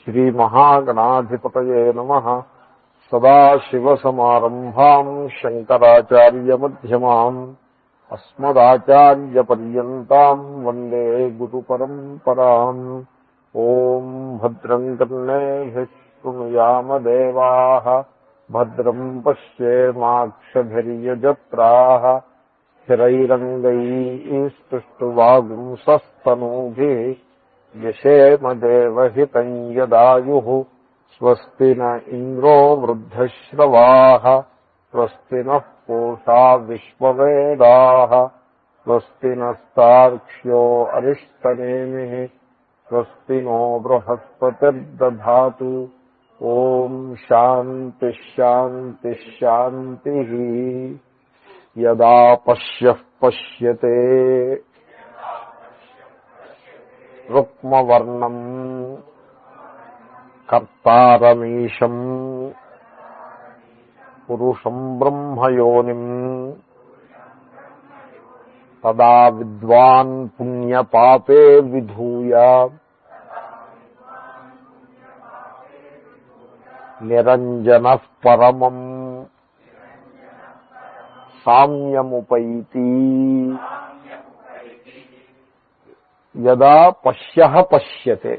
श्रीमहागणाधिपतये नमः। सदाशिवसमारम्भाम् शङ्कराचार्यमध्यमाम् अस्मदाचार्यपर्यन्ताम् वन्दे गुरुपरम्पराम्। ॐ भद्रम् कर्णेभिः शृणुयाम देवाः भद्रम् पश्येमाक्षभिर्यजत्राः स्थिरैरङ्गैस्तुष्टुवागुंसस्तनूभिः यशेम देवहितम् यदायुः। स्वस्ति न इन्द्रो वृद्धश्रवाः स्वस्ति नः पूषा विश्ववेदाः स्वस्ति नस्तार्क्ष्यो अरिष्टनेमिः स्वस्ति नो बृहस्पतिर्दधातु। ॐ शान्तिः शान्तिः शान्तिः। यदा पश्यः पश्यते रुक्मवर्णम् कर्तारमीशम् पुरुषम् ब्रह्मयोनिम् तदा विद्वान् पुण्यपापे विधूय निरञ्जनः परमम् साम्यमुपैति। యదా పశ్యః పశ్యతే,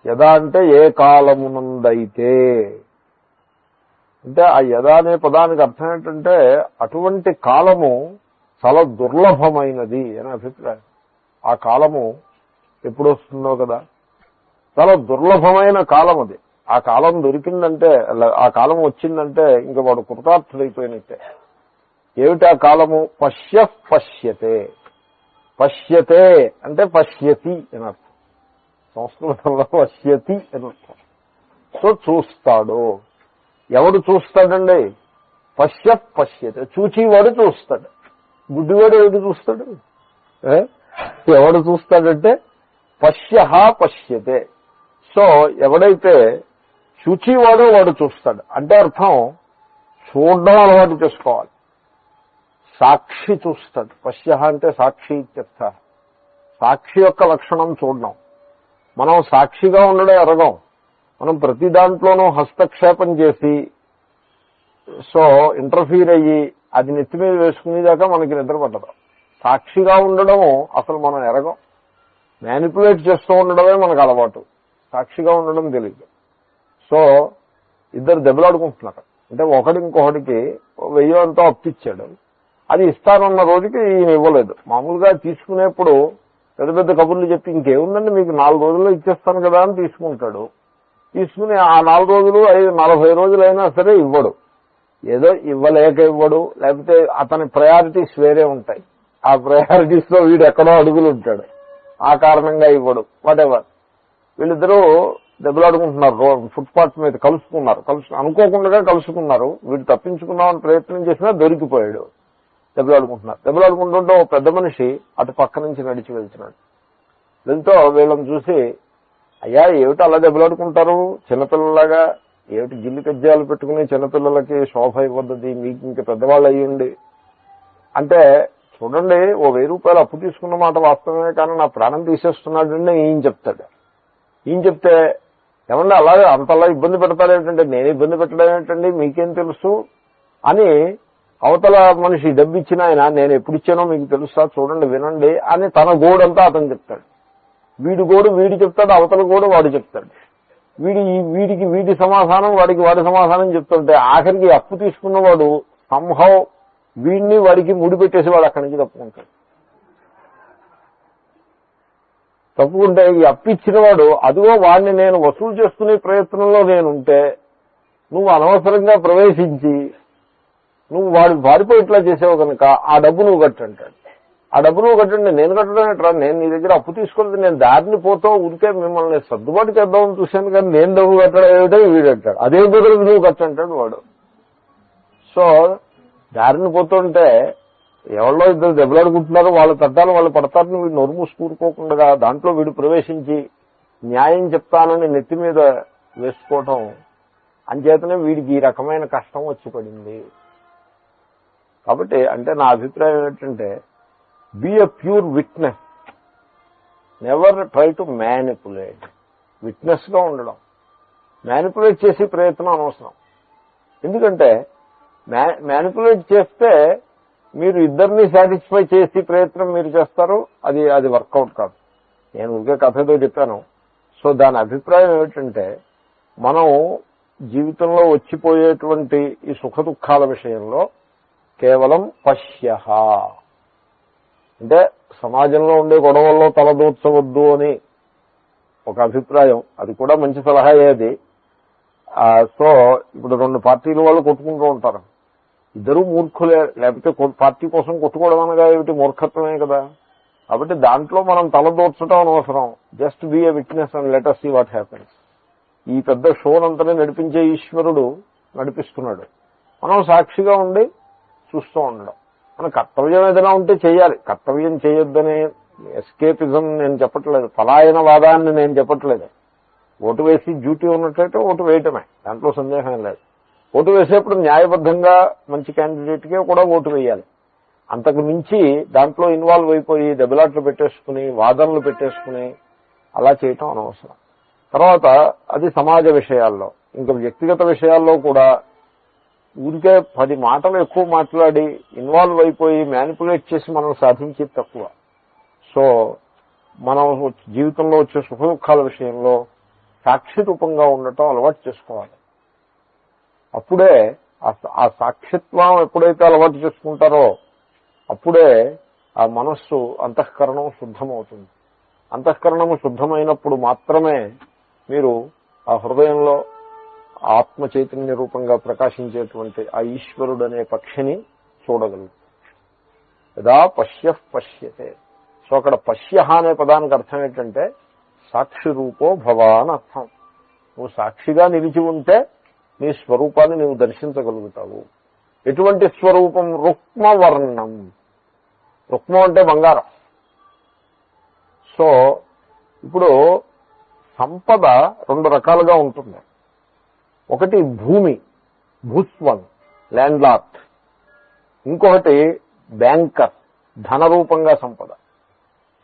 యదా అంటే ఏ కాలమునందైతే, అంటే ఆ యదా అనే పదానికి అర్థం ఏంటంటే అటువంటి కాలము చాలా దుర్లభమైనది అని అభిప్రాయం. ఆ కాలము ఎప్పుడు వస్తుందో కదా, చాలా దుర్లభమైన కాలం అది. ఆ కాలం దొరికిందంటే, ఆ కాలం వచ్చిందంటే ఇంక వాడు కృతార్థుడైపోయినట్టే. ఏమిటి ఆ కాలము? పశ్యః పశ్యతే. పశ్యతే అంటే పశ్యతి అని అర్థం. సంస్కృతంలో పశ్యతి అని అర్థం. సో చూస్తాడు. ఎవడు చూస్తాడండి? పశ్య పశ్యతే. చూచివాడు చూస్తాడు. గుడ్డివాడు ఎవడు చూస్తాడు? ఎవడు చూస్తాడంటే పశ్య పశ్యతే. సో ఎవడైతే చూచివాడో వాడు చూస్తాడు. అంటే అర్థం చూడడం అలవాటు చేసుకోవాలి. సాక్షి చూస్తాడు. పశ్య అంటే సాక్షి ఇత్యర్థ. సాక్షి యొక్క లక్షణం చూడడం. మనం సాక్షిగా ఉండడం ఎరగం. మనం ప్రతి దాంట్లోనూ హస్తక్షేపం చేసి, సో ఇంటర్ఫీర్ అయ్యి అది నెత్తి మీద వేసుకునేదాకా మనకి నిద్ర పట్టదు. సాక్షిగా ఉండడము అసలు మనం ఎరగం. మ్యానిపులేట్ చేస్తూ ఉండడమే మనకు అలవాటు. సాక్షిగా ఉండడం తెలియదు. సో ఇద్దరు దెబ్బలాడుకుంటున్నారు. అంటే ఒకటి ఇంకొకటికి 1000 అంతా అప్పిచ్చాడు. అది ఇస్తానన్న రోజుకి ఈయన ఇవ్వలేదు. మామూలుగా తీసుకునేప్పుడు పెద్ద పెద్ద కబుర్లు చెప్పి ఇంకేముందండి మీకు 4 రోజుల్లో ఇచ్చేస్తాను కదా అని తీసుకుంటాడు. తీసుకుని ఆ 4 రోజులు 40 రోజులైనా సరే ఇవ్వడు. ఏదో ఇవ్వలేక ఇవ్వడు, లేకపోతే అతని ప్రయారిటీస్ వేరే ఉంటాయి. ఆ ప్రయారిటీస్ లో వీడు ఎక్కడో అడుగులు ఉంటాడు. ఆ కారణంగా ఇవ్వడు. వాటెవర్. వీళ్ళిద్దరూ దెబ్బలాడుకుంటున్నారు. ఫుట్పాత్ మీద అనుకోకుండా కలుసుకున్నారు. వీడు తప్పించుకున్నామని ప్రయత్నం చేసినా దొరికిపోయాడు. దెబ్బలాడుకుంటున్నారు. దెబ్బలాడుకుంటుంటే ఓ పెద్ద మనిషి అటు పక్క నుంచి నడిచి వెళ్తున్నాడు. వెళ్తూ వీళ్ళని చూసి, అయ్యా ఏమిటి అలా దెబ్బలాడుకుంటారు చిన్నపిల్లలాగా, ఏమిటి గిల్లి కజ్జాలు పెట్టుకుని చిన్నపిల్లలకి శోభ ఇవ్వద్ది, మీకు ఇంక పెద్దవాళ్ళు అయ్యండి అంటే, చూడండి ఓ 1000 రూపాయలు అప్పు తీసుకున్న మాట వాస్తవమే, కానీ నా ప్రాణం తీసేస్తున్నాడండి ఈయన చెప్తాడు. ఈయన చెప్తే, ఏమన్నా అలాగే అంతలా ఇబ్బంది పెడతారేమిటంటే, నేను ఇబ్బంది పెట్టడం ఏమిటండి మీకేం తెలుసు అని అవతల మనిషి డబ్బిచ్చిన ఆయన, నేను ఎప్పుడు ఇచ్చానో మీకు తెలుసా చూడండి వినండి అని తన గోడంతా అతను చెప్తాడు. వీడి గోడు వీడి చెప్తాడు, అవతల గోడు వాడు చెప్తాడు. వీడి సమాధానం వాడి సమాధానం చెప్తుంటే ఆఖరికి అప్పు తీసుకున్నవాడు సంహవ్ వీడిని వాడికి ముడిపెట్టేసి వాడు అక్కడి నుంచి తప్పుకుంటాడు. తప్పుకుంటే ఈ అప్పు ఇచ్చిన వాడు, అదిగో వాడిని నేను వసూలు చేసుకునే ప్రయత్నంలో నేనుంటే నువ్వు అనవసరంగా ప్రవేశించి నువ్వు వాడిపోయి ఇట్లా చేసావు కనుక ఆ డబ్బు నువ్వు కట్టంటాడు. ఆ డబ్బు నువ్వు కట్టండి. నేను కట్టడం ఏంట్రా, నేను నీ దగ్గర అప్పు తీసుకోలేదు, నేను దారిని పోతూ ఊరికే మిమ్మల్ని సర్దుబాటు చేద్దామని చూశాను కానీ నేను డబ్బు కట్టడం ఏమిటో వీడంటాడు. అదే కుదరదు నువ్వు కట్టంటాడు వాడు. సో దారిని పోతుంటే ఎవరో ఇద్దరు దెబ్బలాడుకుంటున్నారు, వాళ్ళు తట్టాలు వాళ్ళు పడతారని వీడు నోరు మూసుకూరుకోకుండా దాంట్లో వీడు ప్రవేశించి న్యాయం చెప్తానని నెత్తి మీద వేసుకోవటం అంచేతనే వీడికి ఈ రకమైన కష్టం వచ్చి పడింది. కాబట్టి అంటే నా అభిప్రాయం ఏంటంటే, be a pure witness, never try to manipulate. Witness గా ఉండడం. మ్యానిపులేట్ చేసే ప్రయత్నం అనవసరం. ఎందుకంటే మ్యానిపులేట్ చేస్తే మీరు ఇద్దరిని సాటిస్ఫై చేసే ప్రయత్నం మీరు చేస్తారు, అది వర్కౌట్ కాదు. నేను ఊరికే కథతో చెప్పాను. సో దాని అభిప్రాయం ఏమిటంటే, మనం జీవితంలో వచ్చిపోయేటువంటి ఈ సుఖ దుఃఖాల విషయంలో కేవలం పశ్యః అంటే సమాజంలో ఉండే గొడవల్లో తలదూర్చవద్దు అని ఒక అభిప్రాయం. అది కూడా మంచి సలహా అది. సో ఇప్పుడు 2 పార్టీల వాళ్ళు కొట్టుకుంటూ ఉంటారు, ఇద్దరూ మూర్ఖులే, లేకపోతే పార్టీ కోసం కొట్టుకోవడం అనగా ఏమిటి, మూర్ఖత్వమే కదా. కాబట్టి దాంట్లో మనం తలదూర్చడం అనవసరం. Just be a witness and let us see what happens. ఈ పెద్ద షోనంతనే నడిపించే ఈశ్వరుడు నడిపిస్తున్నాడు, మనం సాక్షిగా ఉండి చూస్తూ ఉండడం. మన కర్తవ్యం ఏదైనా ఉంటే చేయాలి. కర్తవ్యం చేయొద్దనే ఎస్కేపిజం నేను చెప్పట్లేదు, పలాయనవాదాన్ని నేను చెప్పట్లేదు. ఓటు వేసి డ్యూటీ ఉన్నట్లయితే ఓటు వేయటమే, దాంట్లో సందేహం లేదు. ఓటు వేసేప్పుడు న్యాయబద్ధంగా మంచి క్యాండిడేట్కే కూడా ఓటు వేయాలి. అంతకు మించి దాంట్లో ఇన్వాల్వ్ అయిపోయి దెబ్బలాట్లు పెట్టేసుకుని వాదనలు పెట్టేసుకుని అలా చేయటం అనవసరం. తర్వాత అది సమాజ విషయాల్లో. ఇంకా వ్యక్తిగత విషయాల్లో కూడా ఊరికే 10 మాటలు ఎక్కువ మాట్లాడి ఇన్వాల్వ్ అయిపోయి మ్యానిపులేట్ చేసి మనం సాధించేది తక్కువ. సో మనం జీవితంలో వచ్చే సుఖ దుఃఖాల విషయంలో సాక్షి రూపంగా ఉండటం అలవాటు చేసుకోవాలి. అప్పుడే ఆ సాక్షిత్వం ఎప్పుడైతే అలవాటు చేసుకుంటారో అప్పుడే ఆ మనస్సు అంతఃకరణం శుద్ధమవుతుంది. అంతఃకరణము శుద్ధమైనప్పుడు మాత్రమే మీరు ఆ హృదయంలో ఆత్మ చైతన్య రూపంగా ప్రకాశించేటువంటి ఆ ఈశ్వరుడు అనే పక్షిని చూడగలుగుతారు. యదా పశ్యః పశ్యతే. సో అక్కడ పశ్య అనే పదానికి అర్థం ఏంటంటే సాక్షి రూపో భవ అని అర్థం. నువ్వు సాక్షిగా నిలిచి ఉంటే నీ స్వరూపాన్ని నువ్వు దర్శించగలుగుతావు. ఎటువంటి స్వరూపం? రుక్మవర్ణం. రుక్మం అంటే బంగారం. సో ఇప్పుడు సంపద 2 రకాలుగా ఉంటుంది. ఒకటి భూమి, భూస్వామి, ల్యాండ్ లార్డ్. ఇంకొకటి బ్యాంకర్, ధనరూపంగా సంపద.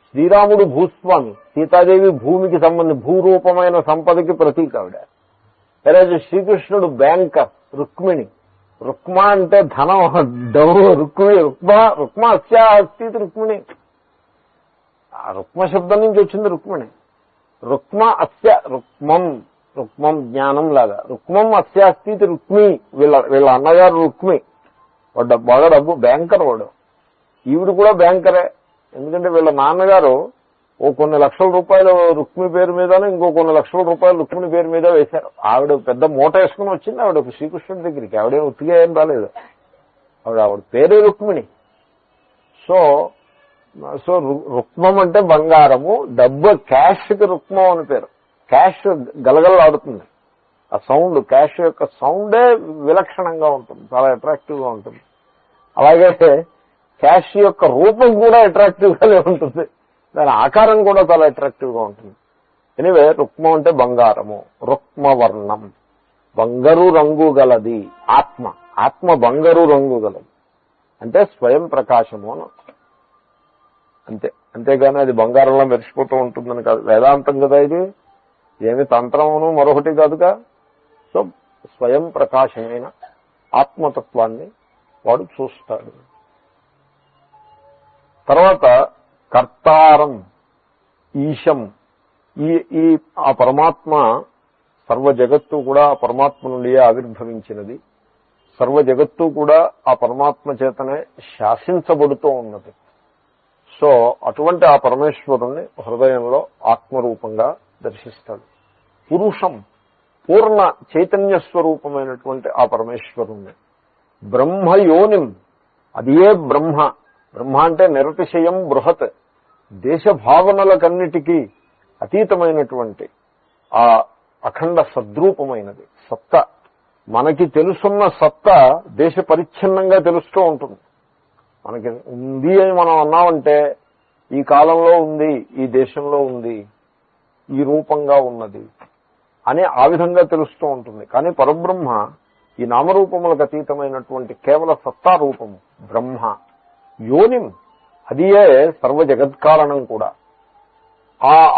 శ్రీరాముడు భూస్వామి, సీతాదేవి భూమికి సంబంధించి భూరూపమైన సంపదకి ప్రతీక ఆవిడ. అలాగే శ్రీకృష్ణుడు బ్యాంకర్, రుక్మిణి. రుక్మ అంటే ధనం, డౌ రుక్మిణి. రుక్మ అస్తి రుక్మిణి. ఆ రుక్మ శబ్దం నుంచి వచ్చింది రుక్మిణి. రుక్మ అస్య, రుక్మం జ్ఞానం లాగా. రుక్మం అస్యాస్తి రుక్మి. వీళ్ళ అన్నగారు రుక్మి, వాడు బాగా డబ్బు బ్యాంకర్ వాడు. ఈవిడ కూడా బ్యాంకరే. ఎందుకంటే వీళ్ళ నాన్నగారు కొన్ని లక్షల రూపాయలు రుక్మి పేరు మీద, ఇంకో కొన్ని లక్షల రూపాయలు రుక్మిణి పేరు మీద వేశారు. ఆవిడ పెద్ద మూట వేసుకుని వచ్చింది ఆవిడ శ్రీకృష్ణుడి దగ్గరికి. ఆవిడే ఉత్తిగా ఏం రాలేదు, ఆవిడ పేరే రుక్మిణి. సో రుక్మం అంటే బంగారము, డబ్బు. క్యాష్కి రుక్మం అని పేరు. క్యాష్ గలగలలాడుతుంది. ఆ సౌండ్, క్యాష్ యొక్క సౌండే విలక్షణంగా ఉంటుంది, చాలా అట్రాక్టివ్ గా ఉంటుంది. అలాగే క్యాష్ యొక్క రూపం కూడా అట్రాక్టివ్ గానే ఉంటుంది, దాని ఆకారం కూడా చాలా అట్రాక్టివ్ గా ఉంటుంది. ఎనివే రుక్మం అంటే బంగారము. రుక్మవర్ణం, బంగారు రంగు గలది ఆత్మ. ఆత్మ బంగారు రంగు గలది అంటే స్వయం ప్రకాశము అని. అంతేగాని అది బంగారంలో మెరిసిపోతూ ఉంటుందని కాదు. వేదాంతం కదా ఇది, ఏమి తంత్రమును మరొకటి కాదుగా. సో స్వయం ప్రకాశమైన ఆత్మతత్వాన్ని వాడు చూస్తాడు. తర్వాత కర్తారం, ఈశం. ఈ ఆ పరమాత్మ, సర్వ జగత్తు కూడా ఆ పరమాత్మ నుండియే ఆవిర్భవించినది. సర్వ జగత్తు కూడా ఆ పరమాత్మ చేతనే శాసించబడుతూ ఉన్నది. సో అటువంటి ఆ పరమేశ్వరుణ్ణి హృదయంలో ఆత్మరూపంగా దర్శిస్తాడు. పురుషం, పూర్ణ చైతన్య స్వరూపమైనటువంటి ఆ పరమేశ్వరుణ్ణి. బ్రహ్మయోనిం, అది ఏ బ్రహ్మ. బ్రహ్మ అంటే నిరతిశయం బృహత్, దేశ భావనలకన్నిటికీ అతీతమైనటువంటి ఆ అఖండ సద్రూపమైనది సత్త. మనకి తెలుసున్న సత్త దేశ పరిచ్ఛిన్నంగా తెలుస్తూ ఉంటుంది. మనకి ఉంది అని మనం అన్నామంటే ఈ కాలంలో ఉంది, ఈ దేశంలో ఉంది, ఈ రూపంగా ఉన్నది అని ఆ విధంగా తెలుస్తూ ఉంటుంది. కానీ పరబ్రహ్మ ఈ నామరూపములకు అతీతమైనటువంటి కేవల సత్తా రూపము బ్రహ్మ. యోనిం, అదియే సర్వ జగత్కారణం కూడా.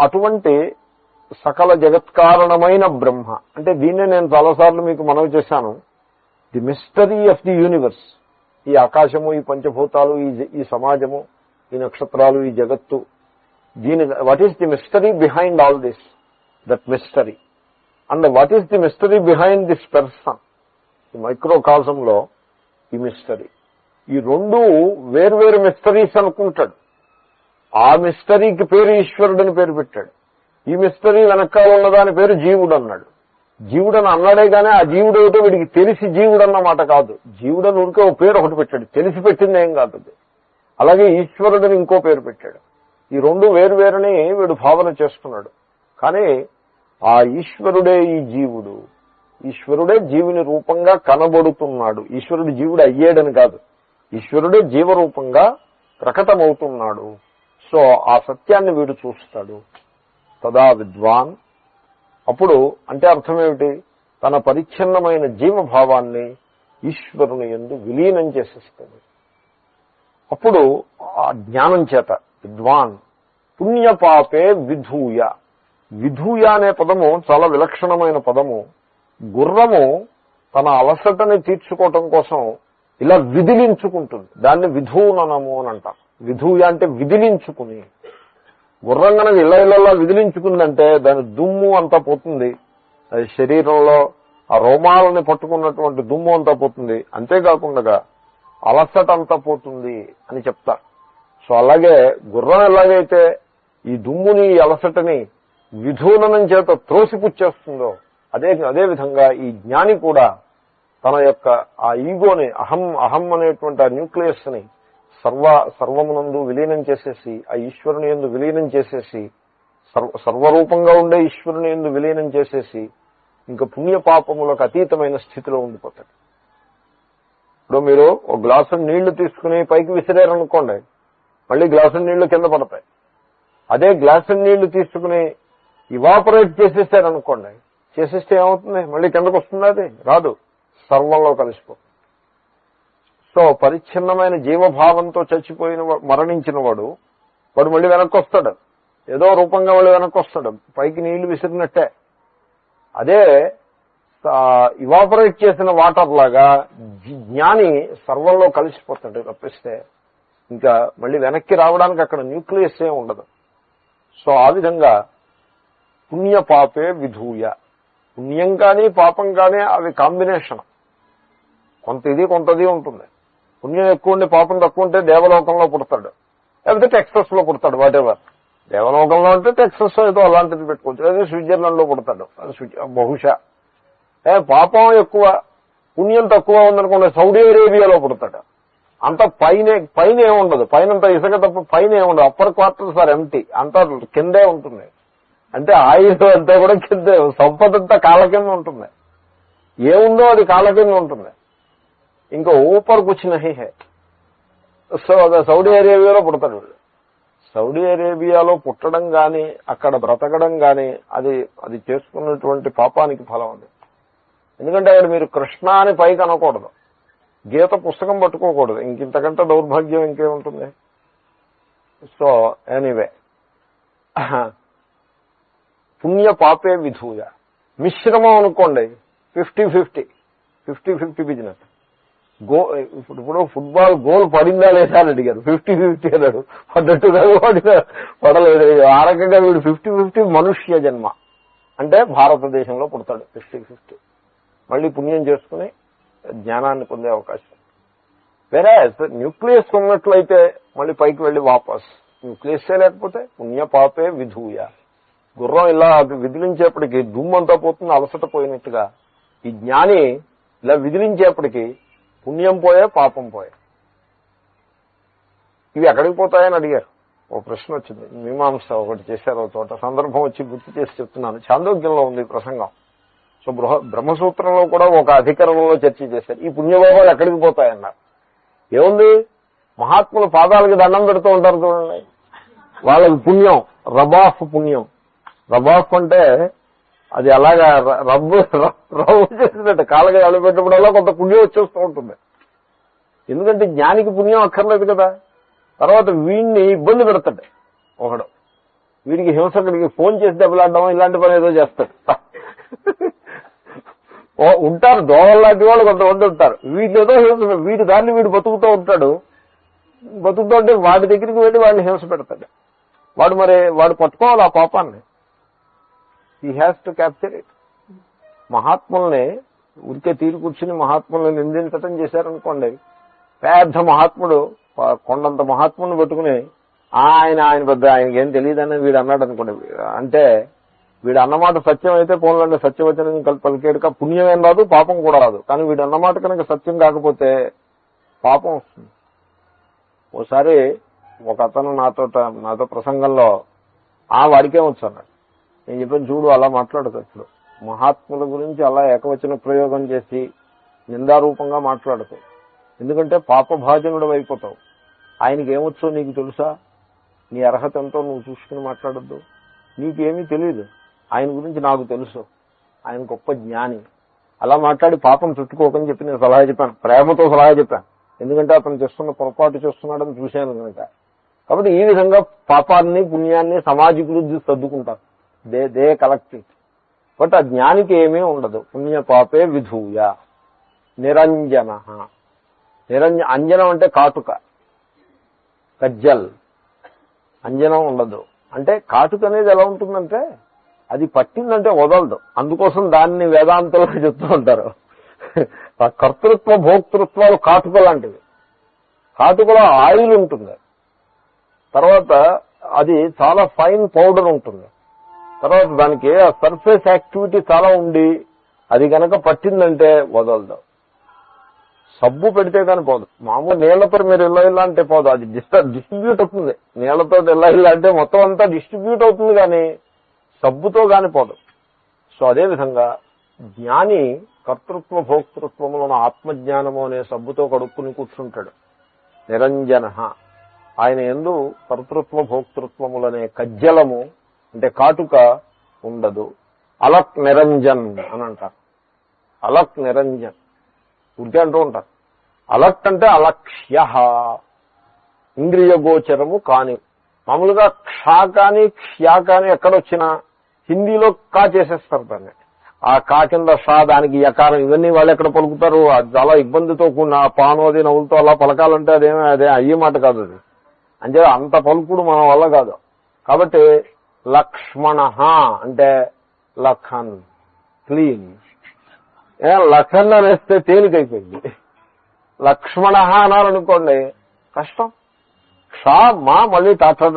అటువంటి సకల జగత్కారణమైన బ్రహ్మ. అంటే దీన్నే నేను చాలాసార్లు మీకు మనవి చేశాను. The mystery of the universe. ఈ ఆకాశము, ఈ పంచభూతాలు, ఈ సమాజము, ఈ నక్షత్రాలు, ఈ జగత్తు, what is the mystery behind all this? That mystery. And what is the mystery behind this person? ఈ మైక్రోకాజంలో ఈ మిస్టరీ. ఈ రెండు వేర్వేరు మిస్టరీస్ అనుకుంటాడు. ఆ మిస్టరీకి పేరు ఈశ్వరుడు అని పేరు పెట్టాడు. ఈ మిస్టరీ వెనకాల ఉన్నదాని పేరు జీవుడు అన్నాడు. జీవుడని అన్నాడే కానీ ఆ జీవుడు ఏమిటో వీడికి తెలిసి జీవుడు అన్నమాట కాదు. జీవుడని ఉడికే ఓ పేరు ఒకటి పెట్టాడు, తెలిసి పెట్టింది ఏం కాదు అది. అలాగే ఈశ్వరుడని ఇంకో పేరు పెట్టాడు. ఈ రెండు వేరువేరని వీడు భావన చేస్తున్నాడు. కానీ ఆ ఈశ్వరుడే ఈ జీవుడు. ఈశ్వరుడే జీవుని రూపంగా కనబడుతున్నాడు. ఈశ్వరుడు జీవుడు అయ్యాడని కాదు, ఈశ్వరుడే జీవరూపంగా ప్రకటమవుతున్నాడు. సో ఆ సత్యాన్ని వీడు చూస్తాడు. తదా విద్వాన్. అప్పుడు అంటే అర్థమేమిటి? తన పరిచ్ఛిన్నమైన జీవభావాన్ని ఈశ్వరుని యందు విలీనం చేసేస్తాడు. అప్పుడు ఆ జ్ఞానం చేత విద్వాన్ పుణ్యపాపే విధూయ. విధూయ అనే పదము చాలా విలక్షణమైన పదము. గుర్రము తన అలసటని తీర్చుకోవటం కోసం ఇలా విదిలించుకుంటుంది. దాన్ని విధూననము అని అంటారు. విధూయ అంటే విదిలించుకుని. గుర్రం కనుక ఇళ్లలా విదిలించుకుందంటే దాని దుమ్ము అంతా పోతుంది. అది శరీరంలో ఆ రోమాలని పట్టుకున్నటువంటి దుమ్ము అంతా పోతుంది. అంతేకాకుండా అలసట అంతా పోతుంది అని చెప్తారు. సో అలాగే గుర్రం ఎలాగైతే ఈ దుమ్ముని, అలసటని విధూననం చేత త్రోసిపుచ్చేస్తుందో అదే విధంగా ఈ జ్ఞాని కూడా తన యొక్క ఆ ఈగోని, అహం అనేటువంటి ఆ న్యూక్లియస్ ని సర్వమునందు విలీనం చేసేసి, ఆ ఈశ్వరుని యందు విలీనం చేసేసి, సర్వరూపంగా ఉండే ఈశ్వరుని యందు విలీనం చేసేసి ఇంకా పుణ్యపాపములకు అతీతమైన స్థితిలో ఉండిపోతాడు. ఇప్పుడు మీరు ఒక గ్లాసు నీళ్లు తీసుకుని పైకి విసిరారనుకోండి, మళ్ళీ గ్లాసు నీళ్లు కింద పడతాయి. అదే గ్లాసు నీళ్లు తీసుకుని ఇవాపరేట్ చేసేసారనుకోండి, చేసేస్తే ఏమవుతుంది? మళ్ళీ కిందకు వస్తుంది? అది రాదు, సర్వంలో కలిసిపోతుంది. సో పరిచ్ఛిన్నమైన జీవభావంతో చచ్చిపోయిన మరణించిన వాడు మళ్ళీ వెనక్కి వస్తాడు. ఏదో రూపంగా మళ్ళీ వెనక్కి వస్తాడు, పైకి నీళ్లు విసిరినట్టే. అదే ఇవాపరేట్ చేసిన వాటర్ లాగా జ్ఞాని సర్వంలో కలిసిపోతాడు తప్పిస్తే ఇంకా మళ్ళీ వెనక్కి రావడానికి అక్కడ న్యూక్లియస్ ఏ ఉండదు. సో ఆ విధంగా పుణ్యపాపే విధూయ. పుణ్యం కానీ పాపం కానీ అవి కాంబినేషన్. కొంత ఇది కొంతది ఉంటుంది. పుణ్యం ఎక్కువ ఉండి పాపం తక్కువ ఉంటే దేవలోకంలో పుడతాడు, లేకపోతే టెక్సస్ లో పుడతాడు. వాటెవర్. దేవలోకంలో అంటే టెక్సస్ ఏదో అలాంటిది పెట్టుకోవచ్చు, అదే స్విట్జర్లాండ్ లో పుడతాడు బహుశా. పాపం ఎక్కువ పుణ్యం తక్కువ ఉందనుకోండి సౌదీ అరేబియాలో పుడతాడు. అంత పైన ఏముండదు, పైనంత ఇసుక తప్ప పైన ఏముండదు. అప్పర్ క్వార్టర్స్ ఆర్ ఎంప్టీ, అంతా కిందే ఉంటుంది. అంటే ఆయుధ అంతా కూడా కిందే, సంపద అంతా కాళ్ళ కింద ఉంటుంది. ఏముందో అది కాళ్ళ కింద ఉంటుంది. ఇంకా ఊపర్ కుచ్ నహీ హై. సో సౌదీ అరేబియాలో పుడతాడు. సౌదీ అరేబియాలో పుట్టడం కానీ అక్కడ బ్రతకడం కానీ అది చేసుకున్నటువంటి పాపానికి ఫలం ఉంది. ఎందుకంటే అక్కడ మీరు కృష్ణ అని పైకి అనకూడదు, గీత పుస్తకం పట్టుకోకూడదు. ఇంకింతకంటే దౌర్భాగ్యం ఇంకేముంటుంది. సో ఎనీవే, పుణ్య పాపే విధూయ. మిశ్రమం అనుకోండి 50-50 బిజినెస్. ఇప్పుడు ఫుట్బాల్ గోల్ పడిందా లేదా అని అడిగారు, 50-50 అన్నాడు. పడ్డట్టుగా పడలేదు. ఆ రకంగా వీడు 50-50 మనుష్య జన్మ అంటే భారతదేశంలో పుడతాడు 50-50. మళ్ళీ పుణ్యం చేసుకుని జ్ఞానాన్ని పొందే అవకాశం. వేరే న్యూక్లియస్ ఉన్నట్లయితే మళ్ళీ పైకి వెళ్ళి వాపస్. న్యూక్లియస్సే లేకపోతే పుణ్య పాపే విధూయ. గుర్రం ఇలా విదిలించేప్పటికీ దుమ్మంతా పోతుంది, అలసట పోయినట్టుగా ఈ జ్ఞాని ఇలా విదిలించేప్పటికీ పుణ్యం పోయే పాపం పోయే. ఇవి ఎక్కడికి పోతాయని అడిగారు. ఓ ప్రశ్న వచ్చింది, మీమాంస ఒకటి చేశారు చోట. సందర్భం వచ్చి గుర్తు చేసి చెప్తున్నాను. చాందోగ్యంలో ఉంది ప్రసంగం. సో బ్రహ్మసూత్రంలో కూడా ఒక అధికరణంలో చర్చ చేశారు. ఈ పుణ్యభోగాలు ఎక్కడికి పోతాయన్నారు. ఏముంది, మహాత్ములు పాదాలకి దండం పెడుతూ ఉంటారు చూడండి, వాళ్ళకి పుణ్యం, రబాఫ్ పుణ్యం. రబాఫ్ అంటే అది అలాగా రవ్వు చేసినట్టు కాళ్ళకి అలపెట్టినప్పుడల్లా కొంత పుణ్యం వచ్చేస్తూ ఉంటుంది. ఎందుకంటే జ్ఞానికి పుణ్యం అక్కర్లేదు కదా. తర్వాత వీడిని ఇబ్బంది పెడతాడు ఒకడు. వీడికి హింసకుడికి ఫోన్ చేసి దెబ్బలాడడం ఇలాంటి పని ఏదో చేస్తాడు. ఉంటారు దోవల్లాంటి వాళ్ళు కొంతమంది ఉంటారు. వీటి ఏదో హింస, వీడి దాన్ని వీడు బతుకుతూ ఉంటాడు. బతుకుతూ ఉంటే వాడి దగ్గరికి వెళ్ళి వాడిని హింస పెడతాడు. వాడు పట్టుకోవాలి ఆ పాపాన్ని. He has to capture it. మహాత్ముల్ని ఉరికే తీరు కూర్చుని మహాత్ముల్ని నిందించటం చేశారనుకోండి, పెద్ద మహాత్ముడు కొండంత మహాత్ముని పట్టుకుని ఆయన పెద్ద ఆయనకి ఏం తెలియదని వీడు అన్నాడు అనుకోండి, అంటే వీడు అన్నమాట సత్యం అయితే పోన్లండి, సత్యవచనం పలికేడుక పుణ్యం ఏం రాదు, పాపం కూడా రాదు. కానీ వీడు అన్నమాట కనుక సత్యం కాకపోతే పాపం వస్తుంది. ఓసారి ఒక అతను నాతో ప్రసంగంలో వాడికే వచ్చు అన్నాడు. నేను చెప్పాను, చూడు అలా మాట్లాడదు, ఇప్పుడు మహాత్ముల గురించి అలా ఏకవచన ప్రయోగం చేసి నిందారూపంగా మాట్లాడదు. ఎందుకంటే పాపభాజనుడు అయిపోతావు. ఆయనకి ఏమొచ్చో నీకు తెలుసా? నీ అర్హత ఎంతో నువ్వు చూసుకుని మాట్లాడద్దు. నీకేమీ తెలియదు, ఆయన గురించి నాకు తెలుసు, ఆయన గొప్ప జ్ఞాని. అలా మాట్లాడి పాపం చుట్టుకోకని చెప్పి నేను సలహా చెప్పాను, ప్రేమతో సలహా చెప్పాను. ఎందుకంటే అతను చేస్తున్న పొరపాటు చేస్తున్నాడని చూశాను కనుక. కాబట్టి ఈ విధంగా పాపాన్ని పుణ్యాన్ని సమాజికులు సర్దుకుంటారు. They collect it. బట్ ఆ జ్ఞానికి ఏమీ ఉండదు. పుణ్య పాపే విధూయ నిరంజన. అంజనం అంటే కాటుక, కజ్జల్. అంజనం ఉండదు. అంటే కాటుక అనేది ఎలా ఉంటుందంటే అది పట్టిందంటే వదలదు. అందుకోసం దాన్ని వేదాంతంలో చెప్తూ ఉంటారు. కర్తృత్వ భోక్తృత్వాలు కాటుక లాంటివి. కాటుకలో ఆయిల్ ఉంటుంది, తర్వాత అది చాలా ఫైన్ పౌడర్ ఉంటుంది, తర్వాత దానికి ఆ సర్ఫేస్ యాక్టివిటీ చాలా ఉండి అది కనుక పట్టిందంటే వదలదు. సబ్బు పెడితే కానీ పోదు. మామూలు నీళ్లతో మీరు ఇలా అంటే పోదు, అది డిస్ట్రిబ్యూట్ అవుతుంది. నీళ్లతో ఇలా అంటే మొత్తం అంతా డిస్ట్రిబ్యూట్ అవుతుంది, కానీ సబ్బుతో కానీ పోదు. సో అదేవిధంగా జ్ఞాని కర్తృత్వ భోక్తృత్వములను ఆత్మజ్ఞానము అనే సబ్బుతో కడుక్కుని కూర్చుంటాడు. నిరంజన. ఆయన యందు కర్తృత్వ భోక్తృత్వములనే కజ్జలము అంటే కాటుక ఉండదు. అలక్ నిరంజన్ అని అంటారు. అలక్ నిరంజన్ ఉడికే అంటూ ఉంటారు. అలక్ అంటే అలక్ష్య, ఇంద్రియ గోచరము కాని. మామూలుగా క్షా కానీ క్షా కానీ ఎక్కడొచ్చినా హిందీలో కా చేసేస్తారు దాన్ని. ఆ కా కింద షా, దానికి యకారం, ఇవన్నీ వాళ్ళు ఎక్కడ పలుకుతారు? చాలా ఇబ్బందితో కూడిన పానోది నవ్వులతో అలా పలకాలంటే అదే అయ్యే మాట కాదు. అది అంటే అంత పలుకుడు మన వల్ల కాదు. కాబట్టి లక్ష్మణ అంటే లఖన్, క్లీన్. లఖన్ అనేస్తే తేలికైపోయింది. లక్ష్మణ అనాలనుకోండి కష్టం. క్షా మా మళ్ళీ టాటా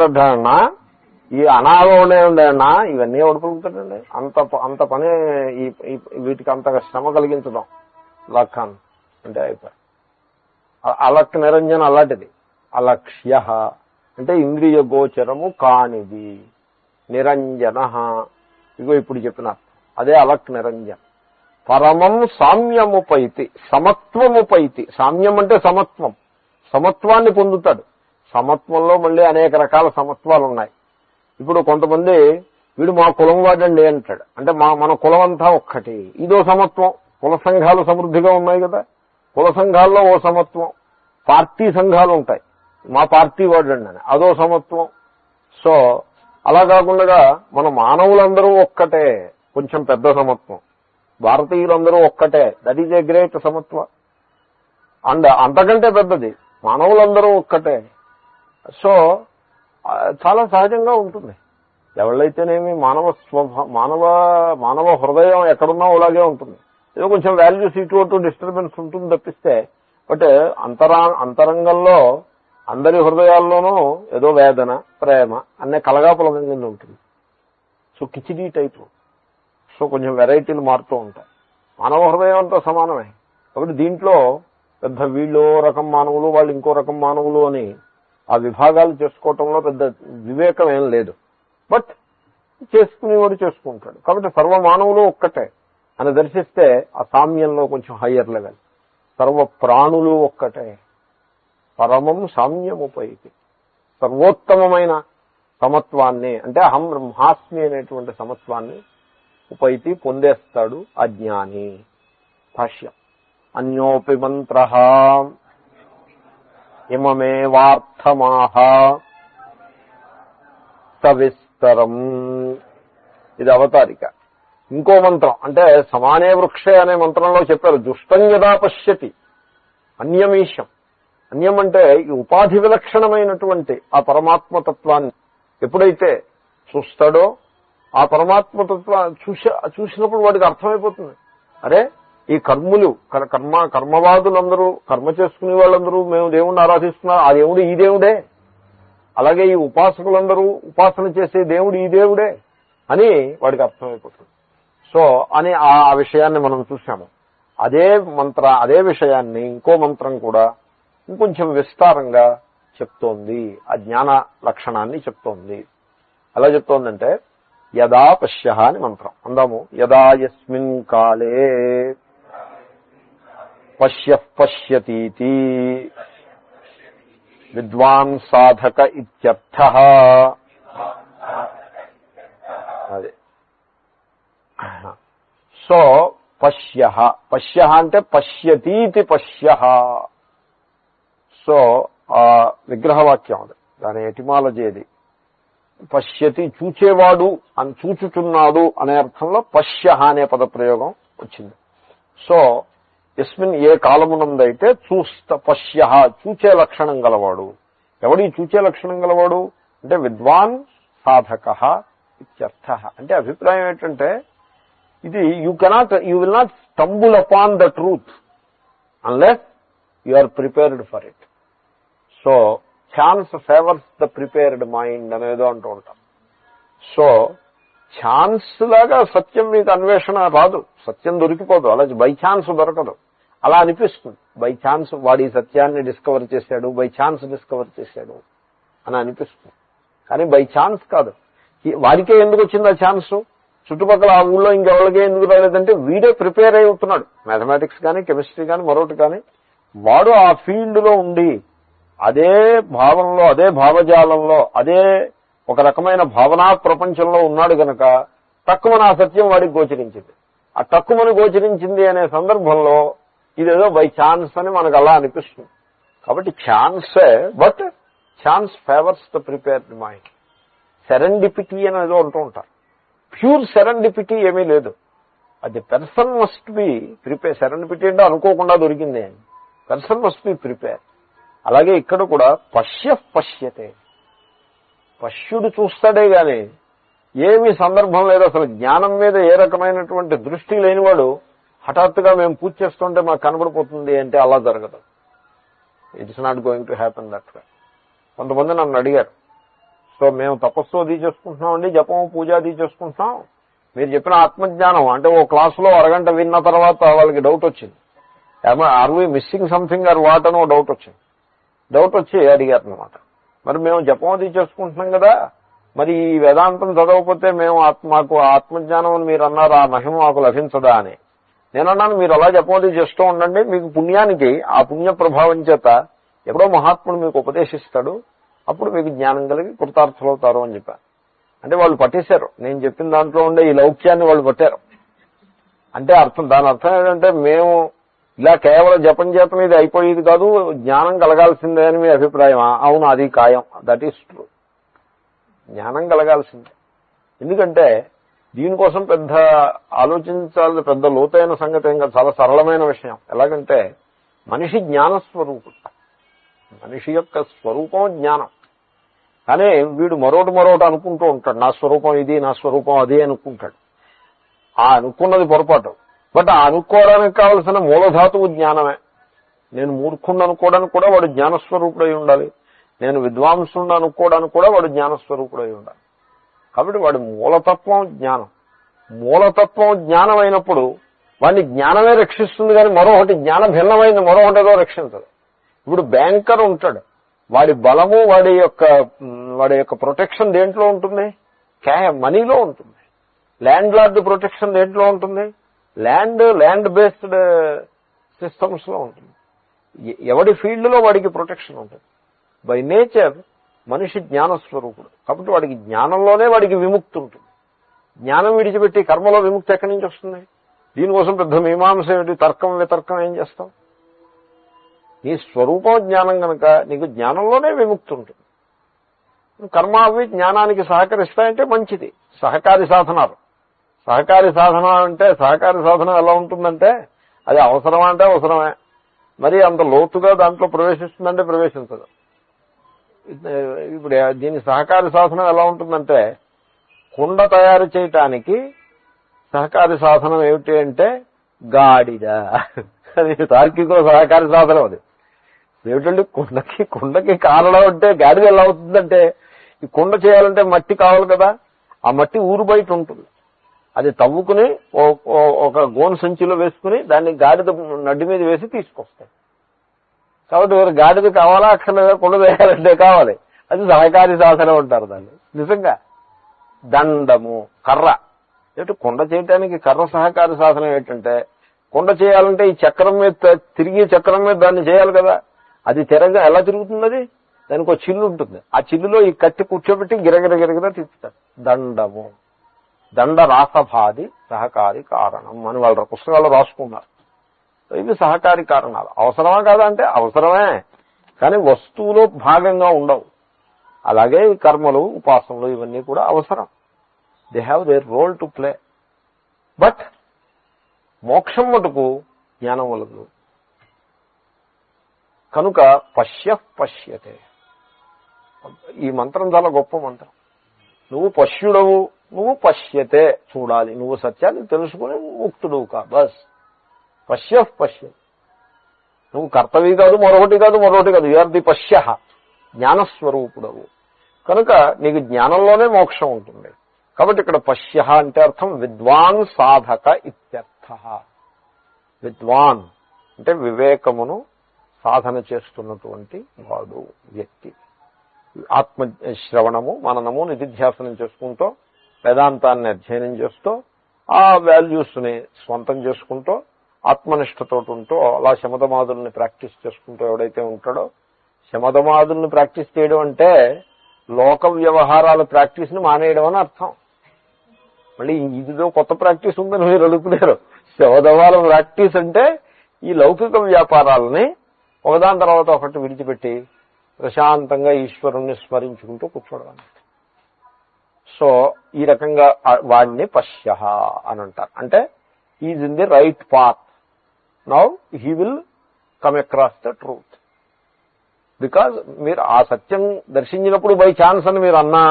ఈ అనాలోనే ఉండేనా ఇవన్నీ ఎవడు పలుకుతాడండి? అంత పని వీటికి అంత శ్రమ కలిగించడం. లఖన్ అంటే అయిపోయి. అలక్ నిరంజన్ అలాంటిది. అలక్ష్య అంటే ఇంద్రియ గోచరము కానిది. నిరంజన ఇగో ఇప్పుడు చెప్పిన అదే అలక్ నిరంజన్. పరమం సామ్యముపైతి, సమత్వముపైతి. సామ్యం అంటే సమత్వం, సమత్వాన్ని పొందుతాడు. సమత్వంలో మళ్ళీ అనేక రకాల సమత్వాలు ఉన్నాయి. ఇప్పుడు కొంతమంది వీడు మా కులం వాడండి అంటాడు. అంటే మన కులం అంతా ఒక్కటి, ఇదో సమత్వం. కుల సంఘాలు సమృద్ధిగా ఉన్నాయి కదా, కుల సంఘాల్లో ఓ సమత్వం. పార్టీ సంఘాలు ఉంటాయి, మా పార్టీ వాడండి అని, అదో సమత్వం. సో అలా కాకుండా మన మానవులందరూ ఒక్కటే, కొంచెం పెద్ద సమత్వం. భారతీయులందరూ ఒక్కటే, దట్ ఈజ్ ఏ గ్రేట్ సమత్వ. అండ్ అంతకంటే పెద్దది మానవులందరూ ఒక్కటే. సో చాలా సహజంగా ఉంటుంది. ఎవళ్ళైతేనేమి మానవ హృదయం ఎక్కడున్నా అలాగే ఉంటుంది. ఏదో కొంచెం వాల్యూస్ ఇటు అటు డిస్టర్బెన్స్ ఉంటుంది తప్పిస్తే, బట్ అంతరంగంలో అందరి హృదయాల్లోనూ ఏదో వేదన, ప్రేమ అనే కలగాపులగం కింద ఉంటుంది. So khichdi type. సో కొంచెం వెరైటీలు మారుతూ ఉంటాయి. మానవ హృదయం అంతా సమానమే. కాబట్టి దీంట్లో పెద్ద వీళ్ళు రకం మానవులు, వాళ్ళు ఇంకో రకం మానవులు అని ఆ విభాగాలు చేసుకోవటంలో పెద్ద వివేకం ఏం లేదు. బట్ చేసుకునేవాడు చేసుకుంటాడు. కాబట్టి సర్వ మానవులు ఒక్కటే అని దర్శిస్తే ఆ సామ్యంలో కొంచెం హయ్యర్ లెవెల్. సర్వ ప్రాణులు ఒక్కటే. పరమం సామ్యముపైతి, సర్వోత్తమమైన సమత్వాన్ని అంటే అహం బ్రహ్మాస్మి అనేటువంటి సమత్వాన్ని ఉపైతి పొందేస్తాడు అజ్ఞాని. భాష్యం. అన్యోపి మంత్ర ఇమమేవార్థమాహ సవిస్తరేణ దుష్టరం. ఇది అవతారిక. ఇంకో మంత్రం అంటే సమానే వృక్షే అనే మంత్రంలో చెప్పారు దుష్టం యదా పశ్యతి అన్యమీశం. అన్యం అంటే ఈ ఉపాధి విలక్షణమైనటువంటి ఆ పరమాత్మతత్వాన్ని ఎప్పుడైతే చూస్తాడో ఆ పరమాత్మతత్వాన్ని చూసినప్పుడు వాడికి అర్థమైపోతుంది, అరే ఈ కర్మవాదులందరూ కర్మ చేసుకునే వాళ్ళందరూ మేము దేవుణ్ణి ఆరాధిస్తున్నారు, ఆ దేవుడు ఈ దేవుడే, అలాగే ఈ ఉపాసకులందరూ ఉపాసన చేసే దేవుడు ఈ దేవుడే అని వాడికి అర్థమైపోతుంది. సో అని ఆ విషయాన్ని మనం చూసాము. అదే విషయాన్ని ఇంకో మంత్రం కూడా ఇంకొంచెం విస్తారంగా చెప్తోంది, ఆ జ్ఞాన లక్షణాన్ని చెప్తోంది. ఎలా చెప్తోందంటే యదా పశ్య అని మంత్రం అందాము. యదా యస్మిన్ కాలే పశ్యతీతి విద్వాన్ సాధక ఇత్యర్థః. అదే సో పశ్య అంటే పశ్యతీతి పశ్య. సో ఆ విగ్రహవాక్యం అది, దాని ఎటిమాలజీ అది. పశ్యతి చూచేవాడు అని, చూచుచున్నాడు అనే అర్థంలో పశ్య అనే పదప్రయోగం వచ్చింది. సో యస్మిన్ ఏ కాలమునందైతే పశ్య చూచే లక్షణం గలవాడు. ఎవడి చూచే లక్షణం గలవాడు అంటే విద్వాన్ సాధక ఇత్యర్థ. అంటే అభిప్రాయం ఏంటంటే ఇది you will not stumble upon the truth unless you are prepared for it. So chance favours the prepared mind అనేదో అంటూ ఉంటాం. సో ఛాన్స్ లాగా సత్యం మీకు అన్వేషణ రాదు, సత్యం దొరికిపోదు, అలా బై ఛాన్స్ దొరకదు. అలా అనిపిస్తుంది, బై ఛాన్స్ వాడి సత్యాన్ని డిస్కవర్ చేశాడు, బై ఛాన్స్ డిస్కవర్ చేశాడు అని అనిపిస్తుంది. కానీ బై ఛాన్స్ కాదు. వాడికే ఎందుకు వచ్చింది ఆ ఛాన్స్, చుట్టుపక్కల ఆ ఊళ్ళో ఇంకెవరికే ఎందుకు రాలేదంటే వీడే ప్రిపేర్ అయి ఉంటున్నాడు. మ్యాథమెటిక్స్ కానీ కెమిస్ట్రీ కానీ మరొకటి కానీ వాడు ఆ ఫీల్డ్ లో ఉండి అదే భావంలో, అదే భావజాలంలో, అదే ఒక రకమైన భావనా ప్రపంచంలో ఉన్నాడు గనక తక్కువన ఆ సత్యం వాడికి గోచరించింది. ఆ తక్కువని గోచరించింది అనే సందర్భంలో ఇదేదో బై ఛాన్స్ అని మనకు అలా అనిపిస్తుంది. కాబట్టి ఛాన్సే, but chance favours the prepared mind. Serendipity అనేదో అంటూ ఉంటారు. ప్యూర్ సెరెండిపిటీ ఏమీ లేదు. అది person must be prepare. Serendipity అంటే అనుకోకుండా దొరికింది అని, పర్సన్ మస్ట్ బి ప్రిపేర్. అలాగే ఇక్కడ కూడా పశ్యతే, పశ్యుడు చూస్తాడే గాని ఏమీ సందర్భం లేదు. అసలు జ్ఞానం మీద ఏ రకమైనటువంటి దృష్టి లేనివాడు హఠాత్తుగా మేము పూజ చేస్తుంటే మాకు కనబడిపోతుంది అంటే అలా జరగదు. It's not going to happen that way. కొంతమంది నన్ను అడిగారు, సో మేము తపస్సు అది చేసుకుంటున్నామండి, జపం పూజ అది చేసుకుంటున్నాం, మీరు చెప్పిన ఆత్మజ్ఞానం అంటే ఓ క్లాసులో అరగంట విన్న తర్వాత వాళ్ళకి డౌట్ వచ్చింది, are we missing something or what అని డౌట్ వచ్చింది. డౌట్ వచ్చి అడిగారు అనమాట, మరి మేము జపం అది చేసుకుంటున్నాం కదా, మరి ఈ వేదాంతం చదవకపోతే మేము మాకు ఆత్మజ్ఞానం అని మీరు అన్నారు, ఆ మహిమ మాకు లభించదా అని. నేనన్నాను, మీరు అలా జపం అది చేస్తూ ఉండండి, మీకు పుణ్యానికి ఆ పుణ్య ప్రభావం చేత ఎప్పుడో మహాత్ముడు మీకు ఉపదేశిస్తాడు, అప్పుడు మీకు జ్ఞానం కలిగి కృతార్థులవుతారు అని చెప్పాను. అంటే వాళ్ళు పట్టేశారు, నేను చెప్పిన దాంట్లో ఉండే ఈ లౌక్యాన్ని వాళ్ళు పట్టారు. అంటే దాని అర్థం ఏంటంటే మేము ఇలా కేవలం జపం చేతం ఇది అయిపోయేది కాదు, జ్ఞానం కలగాల్సిందే అని మీ అభిప్రాయమా? అవును, అది ఖాయం, దట్ ఈస్ ట్రూ. జ్ఞానం కలగాల్సిందే. ఎందుకంటే దీనికోసం పెద్ద ఆలోచించాలి, పెద్ద లోతైన సంగతి ఏం కాదు, చాలా సరళమైన విషయం. ఎలాగంటే మనిషి జ్ఞానస్వరూపుడు, మనిషి యొక్క స్వరూపం జ్ఞానం. కానీ వీడు మరోటి అనుకుంటూ ఉంటాడు, నా స్వరూపం ఇది, నా స్వరూపం అది అనుకుంటాడు. ఆ అనుకున్నది పొరపాటు. బట్ ఆ అనుకోవడానికి కావలసిన మూలధాతువు జ్ఞానమే. నేను మూర్ఖుండు అనుకోవడానికి కూడా వాడు జ్ఞానస్వరూపుడై ఉండాలి, నేను విద్వాంసుడు అనుకోవడానికి కూడా వాడు జ్ఞానస్వరూపుడై ఉండాలి. కాబట్టి వాడి మూలతత్వం జ్ఞానం. మూలతత్వం జ్ఞానం అయినప్పుడు వాడిని జ్ఞానమే రక్షిస్తుంది, కానీ మరొకటి జ్ఞాన భిన్నమైంది మరొకటి ఏదో రక్షించదు. ఇప్పుడు బ్యాంకర్ ఉంటాడు, వాడి బలము వాడి యొక్క ప్రొటెక్షన్ దేంట్లో ఉంటుంది? మనీలో ఉంటుంది. ల్యాండ్ లార్డ్ ప్రొటెక్షన్ దేంట్లో ఉంటుంది? ల్యాండ్ బేస్డ్ సిస్టమ్స్ లో ఉంటుంది. ఎవడి ఫీల్డ్ లో వాడికి ప్రొటెక్షన్ ఉంటుంది. బై నేచర్ మనిషి జ్ఞానస్వరూపుడు, కాబట్టి వాడికి జ్ఞానంలోనే వాడికి విముక్తి ఉంటుంది. జ్ఞానం విడిచిపెట్టి కర్మలో విముక్తి ఎక్కడి నుంచి వస్తుంది? దీనికోసం పెద్ద మీమాంస ఏమిటి, తర్కం వితర్కం ఏం చేస్తాం? నీ స్వరూపం జ్ఞానం కనుక నీకు జ్ఞానంలోనే విముక్తి ఉంటుంది. కర్మ అవి జ్ఞానానికి సహకరిస్తాయంటే మంచిది. సహకారి సాధనాలు. సహకారి సాధన అంటే సహకారి సాధనం ఎలా ఉంటుందంటే అది అవసరమా అంటే అవసరమే, మరి అంత లోతుగా దాంట్లో ప్రవేశిస్తుందంటే ప్రవేశించదు. ఇప్పుడు దీని సహకారి సాధనం ఎలా ఉంటుందంటే కుండ తయారు చేయటానికి సహకారి సాధనం ఏమిటి అంటే గాడిద. అది తార్కిక సహకారి సాధనం. అది ఏమిటంటే కుండకి కారణం అంటే గాడిద ఎలా అవుతుందంటే ఈ కుండ చేయాలంటే మట్టి కావాలి కదా, ఆ మట్టి ఊరు బయట ఉంటుంది. అది తవ్వుకుని ఒక గోను సంచిలో వేసుకుని దాన్ని గాడిద నడ్డి మీద వేసి తీసుకొస్తాయి. కాబట్టి ఎవరు గాడిద కావాలా అక్కర్లేదా, కుండ వేయాలంటే కావాలి. అది సహకారి సాధనం ఉంటారు దాన్ని. నిజంగా దండము కర్ర ఏమిటి కుండ చేయడానికి కర్ర సహకారి సాధనం ఏంటంటే కుండ చేయాలంటే ఈ చక్రం మీద తిరిగి చక్రం మీద దాన్ని చేయాలి కదా, అది తిరగ ఎలా తిరుగుతుంది, అది దానికి ఒక చిల్లు ఉంటుంది, ఆ చిల్లులో ఈ కత్తి కూర్చోబెట్టి గిరగిర గిరగిర తిప్పుతారు. దండము దండ రాసభాది సహకారి కారణం అని వాళ్ళ పుస్తకాల్లో రాసుకున్నారు. ఇవి సహకారి కారణాలు. అవసరమా కాదా అంటే అవసరమే, కానీ వస్తువులో భాగంగా ఉండవు. అలాగే ఈ కర్మలు ఉపాసనలు ఇవన్నీ కూడా అవసరం. They have their role to play. But మోక్షం మటుకు జ్ఞానం వలదు. కనుక పశ్యతే. ఈ మంత్రం చాలా గొప్ప మంత్రం. నువ్వు పశ్యుడవు, నువ్వు పశ్యతే చూడాలి, నువ్వు సత్యాన్ని తెలుసుకుని ముక్తుడువు కా. బస్ పశ్య. నువ్వు కర్తవి కాదు, మరొకటి కాదు. యు ఆర్ ది పశ్య, జ్ఞానస్వరూపుడవు. కనుక నీకు జ్ఞానంలోనే మోక్షం ఉంటుంది. కాబట్టి ఇక్కడ పశ్య అంటే అర్థం విద్వాన్ సాధక ఇత్యర్థ. విద్వాన్ అంటే వివేకమును సాధన చేస్తున్నటువంటి వాడు వ్యక్తి. ఆత్మశ్రవణము మననము నిధిధ్యాసనం చేసుకుంటూ వేదాంతాన్ని అధ్యయనం చేస్తూ ఆ వాల్యూస్ ని స్వంతం చేసుకుంటూ ఆత్మనిష్టతో ఉంటూ అలా శమధమాదుల్ని ప్రాక్టీస్ చేసుకుంటూ ఎవడైతే ఉంటాడో, శమధమాదుల్ని ప్రాక్టీస్ చేయడం అంటే లోక వ్యవహారాల ప్రాక్టీస్ ని మానేయడం అని అర్థం. మళ్ళీ ఇదిలో కొత్త ప్రాక్టీస్ ఉందని మీరు అడుగుతున్నారు. శమధమాల ప్రాక్టీస్ అంటే ఈ లౌకిక వ్యాపారాలని ఒకదాని తర్వాత ఒకటి విడిచిపెట్టి ప్రశాంతంగా ఈశ్వరుణ్ణి స్మరించుకుంటూ కూర్చోవడం అన్నమాట. సో ఈ రకంగా వాడిని పశ్య అని అంటారు. అంటే is in the right path. Now he will come across the truth. Because మీరు ఆ సత్యం దర్శించినప్పుడు బై ఛాన్స్ అని మీరు అన్నా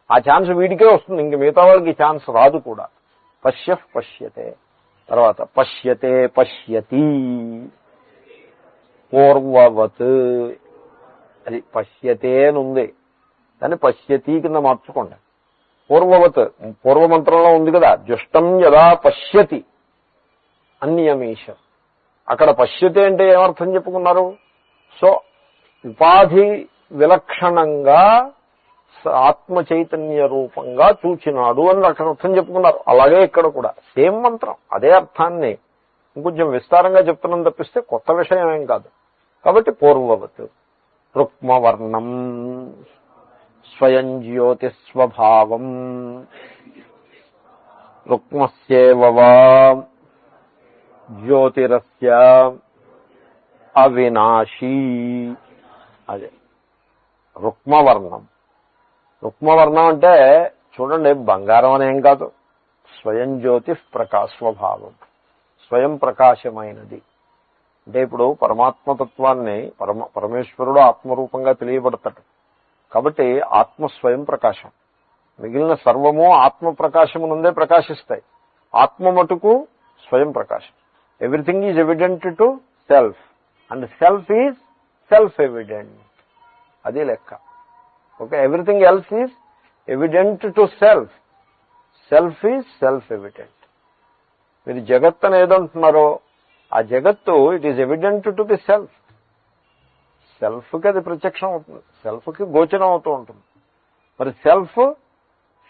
ఆ ఛాన్స్ వీడికే వస్తుంది, ఇంక మిగతా వాళ్ళకి ఛాన్స్ రాదు కూడా. పశ్యతే. తర్వాత పశ్యతి పూర్వవత్. అది పశ్యతే అని ఉంది, దాన్ని పశ్యతి కింద మార్చుకోండి. పూర్వవత్ పూర్వమంత్రంలో ఉంది కదా, జుష్టం యదా పశ్యతి అన్యమీష. అక్కడ పశ్యతే అంటే ఏమర్థం చెప్పుకున్నారు? సో ఉపాధి విలక్షణంగా ఆత్మ చైతన్య రూపంగా చూచినాడు అని అక్కడ అర్థం చెప్పుకున్నారు. అలాగే ఇక్కడ కూడా సేమ్ మంత్రం అదే అర్థాన్ని ఇంకొంచెం విస్తారంగా చెప్తున్నాం తప్పిస్తే కొత్త విషయం ఏం కాదు. కాబట్టి పూర్వవత్ రుక్మవర్ణం స్వయం జ్యోతిస్వభావం రుక్మస్యేవవా జ్యోతిరస్య అవినాశీ. అదే రుక్మవర్ణం. రుక్మవర్ణం అంటే చూడండి, బంగారం అనేం కాదు, స్వయం జ్యోతి స్వభావం, స్వయం ప్రకాశమైనది. అంటే ఇప్పుడు పరమాత్మతత్వాన్ని పరమేశ్వరుడు ఆత్మరూపంగా తెలియబడతాడు. కాబట్టి ఆత్మ స్వయం ప్రకాశం, మిగిలిన సర్వము ఆత్మ ప్రకాశమునందే ప్రకాశిస్తాయి. ఆత్మ మటుకు స్వయం ప్రకాశం. Everything is evident to self and self is self evident. అది లెక్క. Okay, everything else is evident to self, self is self evident. మీరు జగత్ అని ఏదంటున్నారో ఆ జగత్తు it is evident to the self. సెల్ఫ్కి అది ప్రత్యక్షం అవుతుంది, సెల్ఫ్కి గోచరం అవుతూ ఉంటుంది. మరి సెల్ఫ్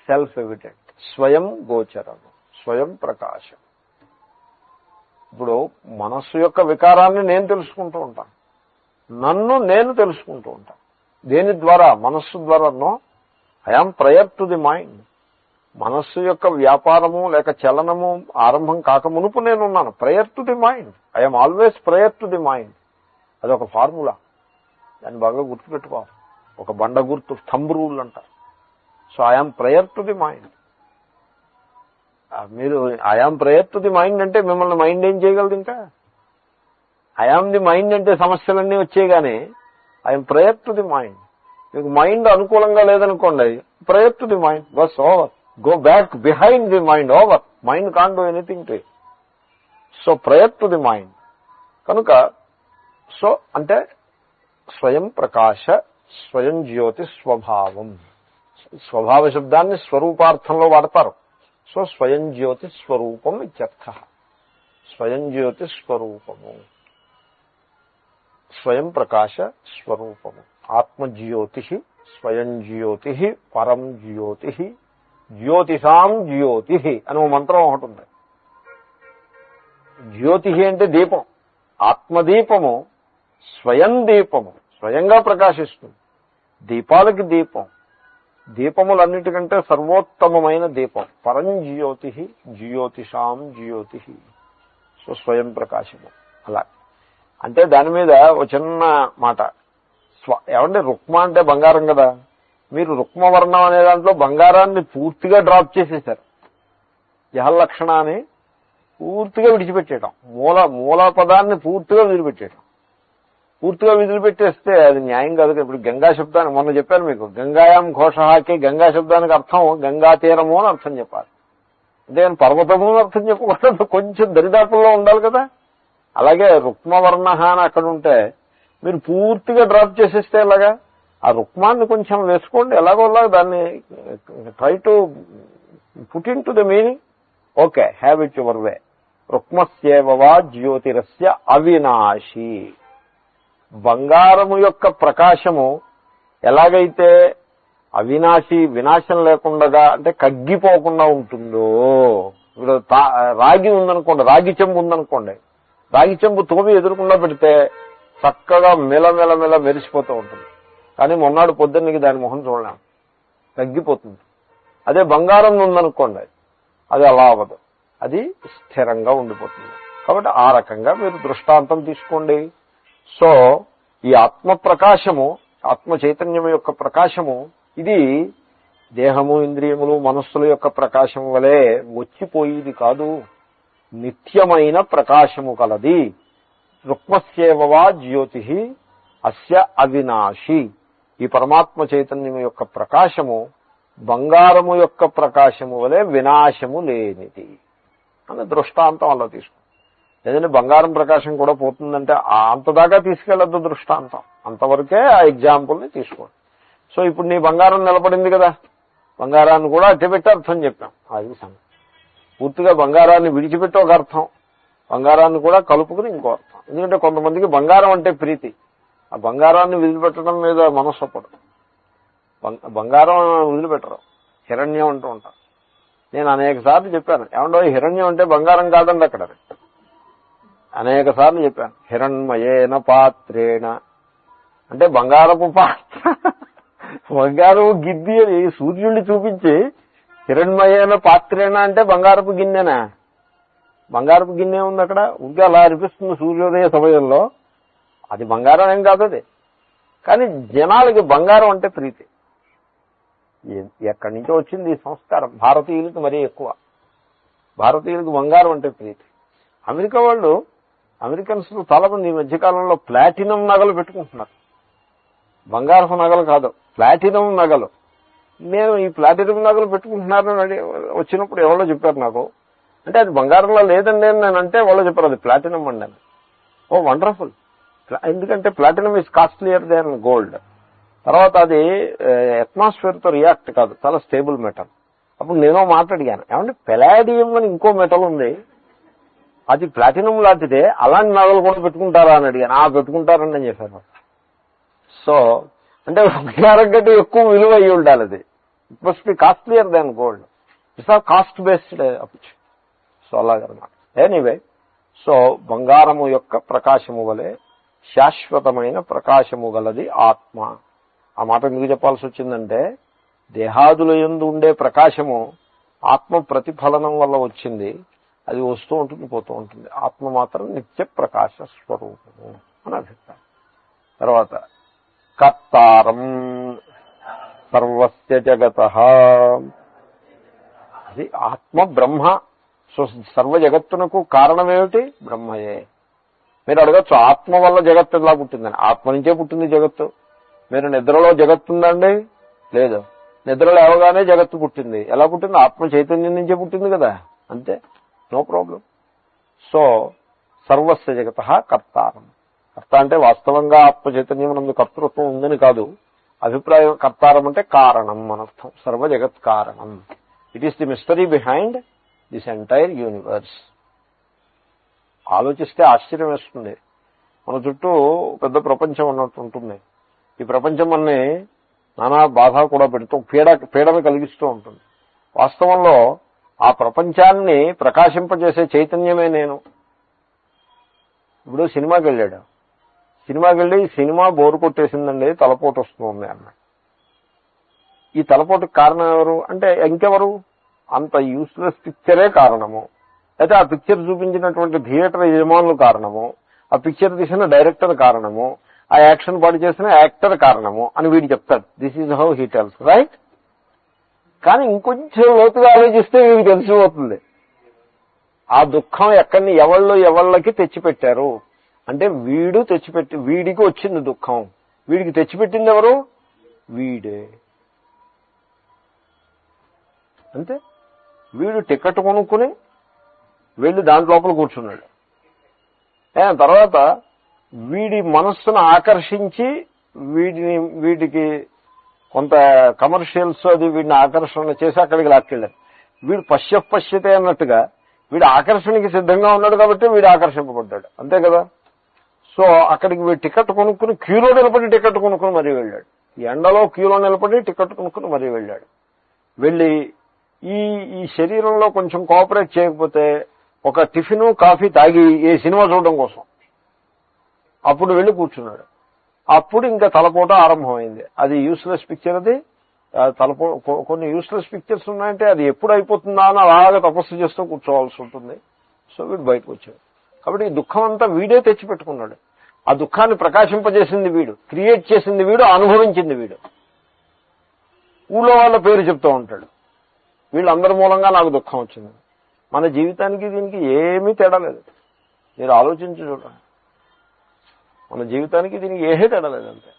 సెల్ఫ్ ఎవిడెంట్, స్వయం గోచరం, స్వయం ప్రకాశం. ఇప్పుడు మనస్సు యొక్క వికారాన్ని నేను తెలుసుకుంటూ ఉంటాను, నన్ను నేను తెలుసుకుంటూ ఉంటాను. దేని ద్వారా? మనస్సు ద్వారానో. I am prior to the mind. మనస్సు యొక్క వ్యాపారము లేక చలనము ఆరంభం కాకమునుపు నేనున్నాను. Prior to the mind. I am always prior to the mind. అదొక ఫార్ములా, దాన్ని బాగా గుర్తుపెట్టుకోవాలి. ఒక బండ గుర్తు, థంబ్ రూల్ అంటారు. So I am prayer to the mind. మీరు I am prayer to the mind అంటే మిమ్మల్ని మైండ్ ఏం చేయగలదు? ఇంకా ఐఎమ్ ది మైండ్ అంటే సమస్యలన్నీ వచ్చాయి, కానీ I'm prayer to the mind. మీకు మైండ్ అనుకూలంగా లేదనుకోండి, ప్రేయర్ టు ది మైండ్, బస్ over, go back behind the mind, over. Mind can do anything to it. So prayer to the mind. కనుక so అంటే స్వయం ప్రకాశ, స్వయం జ్యోతి స్వభావం. స్వభావ శబ్దాన్ని స్వరూపార్థంలో వాడతారు. సో స్వయం జ్యోతి స్వరూపం ఇత్యర్థ. స్వయం జ్యోతి స్వరూపము, స్వయం ప్రకాశ స్వరూపము. ఆత్మజ్యోతి, స్వయం జ్యోతి, పరం జ్యోతి, జ్యోతిషాం జ్యోతి అని ఒక మంత్రం ఒకటి ఉంది. జ్యోతి అంటే దీపం. ఆత్మదీపము స్వయం దీపము, స్వయంగా ప్రకాశిస్తుంది. దీపాలకి దీపం, దీపములన్నిటికంటే సర్వోత్తమమైన దీపం. పరం జ్యోతి, జ్యోతిషాం జ్యోతి. సో స్వయం ప్రకాశము. అలా అంటే దాని మీద ఒక చిన్న మాట. ఏమంటే రుక్మ అంటే బంగారం కదా, మీరు రుక్మవర్ణం అనే దాంట్లో బంగారాన్ని పూర్తిగా డ్రాప్ చేసేశారు. జహల్లక్షణాన్ని పూర్తిగా విడిచిపెట్టేయటం, మూల పదాన్ని పూర్తిగా వదిలిపెట్టేయటం. పూర్తిగా వదిలిపెట్టేస్తే అది న్యాయం కాదు. ఇప్పుడు గంగా శబ్దాన్ని మొన్న చెప్పాను మీకు, గంగాయాం ఘోషహాకి, గంగా శబ్దానికి అర్థం గంగా తీరము అని అర్థం చెప్పాలి. అంతేగాని పర్వతము అని అర్థం చెప్పకూడదు, కొంచెం దరిదాపుల్లో ఉండాలి కదా. అలాగే రుక్మవర్ణ అని అక్కడ ఉంటే మీరు పూర్తిగా డ్రాప్ చేసేస్తే ఎలాగా? ఆ రుక్మాన్ని కొంచెం వేసుకోండి, ఎలాగోలా దాన్ని try to put into the meaning. Okay, have it your way. రుక్మస్యేవా జ్యోతిరస్య అవినాశి. బంగారము యొక్క ప్రకాశము ఎలాగైతే అవినాశి, వినాశం లేకుండా అంటే కగ్గిపోకుండా ఉంటుందో. ఇప్పుడు రాగి ఉందనుకోండి, రాగి చెంబు ఉందనుకోండి, రాగి చెంబు తోమి ఎదురకుండా పెడితే చక్కగా మెలమెల మెరిసిపోతూ ఉంటుంది. కానీ మొన్నాడు పొద్దున్నకి దాని మొహం చూడలేము, తగ్గిపోతుంది. అదే బంగారం ఉందనుకోండి, అది అలా అవ్వదు, అది స్థిరంగా ఉండిపోతుంది. కాబట్టి ఆ రకంగా మీరు దృష్టాంతం తీసుకోండి. సో ఈ ఆత్మ ప్రకాశము, ఆత్మ చైతన్యం యొక్క ప్రకాశము, ఇది దేహము, ఇంద్రియములు, మనస్సుల యొక్క ప్రకాశం వలె వచ్చిపోయేది కాదు, నిత్యమైన ప్రకాశము కలది. రుక్మస్యేవా జ్యోతి అస్య అవినాశి. ఈ పరమాత్మ చైతన్యం యొక్క ప్రకాశము బంగారము యొక్క ప్రకాశము వలె వినాశము లేనిది అని దృష్టాంతం అలా తీసుకోండి. లేదంటే బంగారం ప్రకాశం కూడా పోతుందంటే అంతదాకా తీసుకెళ్లొద్దు దృష్టాంతం, అంతవరకే ఆ ఎగ్జాంపుల్ని తీసుకోండి. సో ఇప్పుడు నీ బంగారం నిలబడింది కదా, బంగారాన్ని కూడా అట్టపెట్టి అర్థం చెప్పాం. అది సంగతి. పూర్తిగా బంగారాన్ని విడిచిపెట్టి ఒక అర్థం, బంగారాన్ని కూడా కలుపుకుని ఇంకో అర్థం. ఎందుకంటే కొంతమందికి బంగారం అంటే ప్రీతి, ఆ బంగారాన్ని వదిలిపెట్టడం మీద మనస్సు పడదు. బంగారం వదిలిపెట్టరు, హిరణ్యం అంటూ ఉంటారు. నేను అనేక సార్లు చెప్పాను, ఏమండో హిరణ్యం అంటే బంగారం కాదండి అక్కడ, అనేక సార్లు చెప్పాను. హిరణ్మయేన పాత్రేణ అంటే బంగారపు పాత్ర, బంగారపు గిద్ది అని సూర్యుడిని చూపించి హిరణ్మయేన పాత్రేణ అంటే బంగారపు గిన్నెనా? బంగారపు గిన్నె ఉంది అక్కడ, ఉంటే అలా అనిపిస్తుంది సూర్యోదయ సమయంలో. అది బంగారం ఏం కాదు అది. కానీ జనాలకి బంగారం అంటే ప్రీతి. ఎక్కడి నుంచో వచ్చింది ఈ సంస్కారం. భారతీయులకి మరీ ఎక్కువ, భారతీయులకు బంగారం అంటే ప్రీతి. అమెరికా వాళ్ళు, అమెరికన్స్ చాలా మంది ఈ మధ్యకాలంలో ప్లాటినం నగలు పెట్టుకుంటున్నారు. బంగారపు నగలు కాదు, ప్లాటినం నగలు. నేను ఈ ప్లాటినం నగలు పెట్టుకుంటున్నారని వచ్చినప్పుడు ఎవరో చెప్పారు నాకు. అంటే అది బంగారంలో లేదండి అని నేను అంటే వాళ్ళు చెప్పారు అది ప్లాటినం అండి అని. ఓ వండర్ఫుల్. ఎందుకంటే platinum is costlier than gold. తర్వాత అది అట్మాస్ఫియర్ తో రియాక్ట్ కాదు, చాలా స్టేబుల్ మెటల్. అప్పుడు నేను మాట్లాడిగాను, ఏమంటే పెలాడియం అని ఇంకో మెటల్ ఉంది, అది ప్లాటినం లాంటిదే, అలాంటి నగలు కూడా పెట్టుకుంటారా అని అడిగాను. పెట్టుకుంటారని నేను చెప్పాను. సో అంటే బంగారం కంటే ఎక్కువ విలువ అయ్యి ఉండాలి అది. It must be costlier than gold. It's all cost based approach. So అలాగనమాట. ఎనీవే, సో బంగారము యొక్క ప్రకాశము వలె శాశ్వతమైన ప్రకాశము గలది ఆత్మ. ఆ మాట ఎందుకు చెప్పాల్సి వచ్చిందంటే, దేహాదుల యందు ఉండే ప్రకాశము ఆత్మ ప్రతిఫలనం వల్ల వచ్చింది. అది వస్తూ ఉంటుంది, పోతూ ఉంటుంది. ఆత్మ మాత్రం నిత్య ప్రకాశ స్వరూపము అని అభిప్రాయం. తర్వాత కర్తారం సర్వస్య జగతః. అది ఆత్మ బ్రహ్మ. సో సర్వ జగత్తునకు కారణమేమిటి? బ్రహ్మయే. మీరు అడగచ్చు ఆత్మ వల్ల జగత్తు ఎలా పుట్టిందని. ఆత్మ నుంచే పుట్టింది జగత్తు. మీరు నిద్రలో జగత్తు ఉందండి? లేదు. నిద్ర లేవగానే జగత్తు పుట్టింది. ఎలా పుట్టింది? ఆత్మ చైతన్యం నుంచే పుట్టింది కదా, అంతే, నో ప్రాబ్లం. సో సర్వస్య జగతః కర్తారం. కర్త అంటే వాస్తవంగా ఆత్మ చైతన్యం నందు కర్తృత్వం ఉందని కాదు, అభిప్రాయం. కర్తారం అంటే కారణం అనర్థం. సర్వ జగత్ కారణం. It is the mystery behind this entire universe. ఆలోచిస్తే ఆశ్చర్యం వేస్తుంది. మన చుట్టూ పెద్ద ప్రపంచం ఉన్నట్టు ఉంటుంది. ఈ ప్రపంచం అన్ని నానా బాధ కూడా పెడుతూ పీడను కలిగిస్తూ ఉంటుంది. వాస్తవంలో ఆ ప్రపంచాన్ని ప్రకాశింపజేసే చైతన్యమే నేను. ఇప్పుడు సినిమాకి వెళ్ళాడు. సినిమాకి వెళ్ళి సినిమా బోరు కొట్టేసిందండి, తలపోటు వస్తుంది అన్నాడు. ఈ తలపోటుకు కారణం ఎవరు అంటే ఇంకెవరు? అంత యూస్లెస్ పిక్చరే కారణము, అయితే ఆ పిక్చర్ చూపించినటువంటి థియేటర్ యజమానులు కారణము, ఆ పిక్చర్ తీసిన డైరెక్టర్ కారణము, ఆ యాక్షన్ పాడు చేసిన యాక్టర్ కారణము అని వీడు చెప్తాడు. This is how he tells, right? కానీ ఇంకొంచెం లోతుగా ఆలోచిస్తే వీడికి తెలిసిపోతుంది ఆ దుఃఖం ఎక్కడిని ఎవళ్ళకి తెచ్చిపెట్టారు అంటే వీడు తెచ్చిపెట్టి, వీడికి వచ్చింది దుఃఖం. వీడికి తెచ్చిపెట్టింది ఎవరు? వీడే. అంతే. వీడు టికెట్ కొనుక్కుని వెళ్ళి దాని లోపల కూర్చున్నాడు. తర్వాత వీడి మనస్సును ఆకర్షించి వీడికి కొంత కమర్షియల్స్ అది వీడిని ఆకర్షణ చేసి అక్కడికి లాక్కెళ్ళారు. వీడు పశ్యతే అన్నట్టుగా వీడు ఆకర్షణకి సిద్ధంగా ఉన్నాడు కాబట్టి వీడు ఆకర్షింపబడ్డాడు, అంతే కదా. సో అక్కడికి వీడు టికెట్ కొనుక్కుని క్యూలో నిలబడి టికెట్ కొనుక్కుని మరీ వెళ్ళాడు. ఎండలో క్యూలో నిలబడి టికెట్ కొనుక్కుని మరీ వెళ్ళాడు. వెళ్ళి ఈ శరీరంలో కొంచెం కోఆపరేట్ చేయకపోతే ఒక టిఫిన్ కాఫీ తాగి ఏ సినిమా చూడడం కోసం అప్పుడు వెళ్ళి కూర్చున్నాడు. అప్పుడు ఇంకా తలపోట ఆరంభమైంది. అది యూస్లెస్ పిక్చర్. అది కొన్ని యూస్లెస్ పిక్చర్స్ ఉన్నాయంటే అది ఎప్పుడు అయిపోతుందా అని అలాగా తపస్సు చేస్తూ కూర్చోవాల్సి ఉంటుంది. సో వీడు బయటకు వచ్చాడు. కాబట్టి ఈ దుఃఖం అంతా వీడే తెచ్చిపెట్టుకున్నాడు. ఆ దుఃఖాన్ని ప్రకాశింపజేసింది వీడు, క్రియేట్ చేసింది వీడు, అనుభవించింది వీడు. ఊళ్ళో వాళ్ళ పేరు చెప్తూ ఉంటాడు, వీళ్ళందరి మూలంగా నాకు దుఃఖం వచ్చింది. మన జీవితానికి దీనికి ఏమీ తేడా లేదు. మీరు ఆలోచించి చూడండి, మన జీవితానికి దీనికి ఏమీ తేడా లేదు. అంతే.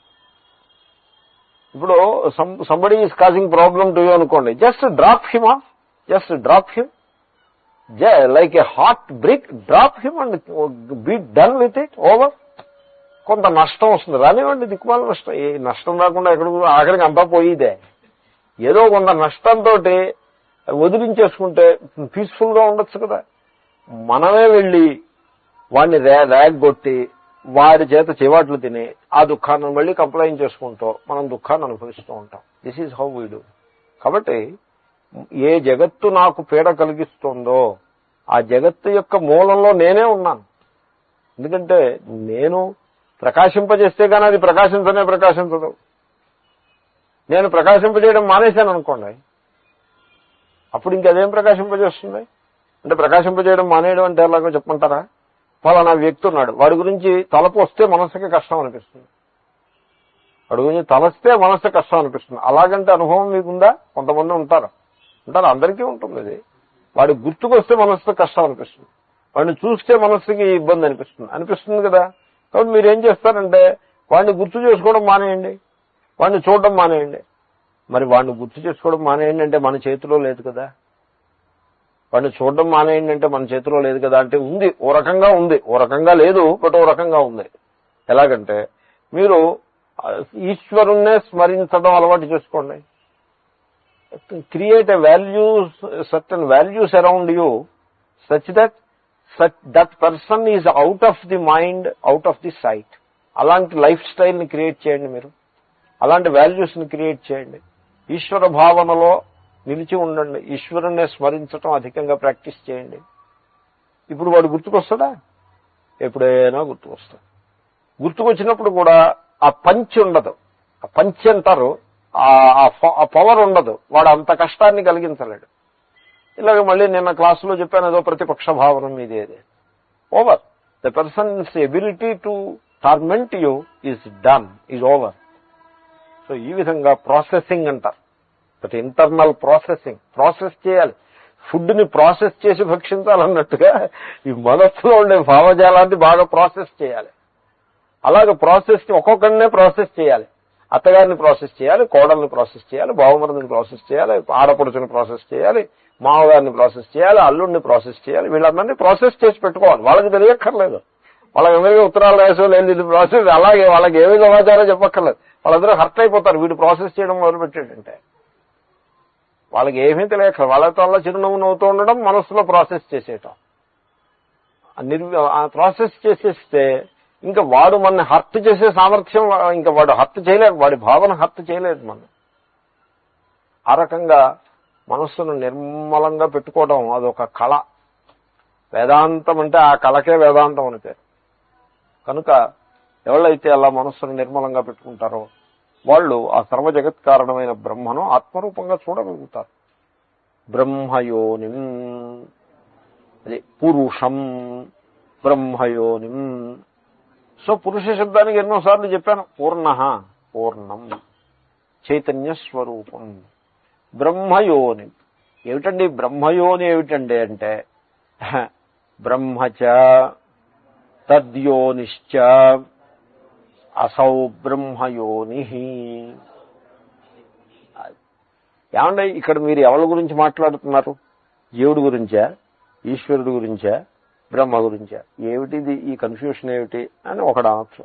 ఇప్పుడు somebody is causing problem to you అనుకోండి, just drop him off, just drop him like a hot brick, drop him and be done with it, over. కొంత నష్టం వస్తుంది, రానివ్వండి, దిక్కుమాల నష్టం. ఏ నష్టం రాకుండా ఆఖరికి అంతా పోయిదే. ఏదో కొంత నష్టంతో వదిలించేసుకుంటే పీస్ఫుల్ గా ఉండొచ్చు కదా. మనమే వెళ్ళి వాడిని రేగొట్టి వారి చేత చివాట్లు తిని ఆ దుఃఖాన్ని మళ్ళీ కంప్లైంట్ చేసుకుంటూ మనం దుఃఖాన్ని అనుభవిస్తూ ఉంటాం. This is how we do. కాబట్టి ఏ జగత్తు నాకు పీడ కలిగిస్తుందో ఆ జగత్తు యొక్క మూలంలో నేనే ఉన్నాను. ఎందుకంటే నేను ప్రకాశింపజేస్తే కానీ అది ప్రకాశించదు. నేను ప్రకాశింపజేయడం మానేశాను అనుకోండి, అప్పుడు ఇంకదేం ప్రకాశింపజేస్తుంది? అంటే ప్రకాశింపజేయడం మానేయడం అంటే ఎలాగో చెప్పమంటారా? ఫలానా వ్యక్తి ఉన్నాడు, వాడి గురించి తలపు వస్తే మనసుకి కష్టం అనిపిస్తుంది, వాడి గురించి తలస్తే మనసు కష్టం అనిపిస్తుంది. అలాగంటే అనుభవం మీకుందా? కొంతమంది ఉంటారు, అందరికీ ఉంటుంది. ఇది వాడి గుర్తుకొస్తే మనసుతో కష్టం అనిపిస్తుంది, వాడిని చూస్తే మనస్సుకి ఇబ్బంది అనిపిస్తుంది కదా. కాబట్టి మీరు ఏం చేస్తారంటే వాడిని గుర్తు చేసుకోవడం మానేయండి, వాడిని చూడడం మానేయండి. మరి వాడిని గుర్తు చేసుకోవడం మానేయండి అంటే మన చేతిలో లేదు కదా. వాడిని చూడడం మానేయండి అంటే మన చేతిలో లేదు కదా. అంటే ఉంది, ఓ రకంగా ఉంది, ఓ రకంగా లేదు, బట్ ఓ రకంగా ఉంది. ఎలాగంటే మీరు ఈశ్వరుణ్ణే స్మరించడం అలవాటు చేసుకోండి. Create a values, certain values around you such that person is out of the mind, out of the sight. అలాంటి లైఫ్ స్టైల్ ని క్రియేట్ చేయండి. మీరు అలాంటి వాల్యూస్ ని క్రియేట్ చేయండి. ఈశ్వర భావనలో నిలిచి ఉండండి. ఈశ్వరుణ్ణి స్మరించడం అధికంగా ప్రాక్టీస్ చేయండి. ఇప్పుడు వాడు గుర్తుకొస్తాడా? ఎప్పుడైనా గుర్తుకొస్తాడు. గుర్తుకొచ్చినప్పుడు కూడా ఆ పంచ్ ఉండదు, ఆ పంచ్ అంటారు, ఆ పవర్ ఉండదు. వాడు అంత కష్టాన్ని కలిగించలేడు. ఇలాగ మళ్ళీ నిన్న క్లాసులో చెప్పాను, ఏదో ప్రతిపక్ష భావన మీదేది. Over. The person's ability to torment you is done, is over. So ఈ విధంగా ప్రాసెసింగ్ అంటారు. బట్ ఇంటర్నల్ ప్రాసెస్ చేయాలి. ఫుడ్ ని ప్రాసెస్ చేసి భక్షించాలన్నట్టుగా ఈ మనస్సులో ఉండే భావజాలాన్ని బాగా ప్రాసెస్ చేయాలి. అలాగే ఒక్కొక్కరినే ప్రాసెస్ చేయాలి. అత్తగారిని ప్రాసెస్ చేయాలి, కోడల్ని ప్రాసెస్ చేయాలి, బావమరుదిని ప్రాసెస్ చేయాలి, ఆడపడుచుని ప్రాసెస్ చేయాలి, మామగారిని ప్రాసెస్ చేయాలి, అల్లుడిని ప్రాసెస్ చేయాలి. వీళ్ళందరినీ ప్రాసెస్ చేసి పెట్టుకోవాలి. వాళ్ళకి తెలియక్కర్లేదు. వాళ్ళకి ఉత్తరాలు రాసో లేదు ప్రాసెస్. అలాగే వాళ్ళకి ఏమి సమాచారం చెప్పక్కర్లేదు. వాళ్ళందరూ హర్ట్ అయిపోతారు వీడు ప్రాసెస్ చేయడం మొదలుపెట్టాడంటే. వాళ్ళకి ఏమీ తెలియక వాళ్ళతో చిరునవ్వు నవ్వుతూ ఉండడం, మనస్సులో ప్రాసెస్ చేసేయటం. ప్రాసెస్ చేసేస్తే ఇంకా వాడు మన హర్ట్ చేసే సామర్థ్యం ఇంకా వాడు హర్ట్ చేయలేదు, వాడి భావన హర్ట్ చేయలేదు మనం. ఆ రకంగా మనస్సును నిర్మలంగా పెట్టుకోవడం అదొక కళ. వేదాంతం అంటే ఆ కళకే వేదాంతం అని పేరు. కనుక ఎవళ్ళైతే అలా మనస్సును నిర్మలంగా పెట్టుకుంటారో వాళ్ళు ఆ సర్వ జగత్ కారణమైన బ్రహ్మను ఆత్మరూపంగా చూడగలుగుతారు. బ్రహ్మయోనిం, అది పురుషం బ్రహ్మయోనిం. సో పురుష శబ్దానికి ఎన్నోసార్లు చెప్పాను. పూర్ణం చైతన్య స్వరూపం. బ్రహ్మయోని ఏమిటండి? బ్రహ్మయోని ఏమిటండి అంటే బ్రహ్మచ తద్యోనిశ్చ అసౌ బ్రహ్మయోని. ఏమండి ఇక్కడ మీరు ఎవరి గురించి మాట్లాడుతున్నారు? జీవుడి గురించా, ఈశ్వరుడి గురించా, బ్రహ్మ గురించా? ఏమిటిది ఈ కన్ఫ్యూషన్ ఏమిటి అని ఒకడు అనొచ్చు.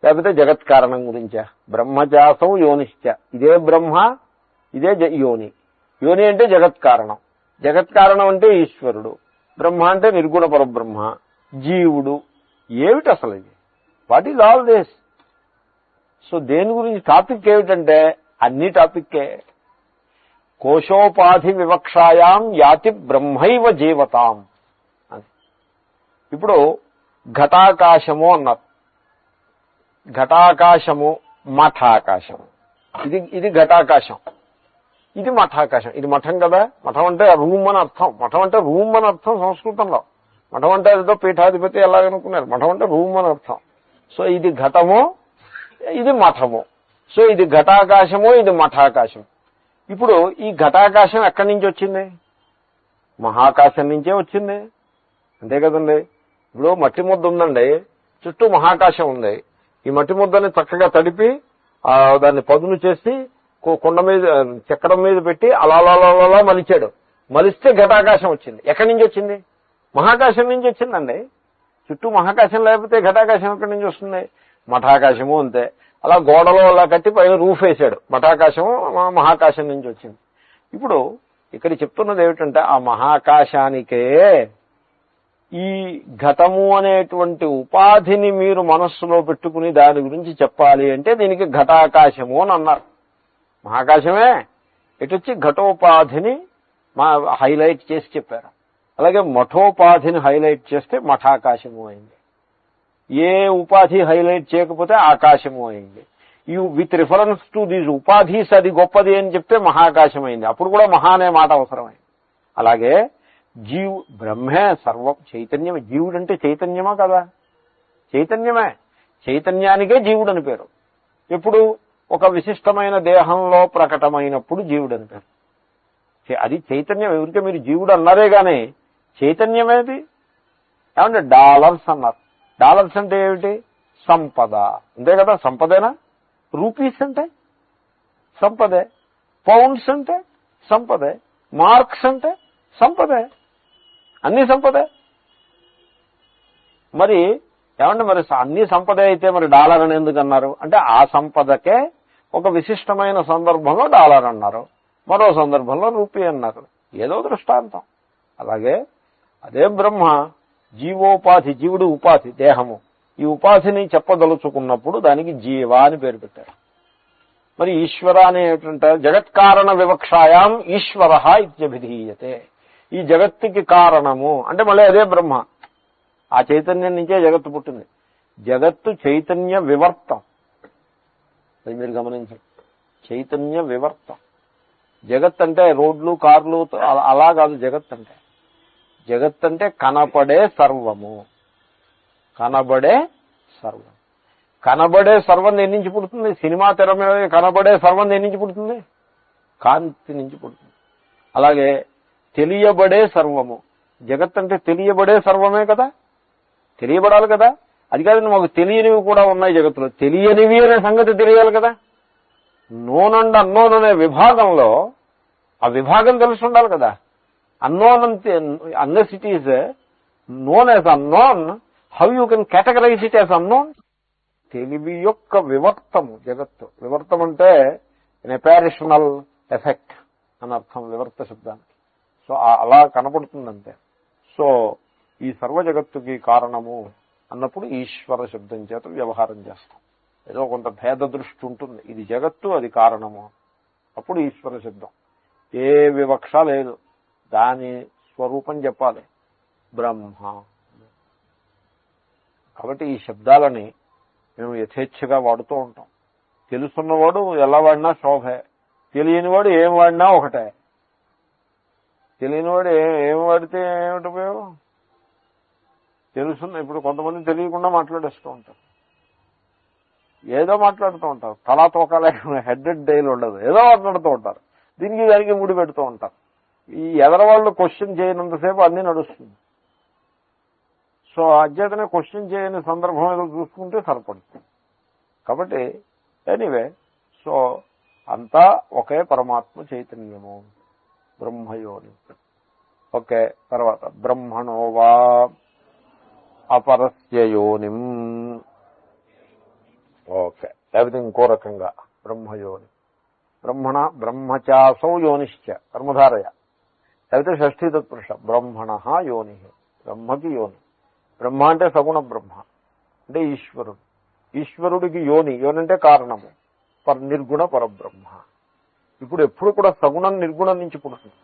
లేకపోతే జగత్ కారణం గురించా? బ్రహ్మచాసౌ యోనిశ్చ, ఇదే బ్రహ్మ ఇదే యోని. యోని అంటే జగత్ కారణం, జగత్ కారణం అంటే ఈశ్వరుడు, బ్రహ్మ అంటే నిర్గుణ పరబ్రహ్మ, జీవుడు. ఏమిటి అసలు ఇది? What is all this? So దేని గురించి టాపిక్ ఏమిటంటే అన్ని టాపిక్కే. కోశోపాధి వివక్షాయాం యాతి బ్రహ్మైవ జీవతాం అని. ఇప్పుడు ఘటాకాశము అన్నారు. ఘటాకాశము మఠాకాశము. ఇది ఘటాకాశం, ఇది మఠాకాశం. ఇది మఠం కదా. మఠం అంటే రూమ్ అని అర్థం. మఠం అంటే రూమ్ అని అర్థం సంస్కృతంలో. మఠం అంటే ఏదో పీఠాధిపతి ఎలాగనుకున్నారు. మఠం అంటే రూమ్ అని అర్థం. సో ఇది ఘటము, ఇది మఠము. సో ఇది ఘటాకాశము, ఇది మఠాకాశం. ఇప్పుడు ఈ ఘటాకాశం ఎక్కడి నుంచి వచ్చింది? మహాకాశం నుంచే వచ్చింది, అంతే కదండి. ఇప్పుడు మట్టి ముద్ద ఉందండి, చుట్టూ మహాకాశం ఉంది. ఈ మట్టి ముద్దని చక్కగా తడిపి దాన్ని పదును చేసి కుండ మీద చక్రం మీద పెట్టి అలా మలిచాడు. మలిస్తే ఘటాకాశం వచ్చింది. ఎక్కడి నుంచి వచ్చింది? మహాకాశం నుంచి వచ్చిందండి. చుట్టూ మహాకాశం లేకపోతే ఘటాకాశం ఎక్కడి నుంచి వస్తుంది? మఠాకాశము అంతే. అలా గోడలో అలా కట్టి పైన రూఫ్ వేశాడు. మఠాకాశము మహాకాశం నుంచి వచ్చింది. ఇప్పుడు ఇక్కడ చెప్తున్నది ఏమిటంటే ఆ మహాకాశానికే ఈ ఘటము అనేటువంటి ఉపాధిని మీరు మనస్సులో పెట్టుకుని దాని గురించి చెప్పాలి అంటే దీనికి ఘటాకాశము అని అన్నారు. మహాకాశమే ఇటొచ్చి ఘటోపాధిని హైలైట్ చేసి చెప్పారు. అలాగే మఠోపాధిని హైలైట్ చేస్తే మఠాకాశము అయింది. ఏ ఉపాధి హైలైట్ చేయకపోతే ఆకాశము అయింది. విత్ రిఫరెన్స్ టు దీస్ ఉపాధీస్ అది గొప్పది అని చెప్తే మహాకాశం అయింది. అప్పుడు కూడా మహా అనే మాట అవసరమైంది. అలాగే బ్రహ్మే సర్వం చైతన్యమే. జీవుడు అంటే చైతన్యమా కదా? చైతన్యమే. చైతన్యానికే జీవుడు అని పేరు. ఎప్పుడు? ఒక విశిష్టమైన దేహంలో ప్రకటమైనప్పుడు జీవుడు అని పేరు. అది చైతన్యం. ఎవరికే మీరు జీవుడు అన్నారే గానీ చైతన్యమేది. ఏమంటే డాలర్స్ అన్నారు. డాలర్స్ అంటే ఏమిటి? సంపద, అంతే కదా. సంపదేనా? రూపీస్ అంటే సంపదే, పౌండ్స్ అంటే సంపదే, మార్క్స్ అంటే సంపదే, అన్ని సంపదే. మరి ఏమంటే మరి అన్ని సంపదే అయితే మరి డాలర్ అని ఎందుకు అన్నారు అంటే ఆ సంపదకే ఒక విశిష్టమైన సందర్భంలో డాలర్ అన్నారు, మరో సందర్భంలో రూపీ అన్నారు. ఏదో దృష్టాంతం. అలాగే అదే బ్రహ్మ జీవోపాధి, జీవుడు ఉపాధి దేహము. ఈ ఉపాధిని చెప్పదలుచుకున్నప్పుడు దానికి జీవ అని పేరు పెట్టారు. మరి ఈశ్వర అనేటంటే జగత్కారణ వివక్షాయాం ఈశ్వర ఇత్యభిధీయతే. ఈ జగత్తుకి కారణము అంటే మళ్ళీ అదే బ్రహ్మ. ఆ చైతన్యం నుంచే జగత్తు పుట్టింది. జగత్తు చైతన్య వివర్తం. అది మీరు గమనించండి. చైతన్య వివర్తం. జగత్ అంటే రోడ్లు కార్లు అలా కాదు. జగత్ అంటే కనపడే సర్వము. కనబడే సర్వం. కనబడే సర్వం దేని నుంచి పుడుతుంది? సినిమా తెర మీద కనబడే సర్వం దేని నుంచి పుడుతుంది? కాంతి నుంచి పుడుతుంది. అలాగే తెలియబడే సర్వము, జగత్ అంటే తెలియబడే సర్వమే కదా, తెలియబడాలి కదా. అది కాదండి, మాకు తెలియనివి కూడా ఉన్నాయి జగత్తులో. తెలియనివి అనే సంగతి తెలియాలి కదా. నోన్ అండ్ అన్నోన్ అనే విభాగంలో ఆ విభాగం తెలిసి ఉండాలి కదా. అన్నోన్ అంతే, unless it is known as unknown, how you can categorize it as unknown? తెలివి యొక్క వివర్తము జగత్తు. వివర్తం అంటే ఎన్ అపారిషనల్ ఎఫెక్ట్ అని అర్థం వివర్త శబ్దానికి. సో అలా కనపడుతుందంతే. సో ఈ సర్వ జగత్తుకి కారణము అన్నప్పుడు ఈశ్వర శబ్దం చేత వ్యవహారం చేస్తాం. ఏదో కొంత భేద దృష్టి ఉంటుంది, ఇది జగత్తు అది కారణము, అప్పుడు ఈశ్వర శబ్దం. ఏ వివక్ష లేదు, దాని స్వరూపం చెప్పాలి, బ్రహ్మ. కాబట్టి ఈ శబ్దాలని మేము యథేచ్ఛగా వాడుతూ ఉంటాం. తెలుసున్నవాడు ఎలా వాడినా శోభే, తెలియనివాడు ఏం వాడినా ఒకటే. తెలియనివాడు ఏం వాడితే ఏమిటి ఉపయోగం? తెలుసున్న ఇప్పుడు కొంతమంది తెలియకుండా మాట్లాడేస్తూ ఉంటారు, ఏదో మాట్లాడుతూ ఉంటారు, తలా తోకాలే హెడ్ అండ్ టైల్ ఉండదు, ఏదో మాట్లాడుతూ ఉంటారు, దీనికి దానికి ముడి పెడుతూ ఉంటారు. ఈ ఎదరవాళ్ళు క్వశ్చన్ చేయనంతసేపు అన్నీ నడుస్తుంది. సో అధ్యతనే క్వశ్చన్ చేయని సందర్భం ఏదో చూసుకుంటే సరిపడుతుంది. కాబట్టి ఎనీవే, సో అంతా ఒకే పరమాత్మ చైతన్యము, బ్రహ్మయోని. ఓకే, తర్వాత బ్రహ్మణోవా అపరస్య యోనిం. ఓకే, లేకపోతే ఇంకో రకంగా బ్రహ్మయోని, బ్రహ్మణ బ్రహ్మచాసౌ యోనిశ్చ కర్మధారయ, లేకపోతే షష్ఠీ తత్పురుష బ్రహ్మణ యోని, బ్రహ్మకి యోని. బ్రహ్మ అంటే సగుణ బ్రహ్మ అంటే ఈశ్వరుడు, ఈశ్వరుడికి యోని, యోని అంటే కారణము, నిర్గుణ పరబ్రహ్మ. ఇప్పుడు ఎప్పుడు కూడా సగుణం నిర్గుణం నుంచి పుడుతుంది.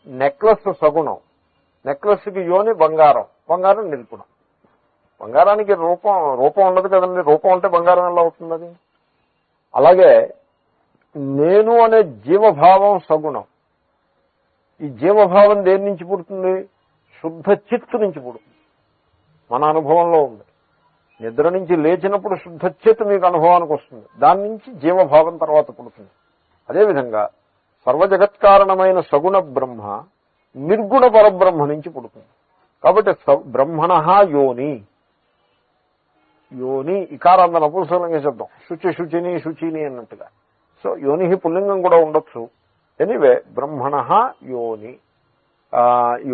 నెక్లెస్ సగుణం, నెక్లెస్కి యోని బంగారం, బంగారం నిర్గుణం. బంగారానికి రూపం ఉండదు కదండి, రూపం ఉంటే బంగారం ఎలా అవుతుంది అది? అలాగే నేను అనే జీవభావం సగుణం. ఈ జీవభావం దేని నుంచి పుడుతుంది? శుద్ధ చిత్తు నుంచి పుడుతుంది. మన అనుభవంలో ఉంది. నిద్ర నుంచి లేచినప్పుడు శుద్ధ చిత్తు మీకు అనుభవానికి వస్తుంది, దాని నుంచి జీవభావం తర్వాత పుడుతుంది. అదేవిధంగా సర్వజగత్కారణమైన సగుణ బ్రహ్మ నిర్గుణ పరబ్రహ్మ నుంచి పుడుతుంది. కాబట్టి బ్రహ్మణ యోని, యోని ఇకారాంత నపుంసకంగా శబ్దం, శుచి శుచిని శుచిని అన్నట్టుగా. సో యోని పుల్లింగం కూడా ఉండొచ్చు. ఎనీవే బ్రహ్మణ యోని,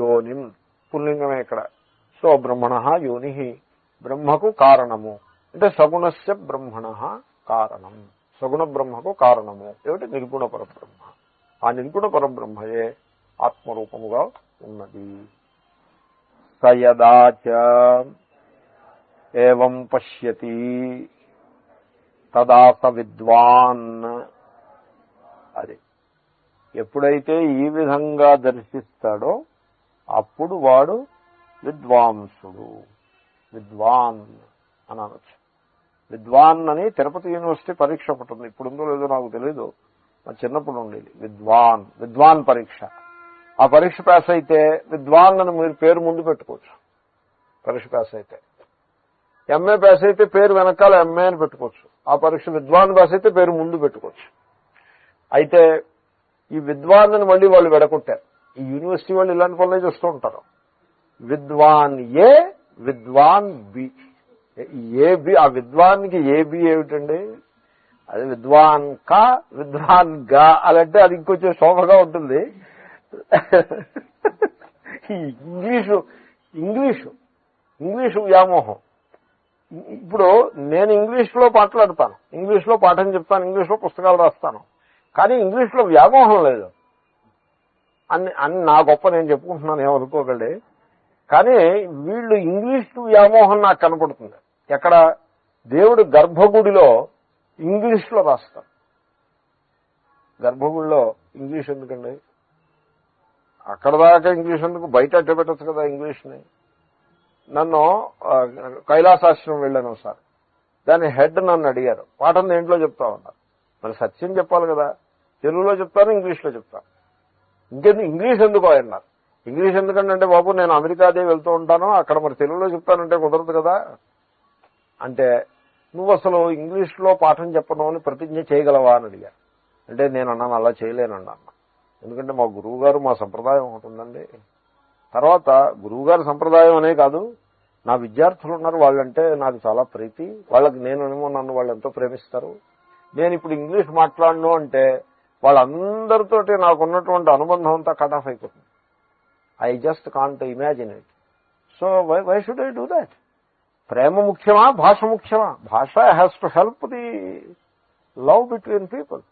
యోనిం పుల్లింగమే ఇక్కడ. సో బ్రహ్మణ యోని బ్రహ్మకు కారణము అంటే సగుణస్య బ్రహ్మణ కారణం, సగుణ బ్రహ్మకు కారణము ఏమిటి? నిర్గుణ పరబ్రహ్మ. ఆ నిర్గుణ పరబ్రహ్మయే ఆత్మరూపముగా ఉన్నది. సయదాచ ఏవం పశ్యతి తదా స విద్వాన్. అది ఎప్పుడైతే ఈ విధంగా దర్శిస్తాడో అప్పుడు వాడు విద్వాంసుడు, విద్వాన్ అని అనొచ్చు. విద్వాన్ అని తిరుపతి యూనివర్సిటీ పరీక్ష ఒకటి ఉంది, ఇప్పుడుందో లేదో నాకు తెలీదు, మా చిన్నప్పుడు ఉండేది. విద్వాన్ పరీక్ష. ఆ పరీక్ష పాస్ అయితే విద్వాన్ అని మీరు పేరు ముందు పెట్టుకోవచ్చు. పరీక్ష పాస్ అయితే ఎంఏ పాస్ అయితే పేరు వెనకాల ఎంఏ అని పెట్టుకోవచ్చు. ఆ పరీక్ష విద్వాన్ పాస్ అయితే పేరు ముందు పెట్టుకోవచ్చు. అయితే ఈ విద్వాన్ అని మళ్ళీ వాళ్ళు వెడకొట్టారు. ఈ యూనివర్సిటీ వాళ్ళు ఇలాంటి పనులే చేస్తూ ఉంటారు. విద్వాన్ ఏ, విద్వాన్ బి. ఏ బి, ఆ విద్వాన్కి ఏ బి ఏమిటండి? అది విద్వాన్ కా, విద్వాన్ గా అలాంటే అది ఇంకొంచెం శోభగా ఉంటుంది. ఇంగ్లీషు వ్యామోహం. ఇప్పుడు నేను ఇంగ్లీష్లో మాట్లాడతాను, ఇంగ్లీష్లో పాఠం చెప్తాను, ఇంగ్లీష్లో పుస్తకాలు రాస్తాను, కానీ ఇంగ్లీష్లో వ్యామోహం లేదు అని నా గొప్ప నేను చెప్పుకుంటున్నాను, ఏమనుకోకండి. కానీ వీళ్ళు ఇంగ్లీష్ వ్యామోహం నాకు కనపడుతుంది. ఎక్కడ? దేవుడు గర్భగుడిలో ఇంగ్లీష్లో రాస్తారు. గర్భగుడిలో ఇంగ్లీష్ ఎందుకండి? అక్కడ దాకా ఇంగ్లీష్ ఎందుకు? బయట అడ్డు పెట్టచ్చు కదా ఇంగ్లీష్ని. నన్ను కైలాసాశ్రమం వెళ్ళాను ఒకసారి, దాని హెడ్ నన్ను అడిగారు, పాఠం దేంట్లో చెప్తా ఉన్నారు. మరి సత్యం చెప్పాలి కదా, తెలుగులో చెప్తాను, ఇంగ్లీష్లో చెప్తాను. ఇంకెందుకు ఇంగ్లీష్ ఎందుకు అన్నారు. ఇంగ్లీష్ ఎందుకంటే బాబు నేను అమెరికాదే వెళ్తూ ఉంటాను, అక్కడ మరి తెలుగులో చెప్తానంటే కుదరదు కదా. అంటే నువ్వు అసలు ఇంగ్లీష్లో పాఠం చెప్పడం అని ప్రతిజ్ఞ చేయగలవా అని అడిగారు. అంటే నేను అన్నాను అలా చేయలేనన్నా. ఎందుకంటే మా గురువుగారు మా సంప్రదాయం ఉంటుందండి. తర్వాత గురువుగారి సంప్రదాయం అనే కాదు, నా విద్యార్థులు ఉన్నారు, వాళ్ళంటే నాకు చాలా ప్రీతి, వాళ్ళకి నేనేమో నన్ను వాళ్ళు ఎంతో ప్రేమిస్తారు. నేను ఇప్పుడు ఇంగ్లీష్ మాట్లాడను అంటే వాళ్ళందరితోటి నాకున్నటువంటి అనుబంధం అంతా కట్ ఆఫ్ అయిపోతుంది. I just can't imagine it. So why should I do that? ప్రేమ ముఖ్యమా, భాష ముఖ్యమా? భాష has to help the love between people.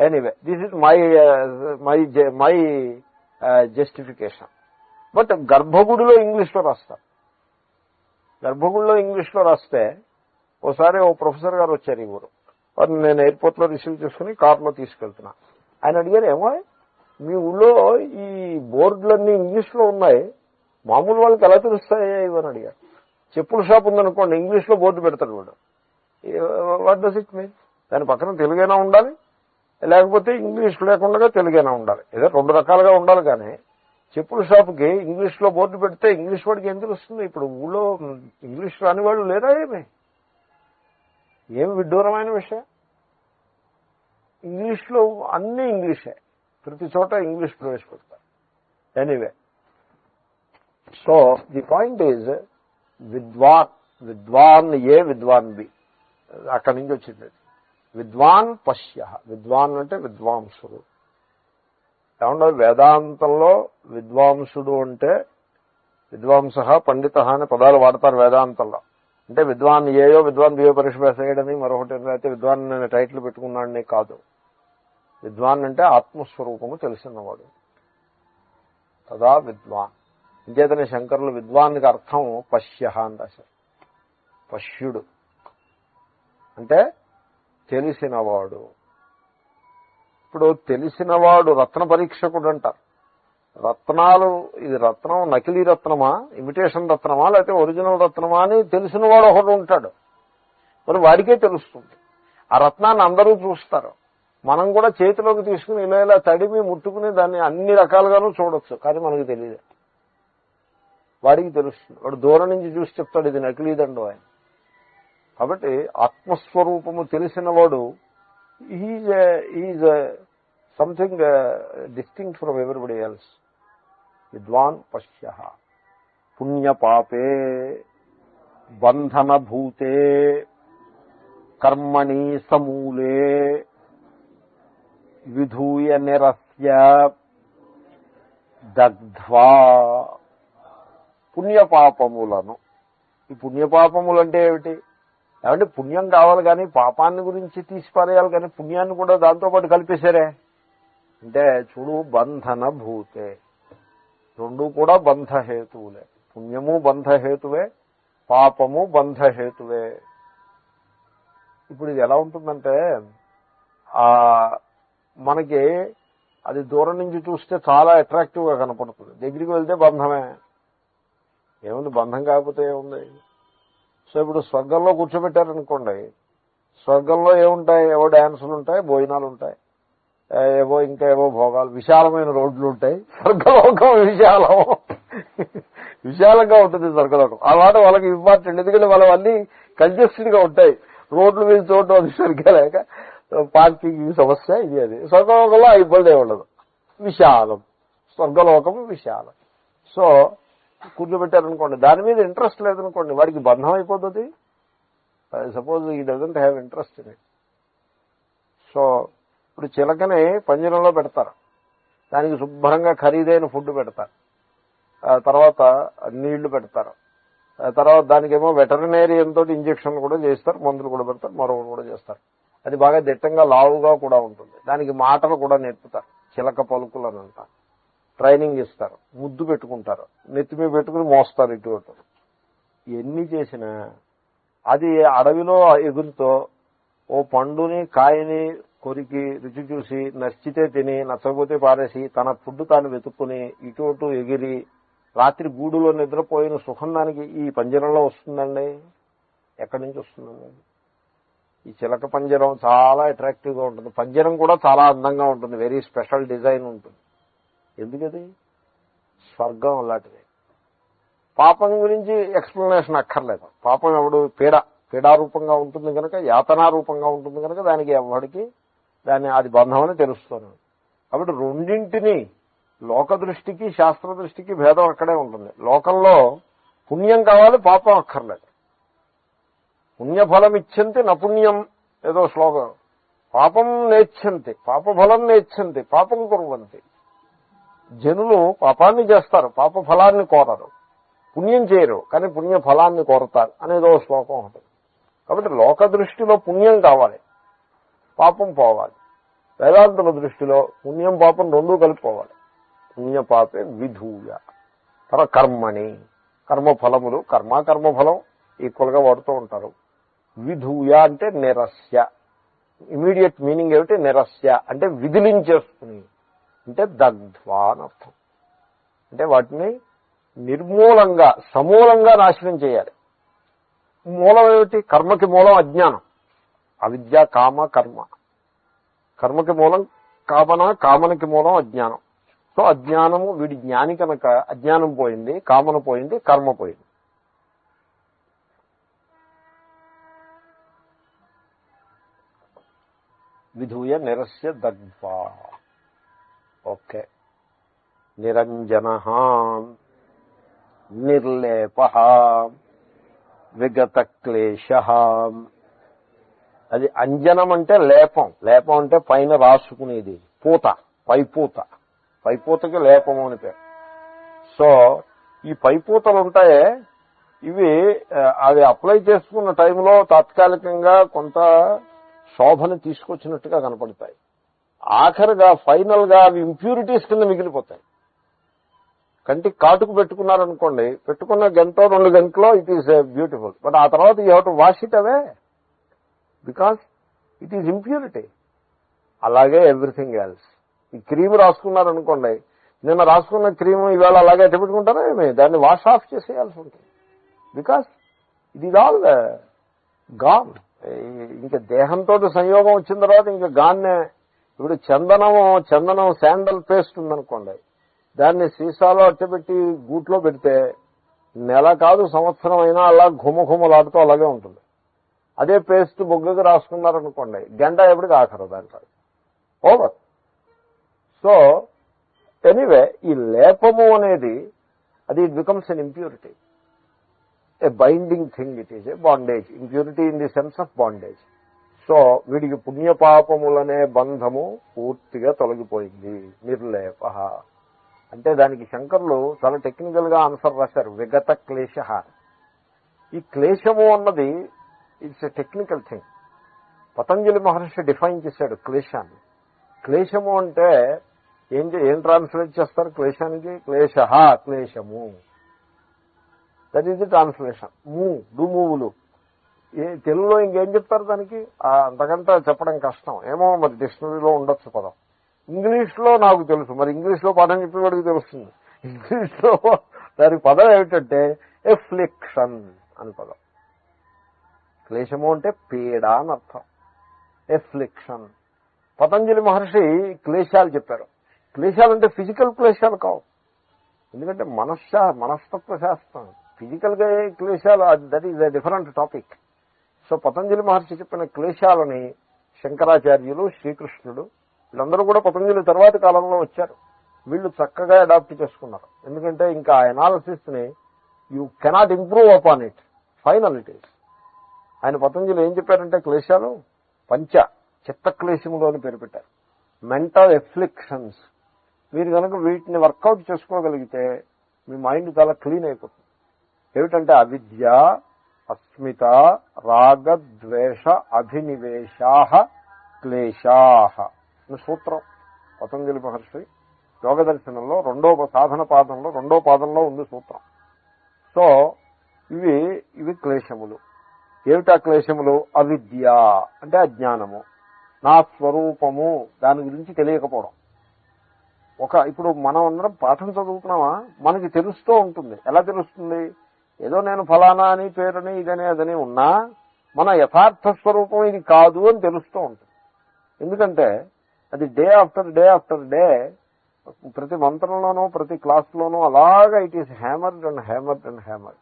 Anyway, this is my justification. But గర్భగుడిలో ఇంగ్లీష్లో రాస్తారు. గర్భగుడిలో ఇంగ్లీష్లో రాస్తే ఓసారి ఓ ప్రొఫెసర్ గారు వచ్చారు ఈ ఊరు. వారిని నేను ఎయిర్పోర్ట్లో రిసీవ్ చేసుకుని కార్లో తీసుకెళ్తున్నా. ఆయన అడిగారు, ఏమో మీ ఊళ్ళో ఈ బోర్డులన్నీ ఇంగ్లీష్లో ఉన్నాయి, మామూలు వాళ్ళకి ఎలా తెలుస్తాయా ఇవని అడిగారు. చెప్పుల షాప్ ఉందనుకోండి, ఇంగ్లీష్లో బోర్డు పెడతాడు వాడు. What does it mean? దాని పక్కన తెలుగైనా ఉండాలి, లేకపోతే ఇంగ్లీష్ లేకుండా తెలుగైనా ఉండాలి. ఏదో రెండు రకాలుగా ఉండాలి. కానీ చెప్పుల షాపుకి ఇంగ్లీష్లో బోర్డు పెడితే ఇంగ్లీష్ వాడికి ఏం తెలుస్తుంది? ఇప్పుడు ఊళ్ళో ఇంగ్లీష్ రాని వాళ్ళు లేరా? ఏమి విడ్డూరమైన విషయం. ఇంగ్లీష్లో అన్నీ ఇంగ్లీషే, ప్రతి చోట ఇంగ్లీష్ ప్రవేశపెడతారు. Anyway, so the point is Vidwan A Vidwan B, అక్కడి నుంచి వచ్చింది. విద్వాన్ పశ్య, విద్వాన్ అంటే విద్వాంసుడు. ఏమన్నా వేదాంతంలో విద్వాంసుడు అంటే విద్వాంస పండిత అనే పదాలు వాడతారు వేదాంతంలో. అంటే విద్వాన్ ఏయో విద్వాన్ బియో పరీక్ష వేసేయడని మరొకటి అయితే విద్వాన్ నేను టైటిల్ పెట్టుకున్నాడని కాదు. విద్వాన్ అంటే ఆత్మస్వరూపము తెలిసినవాడు, తదా విద్వాన్. ఇంకేతనే శంకరులు విద్వాన్కి అర్థం పశ్య అని రాశారు. పశ్యుడు అంటే తెలిసినవాడు. ఇప్పుడు తెలిసినవాడు రత్న పరీక్షకుడు అంటారు. రత్నాలు, ఇది రత్నం నకిలీ రత్నమా, ఇమిటేషన్ రత్నమా, లేకపోతే ఒరిజినల్ రత్నమా అని తెలిసినవాడు ఒకడు ఉంటాడు. మరి వాడికే తెలుస్తుంది. ఆ రత్నాన్ని అందరూ చూస్తారు. మనం కూడా చేతిలోకి తీసుకుని ఇలా ఇలా తడిమి ముట్టుకుని దాన్ని అన్ని రకాలుగానూ చూడొచ్చు, కానీ మనకు తెలియదు. వాడికి తెలుస్తుంది. వాడు దూరం నుంచి చూసి చెప్తాడు ఇది నకిలీదండు ఆయన. కాబట్టి ఆత్మస్వరూపము తెలిసిన వాడు is something distinct from everybody else. విద్వాన్ పశ్య. పుణ్యపాపే బంధనభూతే కర్మణి సమూలే విధూయ నిరస్య దగ్ధ్వా. పుణ్యపాపములను, ఈ పుణ్యపాపములంటే ఏమిటి? ఏమంటే పుణ్యం కావాలి కానీ పాపాన్ని గురించి తీసిపారేయాలి, కానీ పుణ్యాన్ని కూడా దాంతోపాటు కలిపేశారే. అంటే చూడు, బంధన భూతే, రెండు కూడా బంధహేతువులే. పుణ్యము బంధహేతువే, పాపము బంధహేతువే. ఇప్పుడు ఇది ఎలా ఉంటుందంటే, మనకి అది దూరం నుంచి చూస్తే చాలా అట్రాక్టివ్గా కనపడుతుంది, దగ్గరికి వెళ్తే బంధమే. ఏముంది, బంధం కాకపోతే ఏముంది? సో ఇప్పుడు స్వర్గంలో కూర్చోబెట్టారనుకోండి, స్వర్గంలో ఏముంటాయి? ఏవో డ్యాన్సులు ఉంటాయి, భోజనాలు ఉంటాయి, ఏవో ఇంకా ఏవో భోగాలు, విశాలమైన రోడ్లు ఉంటాయి. స్వర్గలోకం విశాలంగా ఉంటుంది స్వర్గలోకం. ఆ మాట వాళ్ళకి ఇంపార్టెంట్, ఎందుకంటే వాళ్ళ అన్నీ కంజెస్టెడ్గా ఉంటాయి. రోడ్లు మీద చూడటం అది సరిగ్గా లేక పార్కింగ్ సమస్య ఇది అది. స్వర్గలోకంలో ఆ ఇబ్బంది ఉండదు, విశాలం. స్వర్గలోకం విశాలం. సో కూర్చోబెట్టారనుకోండి, దాని మీద ఇంట్రెస్ట్ లేదనుకోండి, వాడికి బంధం అయిపోతుంది. సపోజ్ ఈ doesn't have interest in it. So ఇప్పుడు చిలకని పంజరంలో పెడతారు, దానికి శుభ్రంగా ఖరీదైన ఫుడ్ పెడతారు, తర్వాత నీళ్లు పెడతారు, తర్వాత దానికేమో వెటర్నరీయన్ తోటి ఇంజక్షన్లు కూడా చేస్తారు, మందులు కూడా పెడతారు, మరొకటి కూడా చేస్తారు. అది బాగా దిట్టంగా లావుగా కూడా ఉంటుంది. దానికి మాటలు కూడా నేర్పుతారు, చిలక పలుకులు అని అంటారు. ట్రైనింగ్ ఇస్తారు, ముద్దు పెట్టుకుంటారు, నెత్తి మీద పెట్టుకుని మోస్తారు ఇటు అటు. ఎన్ని చేసినా అది అడవిలో ఎగురుతో ఓ పండుని కాయని కొరికి రుచి చూసి నచ్చితే తిని నచ్చకపోతే పారేసి తన ఫుడ్ తాను వెతుక్కుని ఇటు అటు ఎగిరి రాత్రి గూడులో నిద్రపోయిన సుఖం దానికి ఈ పంజరంలో వస్తుందండి? ఎక్కడి నుంచి వస్తుందండి? ఈ చిలక పంజరం చాలా అట్రాక్టివ్గా ఉంటుంది. పంజరం కూడా చాలా అందంగా ఉంటుంది, వెరీ స్పెషల్ డిజైన్ ఉంటుంది. ఎందుకది? స్వర్గం అలాంటిది. పాపం గురించి ఎక్స్ప్లెనేషన్ అక్కర్లేదు. పాపం ఎవడు? పీడ, పీడారూపంగా ఉంటుంది కనుక, యాతనారూపంగా ఉంటుంది కనుక దానికి ఎవరికి దాన్ని అది బంధం అని తెలుస్తుంది. కాబట్టి రెండింటినీ లోక దృష్టికి శాస్త్ర దృష్టికి భేదం అక్కడే ఉంటుంది. లోకంలో పుణ్యం కావాలి, పాపం అక్కర్లేదు. పుణ్యఫలం ఇచ్చంతి నపుణ్యం ఏదో శ్లోకం. పాపం నేర్చంతి పాపఫలం నేర్చంతి పాపం కుర్వంతి. జనులు పాపాన్ని చేస్తారు, పాప ఫలాన్ని కోరరు. పుణ్యం చేయరు, కానీ పుణ్య ఫలాన్ని కోరతారు అనేదో శ్లోకం ఉంటుంది. కాబట్టి లోక దృష్టిలో పుణ్యం కావాలి, పాపం పోవాలి. వేదాంతుల దృష్టిలో పుణ్యం పాపం రెండూ కలిపిపోవాలి. పుణ్యపాపే విధూయ తన కర్మని, కర్మఫలములు, కర్మఫలం ఈక్వల్ గా వాడుతూ ఉంటారు. విధూయ అంటే నిరస్య. ఇమీడియట్ మీనింగ్ ఏమిటి? నిరస్య అంటే విధిలించేసుకుని, అంటే దగ్ధ్వా అని అర్థం. అంటే వాటిని నిర్మూలంగా సమూలంగా నాశనం చేయాలి. మూలం ఏమిటి? కర్మకి మూలం అజ్ఞానం. అవిద్య, కామ, కర్మ. కర్మకి మూలం కామన, కామనకి మూలం అజ్ఞానం. సో అజ్ఞానము, వీడి జ్ఞాని కనుక అజ్ఞానం పోయింది, కామన పోయింది, కర్మ పోయింది. విధూయ నిరస్య దగ్ధ్వా. ఓకే. నిరంజన నిర్లేప విగత క్లేశ. అది అంజనం అంటే లేపం. లేపం అంటే పైన రాసుకునేది, పూత, పైపూతకి లేపము అని పేరు. సో ఈ పైపూతలు ఉంటాయే, ఇవి అది అప్లై చేసుకున్న టైంలో తాత్కాలికంగా కొంత శోభను తీసుకొచ్చినట్టుగా కనపడతాయి. ఆఖరిగా ఫైనల్ గా అవి ఇంప్యూరిటీస్ కింద మిగిలిపోతాయి. కంటికి కాటుకు పెట్టుకున్నారనుకోండి, పెట్టుకున్న గంట 2 గంటలో ఇట్ ఈస్ బ్యూటిఫుల్, బట్ ఆ తర్వాత you have to wash it away because it is impurity. అలాగే ఎవ్రీథింగ్ ఎల్స్. ఈ క్రీమ్ రాసుకున్నారనుకోండి, నిన్న రాసుకున్న క్రీమ్ ఇవాళ అలాగే ఎట్ట పెట్టుకుంటారో ఏమి, దాన్ని వాష్ ఆఫ్ చేసేయాల్సి ఉంటుంది. Because it is all gone. ఇంకా దేహంతో సంయోగం వచ్చిన తర్వాత ఇంకా గాన్నే. ఇప్పుడు చందనం శాండల్ పేస్ట్ ఉందనుకోండి, దాన్ని సీసాలో అట్టబెట్టి గూట్లో పెడితే నెల కాదు సంవత్సరం అయినా అలా ఘుమఘుమలాడుతూ అలాగే ఉంటుంది. అదే పేస్ట్ బొగ్గకు రాసుకున్నారనుకోండి, గంట ఎప్పటికి ఆఖరు దాంట్లో ఓవర్. సో ఎనీవే, ఈ లేపము అనేది అది it becomes N impurity, A binding thing. It is a bondage. Impurity in the sense of bondage. So వీడికి పుణ్యపాపములనే బంధము పూర్తిగా తొలగిపోయింది. నిర్లేప అంటే దానికి శంకర్లు చాలా టెక్నికల్ గా ఆన్సర్ రాశారు. విగత క్లేశ. ఈ క్లేశము అన్నది it's a technical thing. Patanjali Maharshi define చేశాడు క్లేశాన్ని. క్లేశము అంటే ఏం ట్రాన్స్లేట్ చేస్తారు క్లేశానికి? క్లేశము. That is the translation. డుమూవులు. తెలుగులో ఇంకేం చెప్తారు దానికి? అంతకంటే చెప్పడం కష్టం. ఏమో మరి డిక్షనరీలో ఉండొచ్చు పదం. ఇంగ్లీష్లో నాకు తెలుసు, మరి ఇంగ్లీష్లో పాఠం చెప్పేవాడికి తెలుస్తుంది. ఇంగ్లీష్లో దానికి పదం ఏమిటంటే ఎఫ్లిక్షన్ అని పదం. క్లేశము అంటే పీడ అని అర్థం. ఎఫ్లిక్షన్. పతంజలి మహర్షి క్లేశాలు చెప్పారు. క్లేశాలంటే ఫిజికల్ క్లేశాలు కావు, ఎందుకంటే మనస్తత్వ శాస్త్రం. ఫిజికల్ గా క్లేశాలు, that is a different topic. So Patanjali Maharshi చెప్పిన క్లేశాలని శంకరాచార్యులు, శ్రీకృష్ణుడు వీళ్ళందరూ కూడా పతంజలి తర్వాతి కాలంలో వచ్చారు. వీళ్ళు చక్కగా అడాప్ట్ చేసుకున్నారు. ఎందుకంటే ఇంకా ఆ ఎనాలిసిస్ ని you cannot improve upon it. Final it is. ఆయన పతంజలి ఏం చెప్పారంటే క్లేశాలు చిత్త క్లేశములు అని పేరు పెట్టారు. Mental afflictions. మీరు కనుక వీటిని వర్కౌట్ చేసుకోగలిగితే మీ మైండ్ చాలా క్లీన్ అయిపోతుంది. ఏమిటంటే అవిద్య, అస్మిత, రాగ, ద్వేష, అభినివేశా, క్లేశా సూత్రం పతంజలి మహర్షి యోగ దర్శనంలో సాధన పాదంలో 2వ పాదంలో ఉంది సూత్రం. సో ఇవి క్లేశములు. ఏమిటా క్లేశములు? అవిద్య అంటే అజ్ఞానము, నా స్వరూపము దాని గురించి తెలియకపోవడం. ఇప్పుడు మనం అందరం పాఠం చదువుతున్నామా, మనకి తెలుస్తూ ఉంటుంది. ఎలా తెలుస్తుంది? ఏదో నేను ఫలానా అని పేరుని ఇదని అదని ఉన్నా మన యథార్థ స్వరూపం ఇది కాదు అని తెలుస్తూ ఉంటుంది. ఎందుకంటే అది డే ఆఫ్టర్ డే ప్రతి మంత్రంలోనూ ప్రతి క్లాస్లోనూ అలాగా it is hammered and hammered and hammered.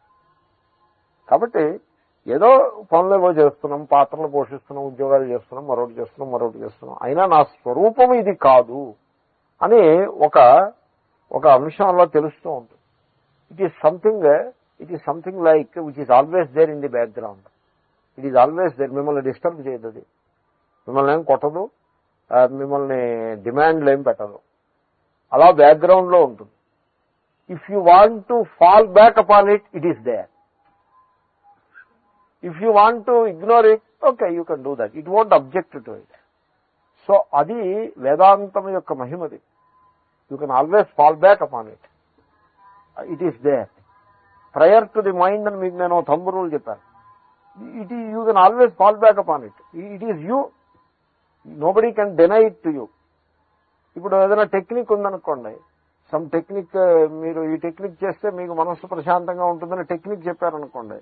కాబట్టి ఏదో పనులేవో చేస్తున్నాం, పాత్రలు పోషిస్తున్నాం, ఉద్యోగాలు చేస్తున్నాం, మరొకటి చేస్తున్నాం, అయినా నా స్వరూపం ఇది కాదు అని ఒక అంశంలో తెలుస్తూ ఉంటుంది. It is something like which is always there in the background. It is always there. మిమ్మల్ని డిస్టర్బ్ చేయదు, అది మిమ్మల్ని ఏం కొట్టదు, మిమ్మల్ని డిమాండ్లు ఏం పెట్టదు, అలా బ్యాక్గ్రౌండ్ లో ఉంటుంది. If you want to fall back upon it, it is there. If you want to ignore it, okay, you can do that. It won't object to it. So అది వేదాంతం యొక్క మహిమది. You can always fall back upon it. It is there prior to the mind అని మీకు నేను thumb rule చెప్పాను. You can always fall back upon it. It is you. Nobody can deny it to you. ఇప్పుడు ఏదైనా technique ఉందనుకోండి, some technique, మీరు ఈ technique చేస్తే మీకు మనస్సు ప్రశాంతంగా ఉంటుందని టెక్నిక్ చెప్పారనుకోండి,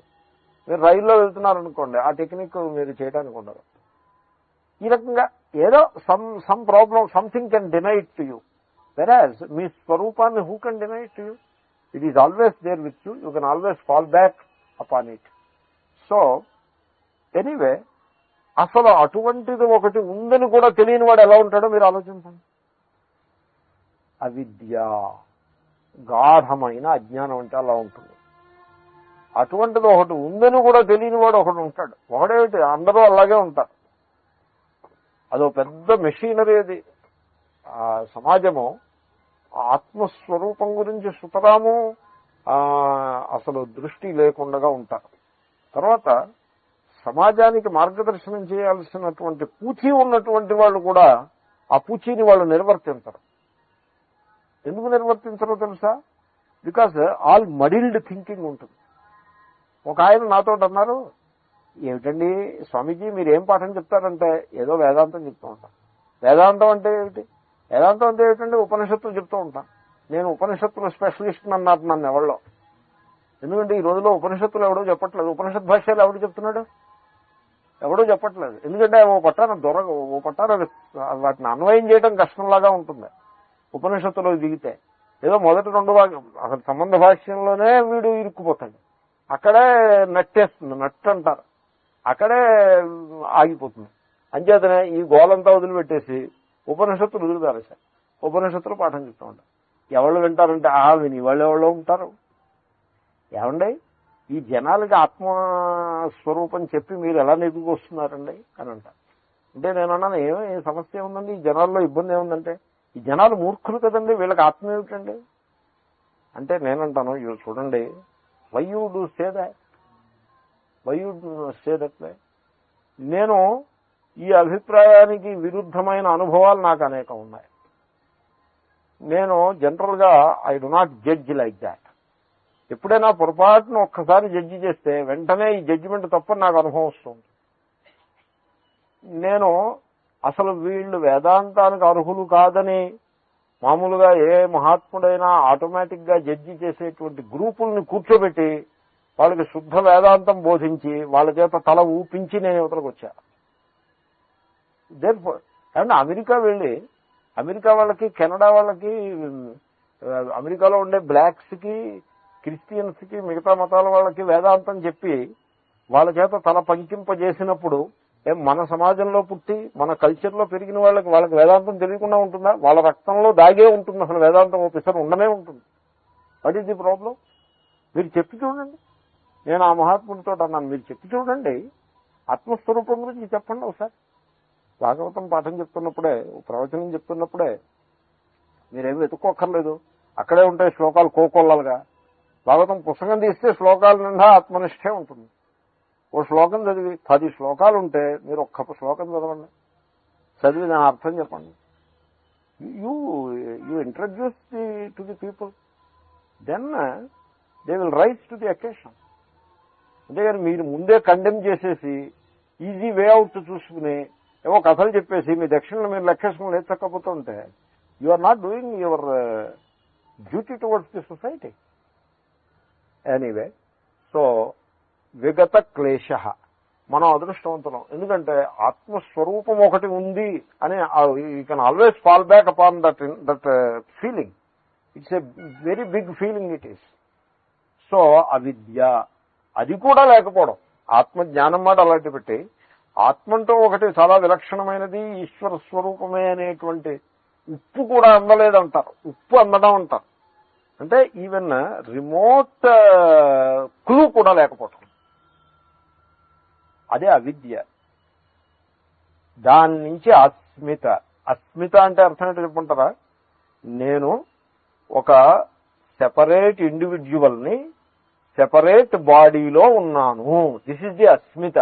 మీరు రైల్లో వెళ్తున్నారనుకోండి, ఆ టెక్నిక్ మీరు చేయడానికి ఉండదు. ఈ రకంగా ఏదో some problem, something can deny it to you. వెరాజ్ మీ స్వరూపాన్ని who can deny it to you? It is always there with you. You can always fall back upon it. So anyway, అసలు అటువంటిది ఒకటి ఉందని కూడా తెలియని వాడు ఎలా ఉంటాడో మీరు ఆలోచించండి. అవిద్య, గాఢమైన అజ్ఞానం అంటే అలా ఉంటుంది. అటువంటిది ఒకటి ఉందని కూడా తెలియని వాడు ఒకడు ఉంటాడు. ఒకడేమిటి, అందరూ అలాగే ఉంటారు. అదో పెద్ద మెషీనరీ అది. ఆ సమాజము ఆత్మస్వరూపం గురించి సుతరాము అసలు దృష్టి లేకుండా ఉంటారు. తర్వాత సమాజానికి మార్గదర్శనం చేయాల్సినటువంటి పూచీ ఉన్నటువంటి వాళ్ళు కూడా ఆ పూచీని వాళ్ళు నిర్వర్తించరు. ఎందుకు నిర్వర్తించరో తెలుసా? బికాజ్ ఆల్ మడిల్డ్ థింకింగ్ ఉంటుంది. ఒక ఆయన నాతో అన్నారు, ఏమిటండి స్వామీజీ మీరు ఏం పాఠం చెప్తారంటే, ఏదో వేదాంతం చెప్తూ ఉంటాను. వేదాంతం అంటే ఏమిటి? వేదాంతం అంటే ఏమిటండి? ఉపనిషత్తులు చెప్తూ ఉంటాను. నేను ఉపనిషత్తుల స్పెషలిస్ట్ అన్నారు నన్ను ఎవరిలో. ఎందుకంటే ఈ రోజులో ఉపనిషత్తులు ఎవడో చెప్పట్లేదు. ఉపనిషత్ భాష్యాలు ఎవడు చెప్తున్నాడు? ఎవడో చెప్పట్లేదు. ఎందుకంటే ఓ పట్టాన వాటిని అన్వయం చేయడం కష్టంలాగా ఉంటుంది. ఉపనిషత్తులో దిగితే ఏదో మొదటి 2 భాగం అసలు సంబంధ భాష్యంలోనే వీడు ఇరుక్కుపోతాడు. అక్కడే నట్టు అంటారు, అక్కడే ఆగిపోతుంది. అంచేతనే ఈ గోలంతా వదిలిపెట్టేసి ఉపనిషత్తులు వదులుతారు. సార్ ఉపనిషత్తులు పాఠం చెప్తూ ఉంటారు. ఎవరు వింటారంటే విని వాళ్ళు ఎవరో ఉంటారు. ఏమండి ఈ జనాలకి ఆత్మస్వరూపం చెప్పి మీరు ఎలా నెగ్గుకొస్తున్నారండి అని అంటారు. అంటే నేను అన్నాను, ఏ సమస్య ఉందండి, ఈ జనాల్లో ఇబ్బంది ఏముందంటే, ఈ జనాలు మూర్ఖులు కదండి, వీళ్ళకి ఆత్మ ఏమిటండి అంటే నేనంటాను, చూడండి, why you do say that way? నేను ఈ అభిప్రాయానికి విరుద్ధమైన అనుభవాలు నాకు అనేకం ఉన్నాయి. నేను జనరల్ గా I do not judge like that. ఎప్పుడైనా పొరపాటును ఒక్కసారి జడ్జి చేస్తే వెంటనే ఈ జడ్జిమెంట్ తప్పని నాకు అనుభవం వస్తుంది. నేను అసలు వీళ్ళు వేదాంతానికి అర్హులు కాదని మామూలుగా ఏ మహాత్ముడైనా ఆటోమేటిక్ గా జడ్జి చేసేటువంటి గ్రూపుల్ని కూర్చోబెట్టి వాళ్ళకి శుద్ధ వేదాంతం బోధించి వాళ్ళ చేత తల ఊపించి నేను యువతలకు వచ్చా. ఏమన్నా అమెరికా వెళ్ళి అమెరికా వాళ్ళకి, కెనడా వాళ్ళకి, అమెరికాలో ఉండే బ్లాక్స్ కి, క్రిస్టియన్స్ కి, మిగతా మతాల వాళ్ళకి వేదాంతం చెప్పి వాళ్ళ చేత తల పంకింపజేసినప్పుడు మన సమాజంలో పుట్టి మన కల్చర్లో పెరిగిన వాళ్ళకి వేదాంతం తెలియకుండా ఉంటుందా? వాళ్ళ రక్తంలో దాగే ఉంటుంది. అసలు వేదాంతం ఆఫీసర్ ఉండనే ఉంటుంది. What is the problem? మీరు చెప్పి చూడండి. నేను ఆ మహాత్ముడితో అన్నాను, మీరు చెప్పి చూడండి, ఆత్మస్వరూపం గురించి చెప్పండి ఒకసారి. భాగవతం పాఠం చెప్తున్నప్పుడే, ప్రవచనం చెప్తున్నప్పుడే మీరేమి వెతుక్కోక్కర్లేదు, అక్కడే ఉంటాయి శ్లోకాలు కోకొల్లలుగా. భాగవతం పుస్తకం తీస్తే శ్లోకాల నిండా ఆత్మనిష్టే ఉంటుంది. ఓ శ్లోకం చదివి 10 శ్లోకాలు ఉంటే మీరు ఒక్క శ్లోకం చదవండి, చదివి దాని అర్థం చెప్పండి. You introduce to the people, then they will rise to the occasion. అంతేగాని మీరు ముందే కండెమ్ చేసేసి ఈజీ వే అవుట్ చూసుకుని ఏవో కథలు చెప్పేసి మీ దక్షిణలో మీరు లెక్కేసుకుని లేచకపోతుంటే you are not doing your duty towards the society. Anyway, so విగత క్లేశ, మనం అదృష్టవంతులం. ఎందుకంటే ఆత్మస్వరూపం ఒకటి ఉంది అని you can always fall back upon that feeling. It's a very big feeling it is. So అవిద్య, అది కూడా లేకపోవడం, ఆత్మజ్ఞానం మాట అలాంటి పెట్టి ఆత్మంటూ ఒకటి చాలా విలక్షణమైనది ఈశ్వర స్వరూపమే అనేటువంటి ఉప్పు కూడా అందలేదంటారు. ఉప్పు అందడం అంటారు. అంటే ఈవెన్ రిమోట్ క్లూ కూడా లేకపోవటం, అదే అవిద్య. దాని నుంచి అస్మిత. అస్మిత అంటే అర్థం ఏంటో చెప్పుకుంటారా? నేను ఒక సెపరేట్ ఇండివిడ్యువల్ని సెపరేట్ బాడీలో ఉన్నాను. This is the Asmita.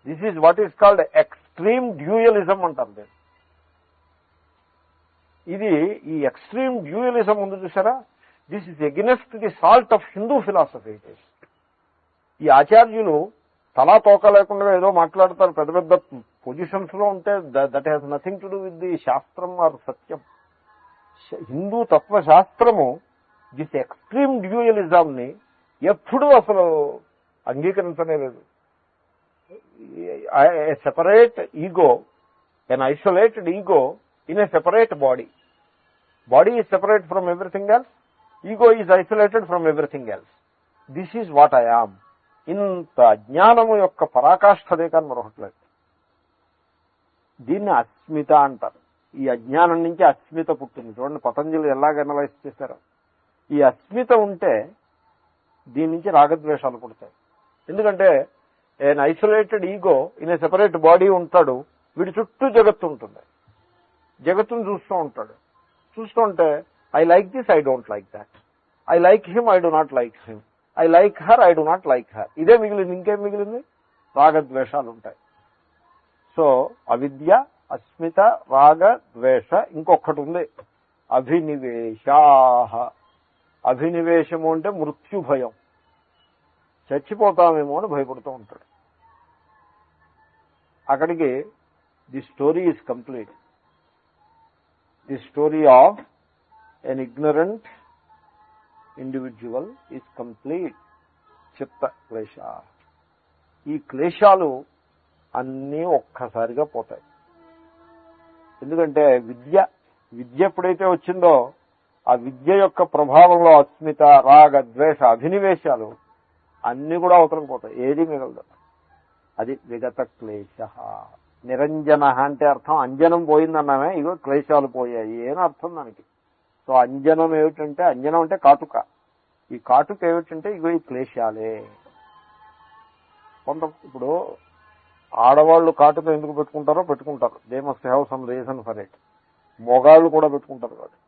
This is what is called extreme dualism అంటారు. ఇది ఈ ఎక్స్ట్రీమ్ డ్యూయలిజం ఉంది చూసారా, this is against the salt of Hindu philosophy. ఈ ఆచార్యులు తలా తోక లేకుండా ఏదో మాట్లాడతారు, పెద్ద పెద్ద పొజిషన్స్ లో ఉంటే that has nothing to do with the శాస్త్రం ఆర్ సత్యం. హిందూ తత్వశాస్త్రము దిస్ ఎక్స్ట్రీమ్ డ్యూయలిజం ని ఎప్పుడూ అసలు అంగీకరించనే లేదు. Separate ego, an isolated ego in a separate body. Body is separate from everything else, ego is isolated from everything else. This is what I am. ఇంత అజ్ఞానము యొక్క పరాకాష్ఠదే కానీ మరొకట్లేదు. దీన్ని అస్మిత అంటారు. ఈ అజ్ఞానం నుంచి అస్మిత పుట్టింది. చూడండి పతంజలి ఎలాగ అనలైజ్ చేశారో. ఈ అస్మిత ఉంటే దీని నుంచి రాగద్వేషాలు పుడతాయి. ఎందుకంటే ఎన్ isolated ego in a separate body ఉంటాడు, వీడి చుట్టూ జగత్తు ఉంటుంది, జగత్తును చూస్తూ ఉంటాడు. చూస్తూ ఉంటే I like this, I don't like that, I like him, I do not like him, I like her, I do not like her. ఇదే మిగిలింది. ఇంకేం మిగిలింది? రాగద్వేషాలు ఉంటాయి. సో అవిద్య, అస్మిత, రాగ, ద్వేష. ఇంకొకటి ఉంది అభినివేశాః. అభినివేశము అంటే మృత్యు భయం. చచ్చిపోతామేమో అని భయపడుతూ ఉంటాడు. అక్కడికి the story is complete. The story of an ignorant individual is complete. చిత్త క్లేశ. ఈ క్లేశాలు అన్నీ ఒక్కసారిగా పోతాయి. ఎందుకంటే విద్య ఎప్పుడైతే వచ్చిందో ఆ విద్య యొక్క ప్రభావంలో అస్మిత, రాగ, ద్వేష, అభినివేశాలు అన్నీ కూడా అవతలకు పోతాయి. ఏది మిగలదు. అది విగత క్లేశ. నిరంజన అంటే అర్థం అంజనం పోయిందన్నామే, ఇగో క్లేశాలు పోయాయి అని అర్థం దానికి. సో అంజనం ఏమిటంటే, అంజనం అంటే కాటుక. ఈ కాటుక ఏమిటంటే ఇగో ఈ క్లేశాలే. ఇప్పుడు ఆడవాళ్ళు కాటుక ఎందుకు పెట్టుకుంటారో పెట్టుకుంటారు. They must have some reason for it. మొగాళ్ళు కూడా పెట్టుకుంటారు. కాబట్టి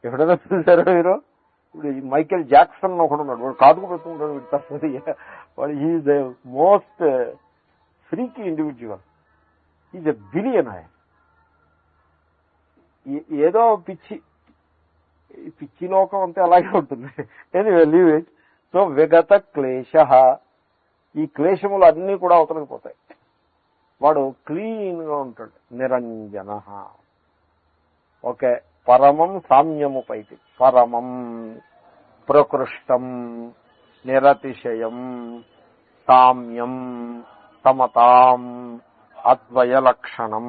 ఎక్కడైనా చూసారో మీరు? ఇప్పుడు మైకేల్ జాక్సన్ ఒకడున్నాడు, వాడు కాటుక పెట్టుకుంటాడు. వాడు is the most freaky individual. Is a billion. ఏదో పిచ్చి లోకం అంతే అలాగే ఉంటుంది. Anyway leave it. సో విగత క్లేశ. ఈ క్లేశములు అన్నీ కూడా అవతలకి పోతాయి. వాడు క్లీన్ గా ఉంటాడు. నిరంజన. ఓకే. పరమం సామ్యము పైకి. పరమం ప్రకృష్టం నిరతిశయం సామ్యం సమతాం అద్వయ లక్షణం.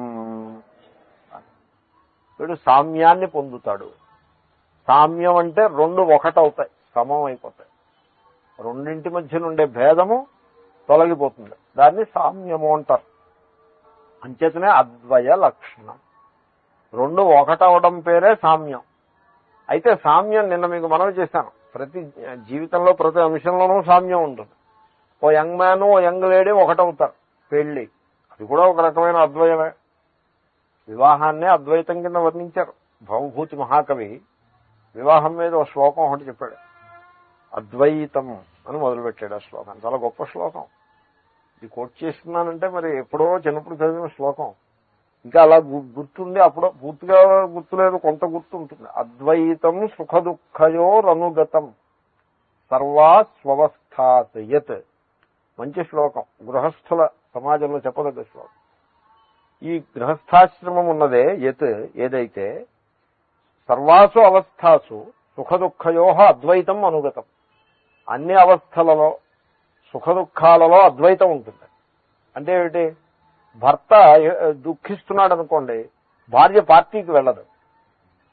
వీడు సామ్యాన్ని పొందుతాడు. సామ్యం అంటే రెండు ఒకటవుతాయి, సమం అయిపోతాయి. రెండింటి మధ్య నుండే భేదము తొలగిపోతుంది. దాన్ని సామ్యము అంటారు. అంచేతనే అద్వయ లక్షణం. రెండు ఒకటవడం పేరే సామ్యం. అయితే సామ్యం నిన్న మీకు మనవి చేశాను, ప్రతి జీవితంలో ప్రతి అంశంలోనూ సామ్యం ఉంటుంది. ఓ యంగ్ మ్యాన్, ఓ యంగ్ లేడీ ఒకటవుతారు. పెళ్లి, అది కూడా ఒక రకమైన అద్వయమే. వివాహాన్నే అద్వైతం కింద వర్ణించారు. భవభూతి మహాకవి వివాహం మీద ఒక శ్లోకం ఒకటి చెప్పాడు. అద్వైతం అని మొదలుపెట్టాడు ఆ శ్లోకం. చాలా గొప్ప శ్లోకం. ఇది కోట్ చేస్తున్నానంటే మరి ఎప్పుడో చిన్నప్పుడు చదివిన శ్లోకం. ఇంకా అలా గుర్తుంది, అప్పుడో పూర్తిగా గుర్తులేదు, కొంత గుర్తుంటుంది. అద్వైతం సుఖ దుఃఖయోరనుగతం సర్వా స్వస్థాత్ యత్. మంచి శ్లోకం. గృహస్థుల సమాజంలో చెప్పదగ్గ శ్లోకం. ఈ గృహస్థాశ్రమం ఉన్నదే యత్, ఏదైతే సర్వాసు అవస్థాసు సుఖ దుఃఖయో అద్వైతం అనుగతం. అన్ని అవస్థలలో సుఖ దుఃఖాలలో అద్వైతం ఉంటుంది. అంటే ఏమిటి? భర్త దుఃఖిస్తున్నాడు అనుకోండి, భార్య పార్టీకి వెళ్ళదు.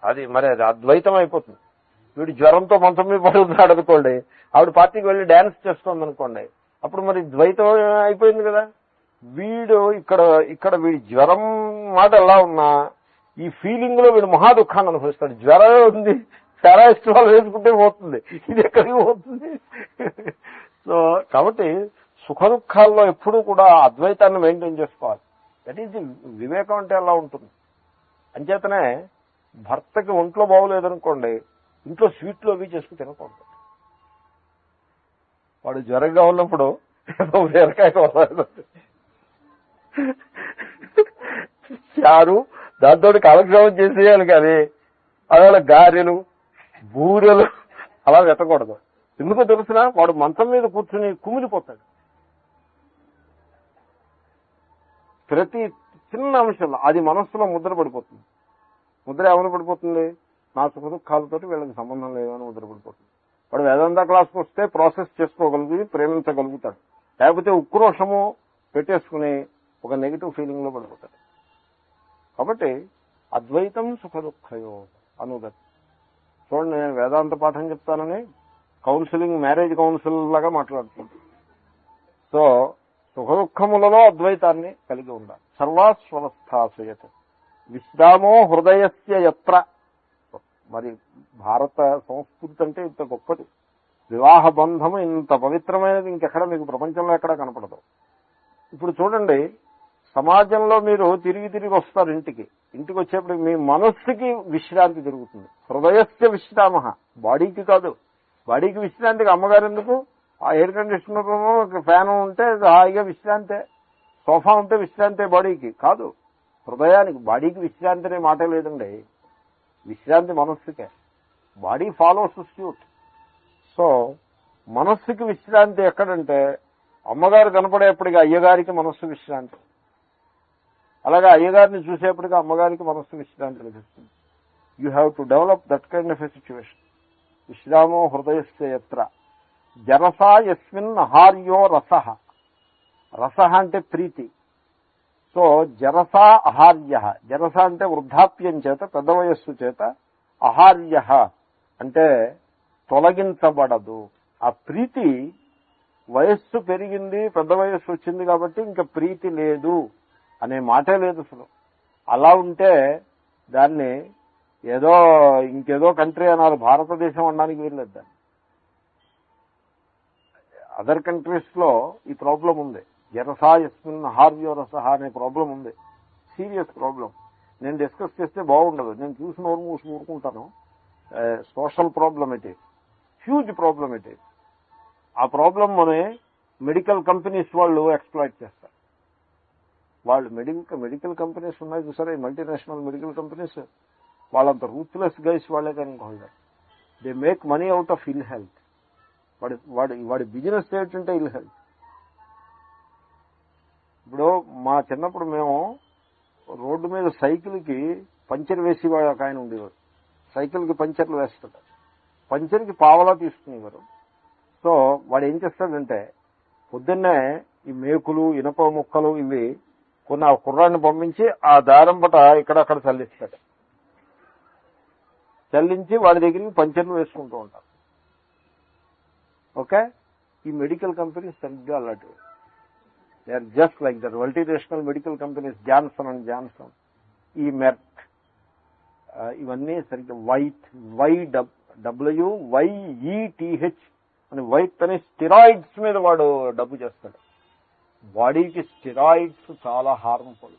అది మరి అది అద్వైతం అయిపోతుంది. వీడు జ్వరంతో మంచం మీద పడుతున్నాడు అనుకోండి, ఆవిడ పార్టీకి వెళ్ళి డాన్స్ చేస్తుంది అనుకోండి, అప్పుడు మరి ద్వైతం అయిపోయింది కదా. వీడు ఇక్కడ వీడి జ్వరం మాట ఎలా ఉన్నా ఈ ఫీలింగ్ లో వీడు మహా దుఃఖాన్ని అనుభవిస్తాడు. జ్వరమే ఉంది, పారాసిటమాల్ వేసుకుంటే పోతుంది, ఇది ఎక్కడికి పోతుంది. సో కాబట్టి సుఖ దుఃఖాల్లో ఎప్పుడూ కూడా అద్వైతాన్ని మెయింటైన్ చేసుకోవాలి. దట్ ఈజ్ వివేకం అంటే అలా ఉంటుంది. అంచేతనే భర్తకి ఒంట్లో బాగోలేదనుకోండి, ఇంట్లో స్వీట్లు అవి చేసుకుని తినకూడదు. వాడు జ్వరంగా ఉన్నప్పుడు ఏదో బీరకాయ చారు దాంతో కాలక్షేమం చేసేయాలి, కానీ అలా గారెలు బూరెలు అలా పెట్టకూడదు. ఎందుకో తెలిసిన వాడు మంచం మీద కూర్చుని కుమిలిపోతాడు. ప్రతి చిన్న అంశంలో అది మనస్సులో ముద్ర పడిపోతుంది. ముద్ర ఏమైనా పడిపోతుంది? నా సుఖ దుఃఖాలతో వీళ్ళకి సంబంధం లేదని ముద్ర పడిపోతుంది. వాడు వేదాంత క్లాస్కి వస్తే ప్రాసెస్ చేసుకోగలుగుతుంది, ప్రేమించగలుగుతాడు. లేకపోతే ఉక్రోషము పెట్టేసుకుని ఒక నెగిటివ్ ఫీలింగ్ లో పడిపోతాడు. కాబట్టి అద్వైతం సుఖ దుఃఖయో అనుగతి. చూడండి, నేను వేదాంత పాఠం చెప్తానని కౌన్సిలింగ్, మ్యారేజ్ కౌన్సిల్ లాగా మాట్లాడుతుంది. సో సుఖ దుఃఖములలో అద్వైతాన్ని కలిగి ఉండాలి. సర్వాస్వస్థాసయత విశ్రామో హృదయస్య యత్ర. మరి భారత సంస్కృతి అంటే ఇంత గొప్పది. వివాహ బంధము ఇంత పవిత్రమైనది ఇంకెక్కడ మీకు ప్రపంచంలో ఎక్కడా కనపడదు. ఇప్పుడు చూడండి, సమాజంలో మీరు తిరిగి తిరిగి వస్తారు ఇంటికి వచ్చేప్పుడు మీ మనస్సుకి విశ్రాంతి దొరుకుతుంది. హృదయస్య విశ్రామ, బాడీకి కాదు. బాడీకి విశ్రాంతికి అమ్మగారు ఎందుకు? ఆ ఎయిర్ కండిషనర్ ఫ్యాన్ ఉంటే హాయిగా విశ్రాంతే, సోఫా ఉంటే విశ్రాంతే బాడీకి కాదు, హృదయానికి. బాడీకి విశ్రాంతి అనే మాట లేదండి. విశ్రాంతి మనస్సుకే. Body follows suit. సో మనస్సుకి విశ్రాంతి ఎక్కడంటే అమ్మగారు కనపడేప్పటికీ అయ్యగారికి మనస్సు విశ్రాంతి, అలాగే అయ్యగారిని చూసేప్పటికీ అమ్మగారికి మనస్సు విశ్రాంతి లభిస్తుంది. You have to develop that kind of a situation. విశ్రామో హృదయస్య యత్ర జరసా యస్మిన్ అహార్యో రసః. రసః అంటే ప్రీతి. సో జరసా అహార్య. జరస అంటే వృద్ధాప్యం చేత, పెద్ద వయస్సు చేత. అహార్య అంటే తొలగించబడదు. ఆ ప్రీతి వయస్సు పెరిగింది, పెద్ద వయస్సు వచ్చింది కాబట్టి ఇంకా ప్రీతి లేదు అనే మాటే లేదు అసలు. అలా ఉంటే దాన్ని ఇంకేదో కంట్రీ అనాలి, భారతదేశం అనడానికి వీల్లేదు. దాన్ని అదర్ కంట్రీస్ లో ఈ ప్రాబ్లం ఉంది. జరసా యస్మిన్ హార్యో రసః అనే ప్రాబ్లం ఉంది, సీరియస్ ప్రాబ్లం. నేను డిస్కస్ చేస్తే బాగుండదు, నేను చూసి నోరు మూసి ఊరుకుంటాను. Social problem it is, huge problem it is. ఆ ప్రాబ్లం మన మెడికల్ కంపెనీస్ వాళ్ళు ఎక్స్ప్లాయిట్ చేస్తారు. వాళ్ళు మెడికల్ కంపెనీస్ ఉన్నాయి చూసారా, ఈ మల్టీనేషనల్ మెడికల్ కంపెనీస్, వాళ్ళంత రూత్లెస్ గైస్ వాళ్ళే కానీ ఇంకోళ్ళు. They make money out of ill health. వాడి బిజినెస్ ఏంటంటే ఇల్ హెల్త్. ఇప్పుడు మా చిన్నప్పుడు మేము రోడ్డు మీద సైకిల్కి పంచర్ వేసి ఒక ఆయన ఉండేవారు. సైకిల్కి పంచర్లు వేస్తాడు, పంచర్కి పావలా తీసుకునేవారు. సో వాడు ఏం చేస్తాడంటే పొద్దున్నే ఈ మేకులు, ఇనప ముక్కలు ఇవి కొన్ని ఆ కుర్రాన్ని పంపించి ఆ దారం పట ఇక్కడక్కడ చల్లిస్తాడు. చల్లించి వాడి దగ్గరికి పంచర్లు వేసుకుంటూ ఉంటారు. ఓకే, ఈ మెడికల్ కంపెనీస్ సరిగ్గా అలాంటివి. They are just like that. Multinational medical companies, Johnson and Johnson, ఈ మెర్క్, ఇవన్నీ సరిగ్గా WYETH అని వైట్ అని స్టెరాయిడ్స్ మీద వాడు డబ్బు చేస్తాడు. బాడీకి స్టెరాయిడ్స్ చాలా హార్మ్ఫుల్.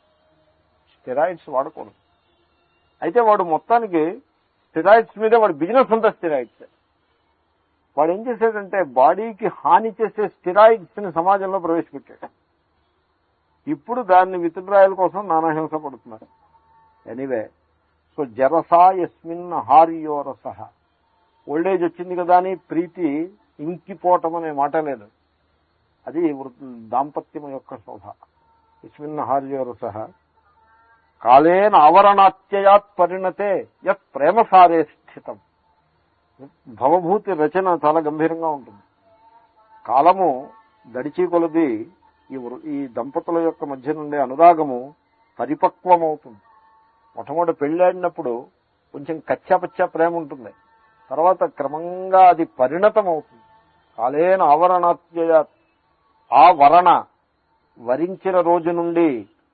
స్టెరాయిడ్స్ వాడకూడదు. అయితే వాడు మొత్తానికి స్టెరాయిడ్స్ మీద వాడు బిజినెస్ అంతా స్టెరాయిడ్స్. వాడు ఏం చేశాడంటే బాడీకి హాని చేసే స్టెరాయిడ్స్ ని సమాజంలో ప్రవేశపెట్టాడు. ఇప్పుడు దాన్ని విత్డ్రాయల్ కోసం నానాహింస పడుతున్నారు. ఎనీవే, సో జరసా యస్మిన్ హార్యో రసః. ఓల్డేజ్ వచ్చింది కదా అని ప్రీతి ఇంకిపోవటం అనే మాట లేదు. అది దాంపత్యం యొక్క శోభ. యస్మిన్ హార్యో రసః కాలేన ఆవరణాత్యయాత్ పరిణతే యత్ ప్రేమసారే స్థితం. భవభూతి రచన చాలా గంభీరంగా ఉంటుంది. కాలము గడిచి కొలది ఈ దంపతుల యొక్క మధ్య నుండే అనురాగము పరిపక్వమవుతుంది. మొట్టమొదటి పెళ్ళాడినప్పుడు కొంచెం కచ్చాపచ్చా ప్రేమ ఉంటుంది, తర్వాత క్రమంగా అది పరిణతం అవుతుంది. కాలేన ఆవరణాత్యయాత్ ఆ వరణ వరించిన రోజు నుండి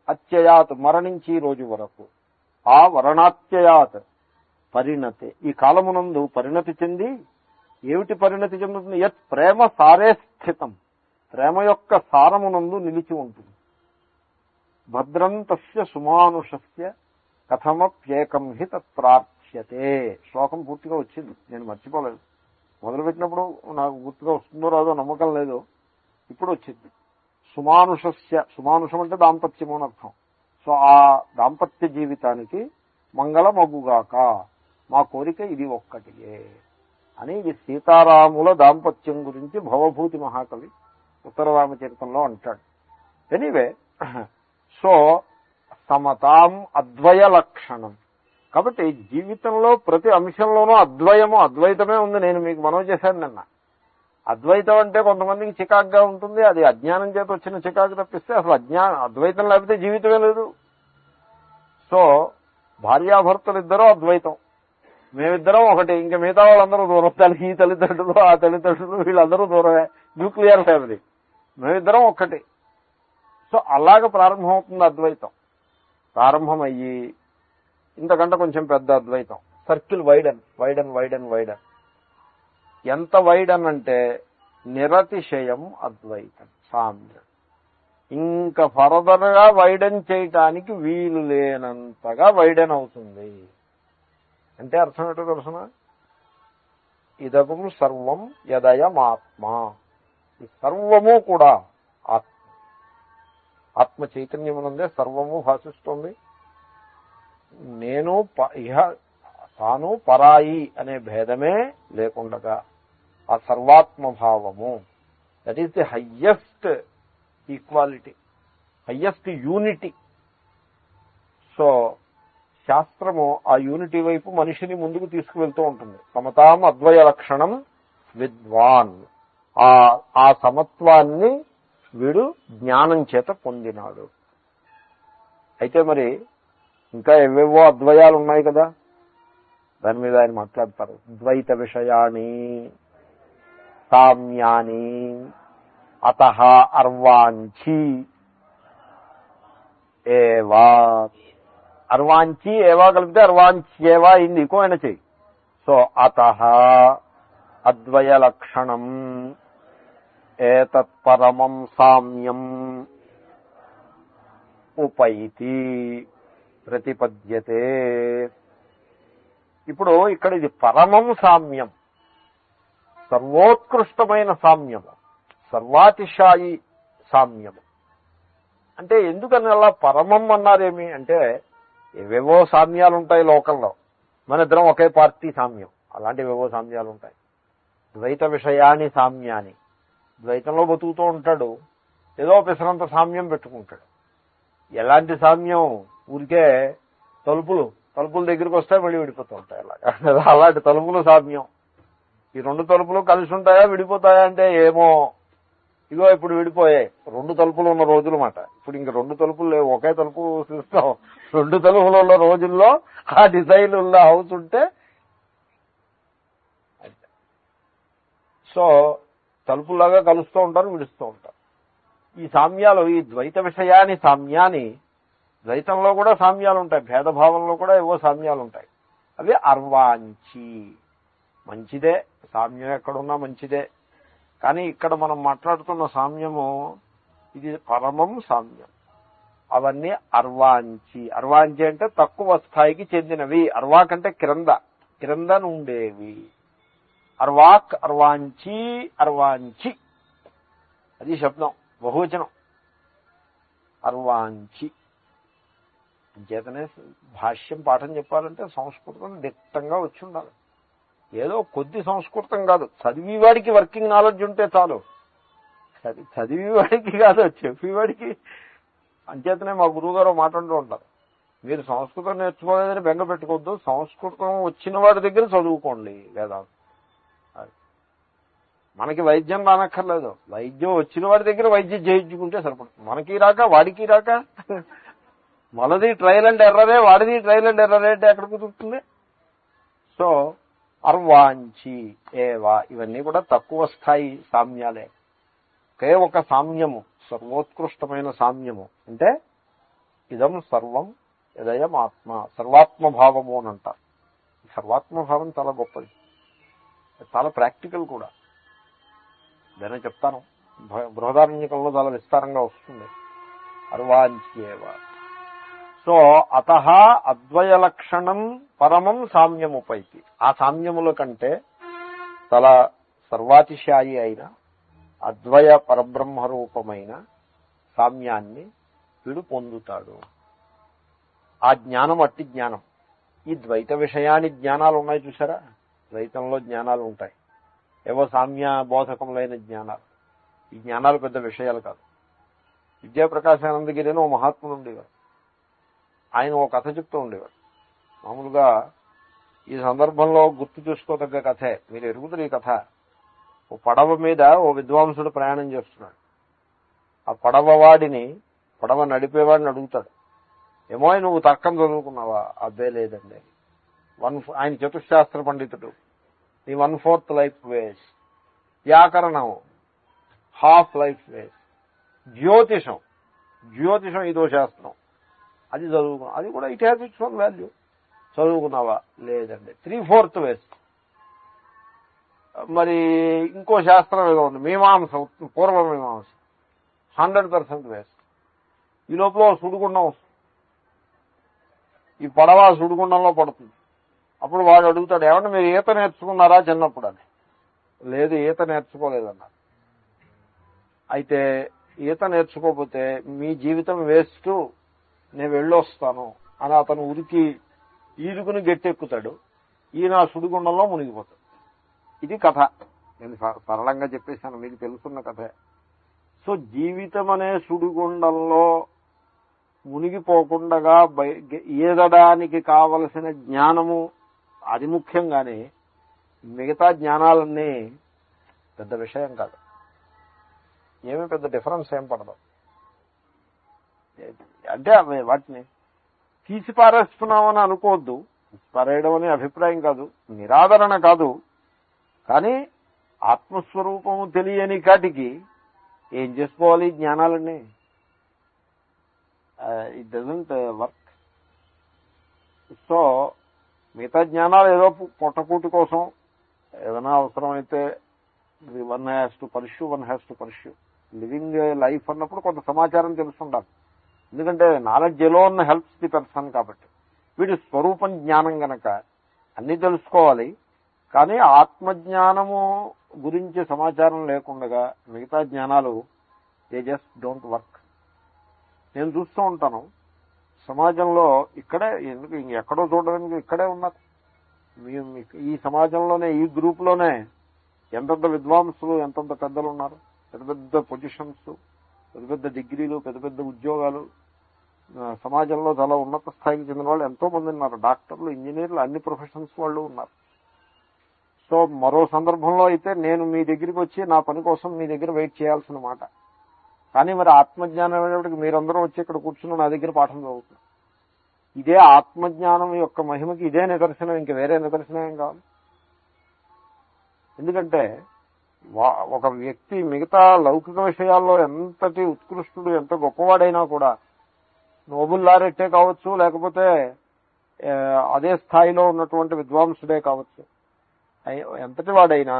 అత్యయాత్ మరణించి రోజు వరకు ఆ వరణాత్యయాత్ పరిణతి ఈ కాలమునందు పరిణతి చెంది ఏమిటి పరిణతి చెందుతుంది? యత్ ప్రేమ సారే స్థితం ప్రేమ యొక్క సారమునందు నిలిచి ఉంటుంది. భద్రం తస్య సుమానుషస్య కథమప్యేకం హి తత్ప్రార్థ్యతే. శ్లోకం పూర్తిగా వచ్చింది, నేను మర్చిపోలేదు. మొదలుపెట్టినప్పుడు నాకు గుర్తుగా వస్తుందో రాదో నమ్మకం లేదు, ఇప్పుడు వచ్చింది. సుమానుషస్య, సుమానుషం అంటే దాంపత్యము అని అర్థం. సో ఆ దాంపత్య జీవితానికి మంగళమగుగాక, మా కోరిక ఇది ఒక్కటియే అని ఇది సీతారాముల దాంపత్యం గురించి భవభూతి మహాకవి ఉత్తర రామచరితంలో అంటాడు. ఎనీవే, సో సమతాం అద్వయ లక్షణం. కాబట్టి జీవితంలో ప్రతి అంశంలోనూ అద్వైతమే ఉంది. నేను మీకు మనవి చేశాను నిన్న. అద్వైతం అంటే కొంతమందికి చికాకుగా ఉంటుంది, అది అజ్ఞానం చేత వచ్చిన చికాకు తప్పిస్తే అసలు అద్వైతం లేకపోతే జీవితమే లేదు. సో భార్యాభర్తలు ఇద్దరూ అద్వైతం, మేమిద్దరం ఒకటి, ఇంకా మిగతా వాళ్ళందరూ దూరం. ఈ తల్లిదండ్రులు ఆ తల్లిదండ్రులు వీళ్ళందరూ దూరమే, న్యూక్లియర్ ఫ్యామిలీ, మేమిద్దరం ఒక్కటి. సో అలాగ ప్రారంభమవుతుంది అద్వైతం. ప్రారంభమయ్యి ఇంతకంటే కొంచెం పెద్ద అద్వైతం, సర్కిల్ వైడన్. ఎంత వైడన్ అంటే నిరతిశయం అద్వైతం, సామ్యం. ఇంకా ఫర్దర్ గా వైడన్ చేయటానికి వీలు లేనంతగా వైడన్ అవుతుంది. అంటే అర్థం ఏంటో తెలుసిన, ఇదగం సర్వం యదయమాత్మ, ఈ సర్వము కూడా ఆత్మ చైతన్యమునందే సర్వము భాషిస్తోంది. నేను తాను పరాయి అనే భేదమే లేకుండగా ఆ సర్వాత్మభావము, that is the highest equality, highest unity. So శాస్త్రము ఆ యూనిటీ వైపు మనిషిని ముందుకు తీసుకువెళ్తూ ఉంటుంది. సమతాం అద్వయ లక్షణం విద్వాన్, ఆ సమత్వాన్ని వీడు జ్ఞానం చేత పొందినాడు. అయితే మరి ఇంకా ఎవేవో అద్వయాలు ఉన్నాయి కదా, దాని మీద ఆయన మాట్లాడతారు. ద్వైత విషయాన్ని సామ్యాని అతః అర్వాంచి ఏవా, అర్వాంచి ఏవా కలిపితే అర్వాంచ్యేవా అయింది, ఇంకో ఆయన చెయ్యి. సో అతః అద్వయ లక్షణం ఏతత్పరమం సామ్యం ఉపైతి ప్రతిపద్యతే. ఇప్పుడు ఇక్కడ ఇది పరమం సామ్యం, సర్వోత్కృష్టమైన సామ్యము, సర్వాతిశాయి సామ్యము. అంటే ఎందుకని అలా పరమం అన్నారేమి అంటే, ఏవేవో సామ్యాలు ఉంటాయి లోకంలో. మన ఇద్దరం ఒకే పార్టీ సామ్యం, అలాంటివేవో సామ్యాలు ఉంటాయి. ద్వైత విషయాన్ని సామ్యాన్ని, ద్వైతంలో బతుకుతూ ఉంటాడు, ఏదో పిసరంత సామ్యం పెట్టుకుంటాడు. ఎలాంటి సామ్యం? ఊరికే తలుపులు దగ్గరికి వస్తే మళ్ళీ విడిపోతూ ఉంటాయి, అలాంటి తలుపులు సామ్యం. ఈ రెండు తలుపులు కలిసి ఉంటాయా విడిపోతాయా అంటే ఏమో, ఇగో ఇప్పుడు విడిపోయాయి. రెండు తలుపులు ఉన్న రోజులు మాట. ఇప్పుడు ఇంక రెండు తలుపులు లేవు, ఒకే తలుపు చూస్తాం. రెండు తలుపులు ఉన్న రోజుల్లో ఆ డిజైన్ ఉన్న హౌస్ ఉంటే, సో తలుపులాగా కలుస్తూ ఉంటారు, విడుస్తూ ఉంటారు. ఈ సామ్యాలు, ఈ ద్వైత విషయాన్ని సామ్యాన్ని, ద్వైతంలో కూడా సామ్యాలు ఉంటాయి, భేదభావంలో కూడా ఏవో సామ్యాలు ఉంటాయి. అవి అర్వాంచి, మంచిదే, సామ్యం ఎక్కడున్నా మంచిదే. కానీ ఇక్కడ మనం మాట్లాడుతున్న సామ్యము ఇది పరమం సామ్యం. అవన్నీ అర్వాంచి. అర్వాంచి అంటే తక్కువ స్థాయికి చెందినవి. అర్వా కంటే క్రింద నుండేవి. అర్వాక్, అర్వాంచి అది శబ్దం, బహువచనం. అర్వాంచి చేతనే భాష్యం పాఠం చెప్పాలంటే సంస్కృతం దిట్టంగా వచ్చి ఉండాలి. ఏదో కొద్ది సంస్కృతం కాదు, చదివేవాడికి వర్కింగ్ నాలెడ్జ్ ఉంటే చాలు. చదివేవాడికి కాదు, చెప్పేవాడికి. అంచేతనే మా గురువుగారు మాట్లాడుతూ ఉంటారు, మీరు సంస్కృతం నేర్చుకోలేదని బెంగ పెట్టుకోవద్దు, సంస్కృతం వచ్చిన వాడి దగ్గర చదువుకోండి. లేదా మనకి వైద్యం రానక్కర్లేదు, వైద్యం వచ్చిన వాడి దగ్గర వైద్యం చేయించుకుంటే సరిపడుతుంది. మనకి రాక వాడికి రాక, మనది ట్రయల్ అండ్ ఎర్రరే, వాడిది ట్రయల్ అండ్ ఎర్రరే అంటే ఎక్కడ కుదురుతుంది? సో అర్వాంచి ఏవా, ఇవన్నీ కూడా తక్కువ స్థాయి సామ్యాలే. ఒకే ఒక సామ్యము, సర్వోత్కృష్టమైన సామ్యము అంటే ఇదం సర్వం యదయం ఆత్మ, సర్వాత్మభావము అని అంటారు. సర్వాత్మభావం చాలా గొప్పది, చాలా ప్రాక్టికల్ కూడా. నేనే చెప్తాను, బృహదారణ్యకంలో చాలా విస్తారంగా వస్తుంది. అర్వాంచ్యేవ. సో అత అద్వయ లక్షణం పరమం సామ్యముపైతి. ఆ సామ్యముల కంటే చాలా సర్వాతిశాయి అయిన అద్వయ పరబ్రహ్మరూపమైన సామ్యాన్ని వీడు పొందుతాడు. ఆ జ్ఞానం అట్టి జ్ఞానం. ఈ ద్వైత విషయాన్ని జ్ఞానాలు ఉన్నాయి చూసారా, ద్వైతంలో జ్ఞానాలు ఉంటాయి, ఏవో సామ్య బోధకములైన జ్ఞానాలు. ఈ జ్ఞానాలు పెద్ద విషయాలు కాదు. విద్యాప్రకాశానందగిరి అని ఓ మహాత్ముడు ఉండేవారు. ఆయన ఓ కథ చెప్తూ ఉండేవారు. మామూలుగా ఈ సందర్భంలో గుర్తు చూసుకోదగ్గ కథే, మీరు ఎరుగుతారు ఈ కథ. ఓ పడవ మీద ఓ విద్వాంసుడు ప్రయాణం చేస్తున్నాడు. ఆ పడవ నడిపేవాడిని అడుగుతాడు, ఏమో నువ్వు తర్కం చదువుకున్నావా? అబ్బే లేదండి. ఆయన చతుశాస్త్ర పండితుడు. నీ 1/4 లైఫ్ వేస్ట్. వ్యాకరణం హాఫ్ లైఫ్ వేస్ట్. జ్యోతిషం ఇదో శాస్త్రం, అది చదువుకున్నావు, అది కూడా it has its own value. చదువుకున్నావా? లేదండి. 3/4 వేస్ట్. మరి ఇంకో శాస్త్రం ఏదో ఉంది, మీమాంస, పూర్వ మీమాంస, 100% వేస్ట్. ఈ లోపల సుడిగుండం వస్తుంది, ఈ పడవ సుడిగుండంలో పడుతుంది. అప్పుడు వాడు అడుగుతాడు, ఏమన్నా మీరు ఈత నేర్చుకున్నారా చిన్నప్పుడు అని? లేదు, ఈత నేర్చుకోలేదన్నారు. అయితే ఈత నేర్చుకోకపోతే మీ జీవితం వేస్ట్, నేను వెళ్ళొస్తాను అని అతను ఉరికి ఈదుకుని గట్టెక్కుతాడు. ఈయన సుడిగుండంలో మునిగిపోతాడు. ఇది కథ. నేను సరళంగా చెప్పేశాను, మీకు తెలుసున్న కథే. సో జీవితం అనే సుడిగుండంలో మునిగిపోకుండా ఈదడానికి కావలసిన జ్ఞానము అది ముఖ్యంగానే, మిగతా జ్ఞానాలన్నీ పెద్ద విషయం కాదు. ఏమీ పెద్ద డిఫరెన్స్ ఏం పడదు. అంటే వాటిని తీసి పారేస్తున్నామని అనుకోవద్దు. పారేయడం అనే అభిప్రాయం కాదు, నిరాదరణ కాదు. కానీ ఆత్మస్వరూపము తెలియని కాటికి ఏం చేసుకోవాలి జ్ఞానాలన్నీ? It doesn't work. సో మిగతా జ్ఞానాలు ఏదో పొట్టకూటి కోసం ఏదైనా అవసరమైతే one has to pursue. Living life అన్నప్పుడు కొంత సమాచారం తెలుసుండాలి. ఎందుకంటే knowledge alone helps the person. కాబట్టి వీడి స్వరూపం జ్ఞానం గనక అన్నీ తెలుసుకోవాలి. కానీ ఆత్మజ్ఞానము గురించి సమాచారం లేకుండా మిగతా జ్ఞానాలు దే జస్ట్ డోంట్ వర్క్. నేను చూస్తూ ఉంటాను సమాజంలో, ఇక్కడే, ఎందుకు ఎక్కడో చూడడానికి ఇక్కడే ఉన్నారు. ఈ సమాజంలోనే, ఈ గ్రూప్లోనే ఎంతెంత విద్వాంసులు, ఎంతెంత పెద్దలు ఉన్నారు. పెద్ద పెద్ద పొజిషన్స్, పెద్ద పెద్ద డిగ్రీలు, పెద్ద పెద్ద ఉద్యోగాలు, సమాజంలో చాలా ఉన్నత స్థాయికి చెందిన వాళ్ళు ఎంతో మంది ఉన్నారు. డాక్టర్లు, ఇంజనీర్లు, అన్ని ప్రొఫెషన్స్ వాళ్ళు ఉన్నారు. సో మరో సందర్భంలో అయితే నేను మీ దగ్గరికి వచ్చి నా పని కోసం మీ దగ్గర వెయిట్ చేయాల్సిన మాట. కానీ మరి ఆత్మజ్ఞానం అనేప్పటికి మీరందరూ వచ్చి ఇక్కడ కూర్చుని నా దగ్గర పాఠం చదువుతున్నారు. ఇదే ఆత్మజ్ఞానం యొక్క మహిమకి ఇదే నిదర్శనం, ఇంక వేరే నిదర్శనం ఏం కావాలి? ఎందుకంటే ఒక వ్యక్తి మిగతా లౌకిక విషయాల్లో ఎంతటి ఉత్కృష్టుడు, ఎంత గొప్పవాడైనా కూడా, నోబెల్ లారెట్టే కావచ్చు, లేకపోతే అదే స్థాయిలో ఉన్నటువంటి విద్వాంసుడే కావచ్చు, ఎంతటి వాడైనా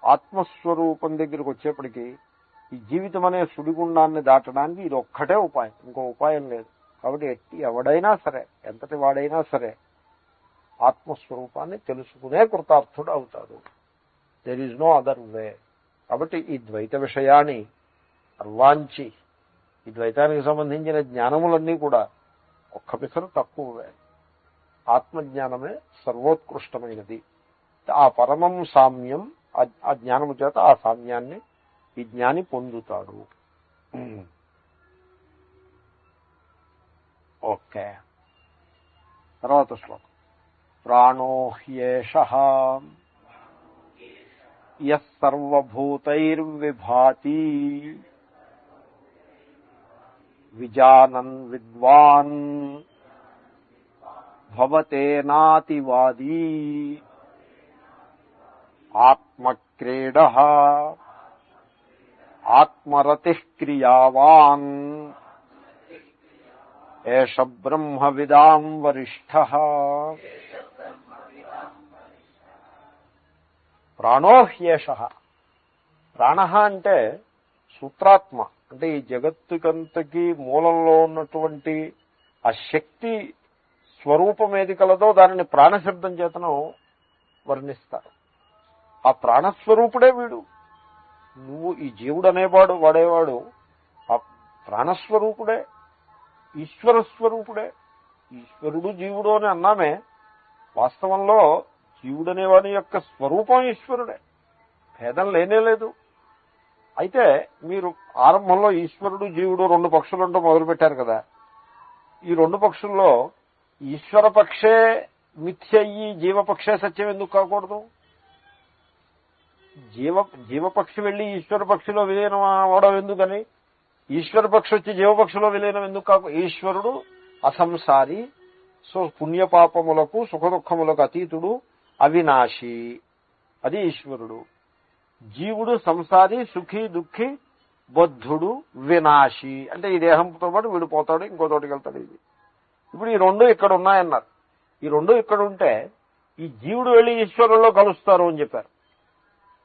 ఆత్మస్వరూపం దగ్గరికి వచ్చేప్పటికీ ఈ జీవితం అనే సుడిగుండాన్ని దాటడానికి ఇది ఒక్కటే ఉపాయం, ఇంకో ఉపాయం లేదు. కాబట్టి ఎవడైనా సరే, ఎంతటి వాడైనా సరే ఆత్మస్వరూపాన్ని తెలుసుకునే కృతార్థుడు అవుతాడు. There is no other way. కాబట్టి ఈ ద్వైత విషయాన్ని అర్వాంచి, ఈ ద్వైతానికి సంబంధించిన జ్ఞానములన్నీ కూడా ఒక్క పిసరు తక్కువే. ఆత్మజ్ఞానమే సర్వోత్కృష్టమైనది. ఆ పరమం సామ్యం, ఆ జ్ఞానము చేత ఆ సామ్యాన్ని ఈ జ్ఞాని పొందుతాడు. ఓకే, తర్వాత శ్లోకం. ప్రాణో హ్యేషః యః సర్వభూతైర్విభాతి విజానన్ విద్వాన్ భవతేనాతివాదీ ఆత్మక్రీడః ఆత్మరతి క్రియావాన్ ఏష బ్రహ్మవిదాం వరిష్ఠః. ప్రాణోహ్యేషః. ప్రాణః అంటే సూత్రాత్మ, అంటే ఈ జగత్తుకంతకి మూలంలో ఉన్నటువంటి ఆ శక్తి స్వరూపం ఏది కలదో దానిని ప్రాణశబ్దం చేతను వర్ణిస్తారు. ఆ ప్రాణస్వరూపుడే వీడు. నువ్వు ఈ జీవుడు అనేవాడు వాడేవాడు ఆ ప్రాణస్వరూపుడే, ఈశ్వర స్వరూపుడే. ఈశ్వరుడు జీవుడు అని అన్నామే, వాస్తవంలో జీవుడనేవాడి యొక్క స్వరూపం ఈశ్వరుడే, భేదం లేనేలేదు. అయితే మీరు ఆరంభంలో ఈశ్వరుడు జీవుడు రెండు పక్షులంటూ మొదలుపెట్టారు కదా. ఈ రెండు పక్షుల్లో ఈశ్వర పక్షే మిథ్య అయ్యి జీవపక్షే సత్యం ఎందుకు కాకూడదు? జీవపక్షి వెళ్లి ఈశ్వర పక్షిలో విలీనం అవడం ఎందుకని? ఈశ్వర పక్షి వచ్చి జీవపక్షిలో విలీనం ఎందుకు కాకు? ఈశ్వరుడు అసంసారి, సో పుణ్యపాపములకు సుఖదుఖములకు అతీతుడు, అవినాశి, అది ఈశ్వరుడు. జీవుడు సంసారి, సుఖీ దుఃఖి, బద్ధుడు, వినాశి. అంటే ఈ దేహంతో పాటు విడిపోతాడు, ఇంకో చోటికి వెళ్తాడు. ఇది ఇప్పుడు ఈ రెండు ఇక్కడ ఉన్నాయన్నారు. ఈ రెండు ఇక్కడ ఉంటే ఈ జీవుడు వెళ్లి ఈశ్వరుల్లో కలుస్తారు అని చెప్పారు.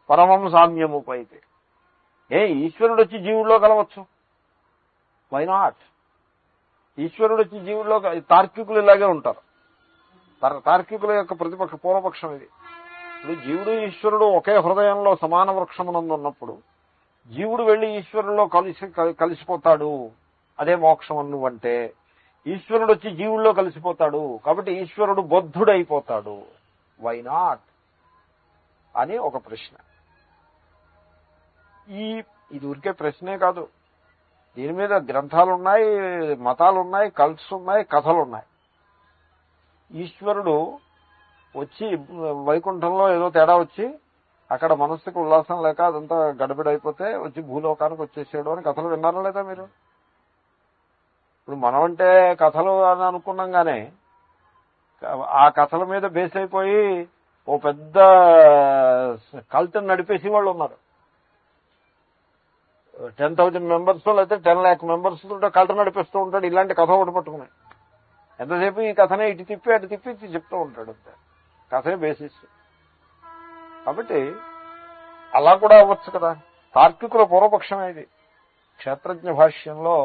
పరమం సామ్యముపైతే. ఈశ్వరుడు వచ్చి జీవుల్లో కలవచ్చు? Why not? ఈశ్వరుడు వచ్చి జీవుల్లో, తార్కికులు ఇలాగే ఉంటారు. తార్కికుల యొక్క పూర్వపక్షం ఇది. ఇప్పుడు జీవుడు ఈశ్వరుడు ఒకే హృదయంలో సమాన వృక్షమునందు ఉన్నప్పుడు జీవుడు వెళ్లి ఈశ్వరుల్లో కలిసిపోతాడు, అదే మోక్షం నువ్వంటే. ఈశ్వరుడు వచ్చి జీవుల్లో కలిసిపోతాడు కాబట్టి ఈశ్వరుడు బద్ధుడైపోతాడు, వై నాట్ అని ఒక ప్రశ్న. ఇది ఊరికే ప్రశ్నే కాదు, దీని మీద గ్రంథాలున్నాయి, మతాలున్నాయి, కల్ట్స్ ఉన్నాయి, కథలున్నాయి. ఈశ్వరుడు వచ్చి వైకుంఠంలో ఏదో తేడా వచ్చి అక్కడ మనస్సుకు ఉల్లాసం లేక అదంతా గడబిడైపోతే వచ్చి భూలోకానికి వచ్చేసాడు అని కథలు విన్నారా లేదా మీరు? ఇప్పుడు మనమంటే కథలు అని అనుకున్నాం గానే ఆ కథల మీద బేస్ అయిపోయి ఓ పెద్ద కల్తను నడిపేసి వాళ్ళు ఉన్నారు. 10,000 మెంబర్స్ లేకపోతే 10 lakh మెంబర్స్ కల్ట నడిపిస్తూ ఉంటాడు. ఇలాంటి కథ ఒకటి పట్టుకున్నాయి. ఎంతసేపు ఈ కథనే ఇటు తిప్పి అటు తిప్పి చెప్తూ ఉంటాడు. అంతే, కథే బేసిస్. కాబట్టి అలా కూడా అవ్వచ్చు కదా. తార్కికుల పూర్వపక్షమే ఇది. క్షేత్రజ్ఞ భాష్యంలో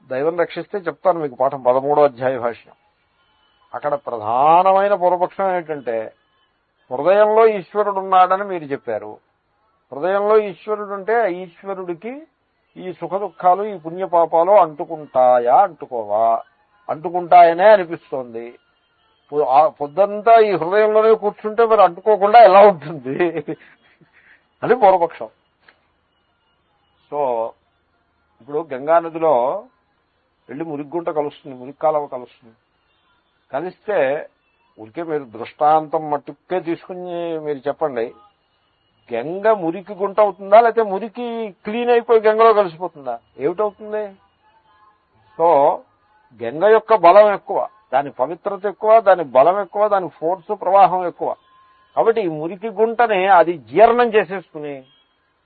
దైవం రక్షిస్తే చెప్తాను మీకు పాఠం 13వ అధ్యాయ భాష్యం. అక్కడ ప్రధానమైన పూర్వపక్షం ఏంటంటే హృదయంలో ఈశ్వరుడు ఉన్నాడని మీరు చెప్పారు. హృదయంలో ఈశ్వరుడు అంటే ఈశ్వరుడికి ఈ సుఖ దుఃఖాలు, ఈ పుణ్యపాపాలు అంటుకుంటాయా, అంటుకోవా? అంటుకుంటాయనే అనిపిస్తోంది. పొద్దంతా ఈ హృదయంలోనే కూర్చుంటే మరి అంటుకోకుండా ఎలా ఉంటుంది అని పూర్వపక్షం. సో ఇప్పుడు గంగానదిలో వెళ్ళి మురిగ్గుంట కలుస్తుంది, మురిక్కాలవ కలుస్తుంది. కలిస్తే ఊరికే మీరు దృష్టాంతం మట్టుకే తీసుకుని మీరు చెప్పండి, గంగ మురికి గుంట అవుతుందా లేకపోతే మురికి క్లీన్ అయిపోయి గంగలో కలిసిపోతుందా? ఏమిటవుతుంది? సో గంగ యొక్క బలం ఎక్కువ, దాని పవిత్రత ఎక్కువ, దాని బలం ఎక్కువ, దాని ఫోర్స్ ప్రవాహం ఎక్కువ. కాబట్టి ఈ మురికి గుంటని అది జీర్ణం చేసేసుకుని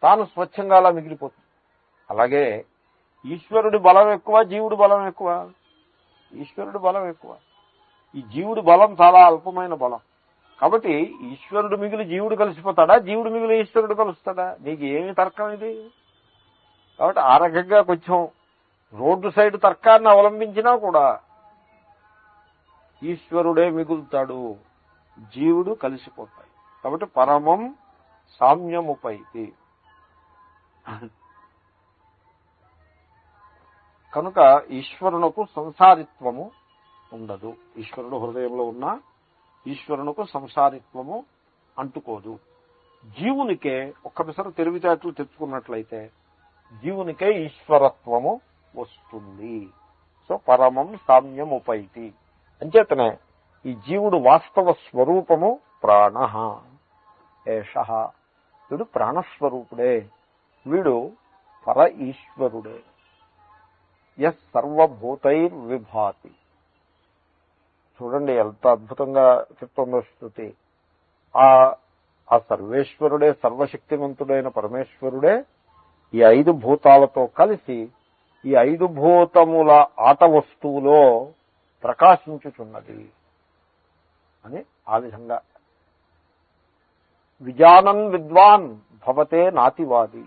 తాను స్వచ్ఛంగా అలా మిగిలిపోతుంది. అలాగే ఈశ్వరుడి బలం ఎక్కువ, జీవుడి బలం ఎక్కువ. ఈశ్వరుడి బలం ఎక్కువ, ఈ జీవుడి బలం చాలా అల్పమైన బలం. కాబట్టి ఈశ్వరుడు మిగిలి జీవుడు కలిసిపోతాడా, జీవుడు మిగిలి ఈశ్వరుడు కలుస్తాడా? నీకు ఏమి తర్కం ఇది? కాబట్టి ఆ రకంగా కొంచెం రోడ్డు సైడ్ తర్కాన్ని అవలంబించినా కూడా ఈశ్వరుడే మిగులుతాడు, జీవుడు కలిసిపోతాయి. కాబట్టి పరమం సామ్యముపైతి. కనుక ఈశ్వరునకు సంసారిత్వము ఉండదు. ఈశ్వరుడు హృదయంలో ఉన్న ఈశ్వరునకు సంసారిత్వము అంటుకోదు. జీవునికే ఒక్కసారి తెలివితేటలు తెచ్చుకున్నట్లయితే జీవునికే ఈశ్వరత్వము వస్తుంది. సో పరమం సామ్యముపైతి. అంచేతనే ఈ జీవుడు వాస్తవ స్వరూపము ప్రాణ ఏషః. వీడు ప్రాణస్వరూపుడే, వీడు పర ఈశ్వరుడే. యస్ సర్వభూతైర్విభాతి. చూడండి ఎంత అద్భుతంగా చెప్తుందో శృతి. ఆ సర్వేశ్వరుడే, సర్వశక్తివంతుడైన పరమేశ్వరుడే ఈ 5 భూతాలతో కలిసి ఈ 5 భూతముల ఆట వస్తువులో ప్రకాశించుచున్నది అని ఆ విధంగా విజానన్ విద్వాన్ భవతే నాతివాది.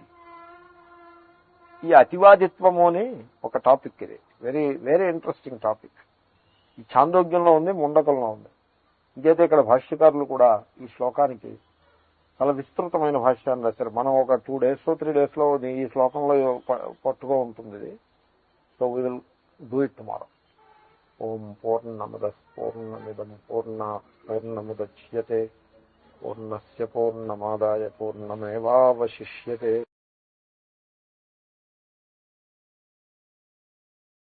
ఈ అతివాదిత్వము అని ఒక టాపిక్, ఇది వెరీ వెరీ ఇంట్రెస్టింగ్ టాపిక్. ఈ ఛాందోగ్యంలో ఉంది, ముండకంలో ఉంది. ఇంకైతే ఇక్కడ భాష్యకారులు కూడా ఈ శ్లోకానికి చాలా విస్తృతమైన భాష్యాన్ని రాశారు. మనం ఒక 2 days 3 days ఈ శ్లోకంలో పట్టుకో ఉంటుంది ఇది. So we will do it tomorrow. ఓం పూర్ణమద పూర్ణమిదం పూర్ణముద్యతే పూర్ణస్య పూర్ణమాదాయ పూర్ణమేవావశిష్యతే.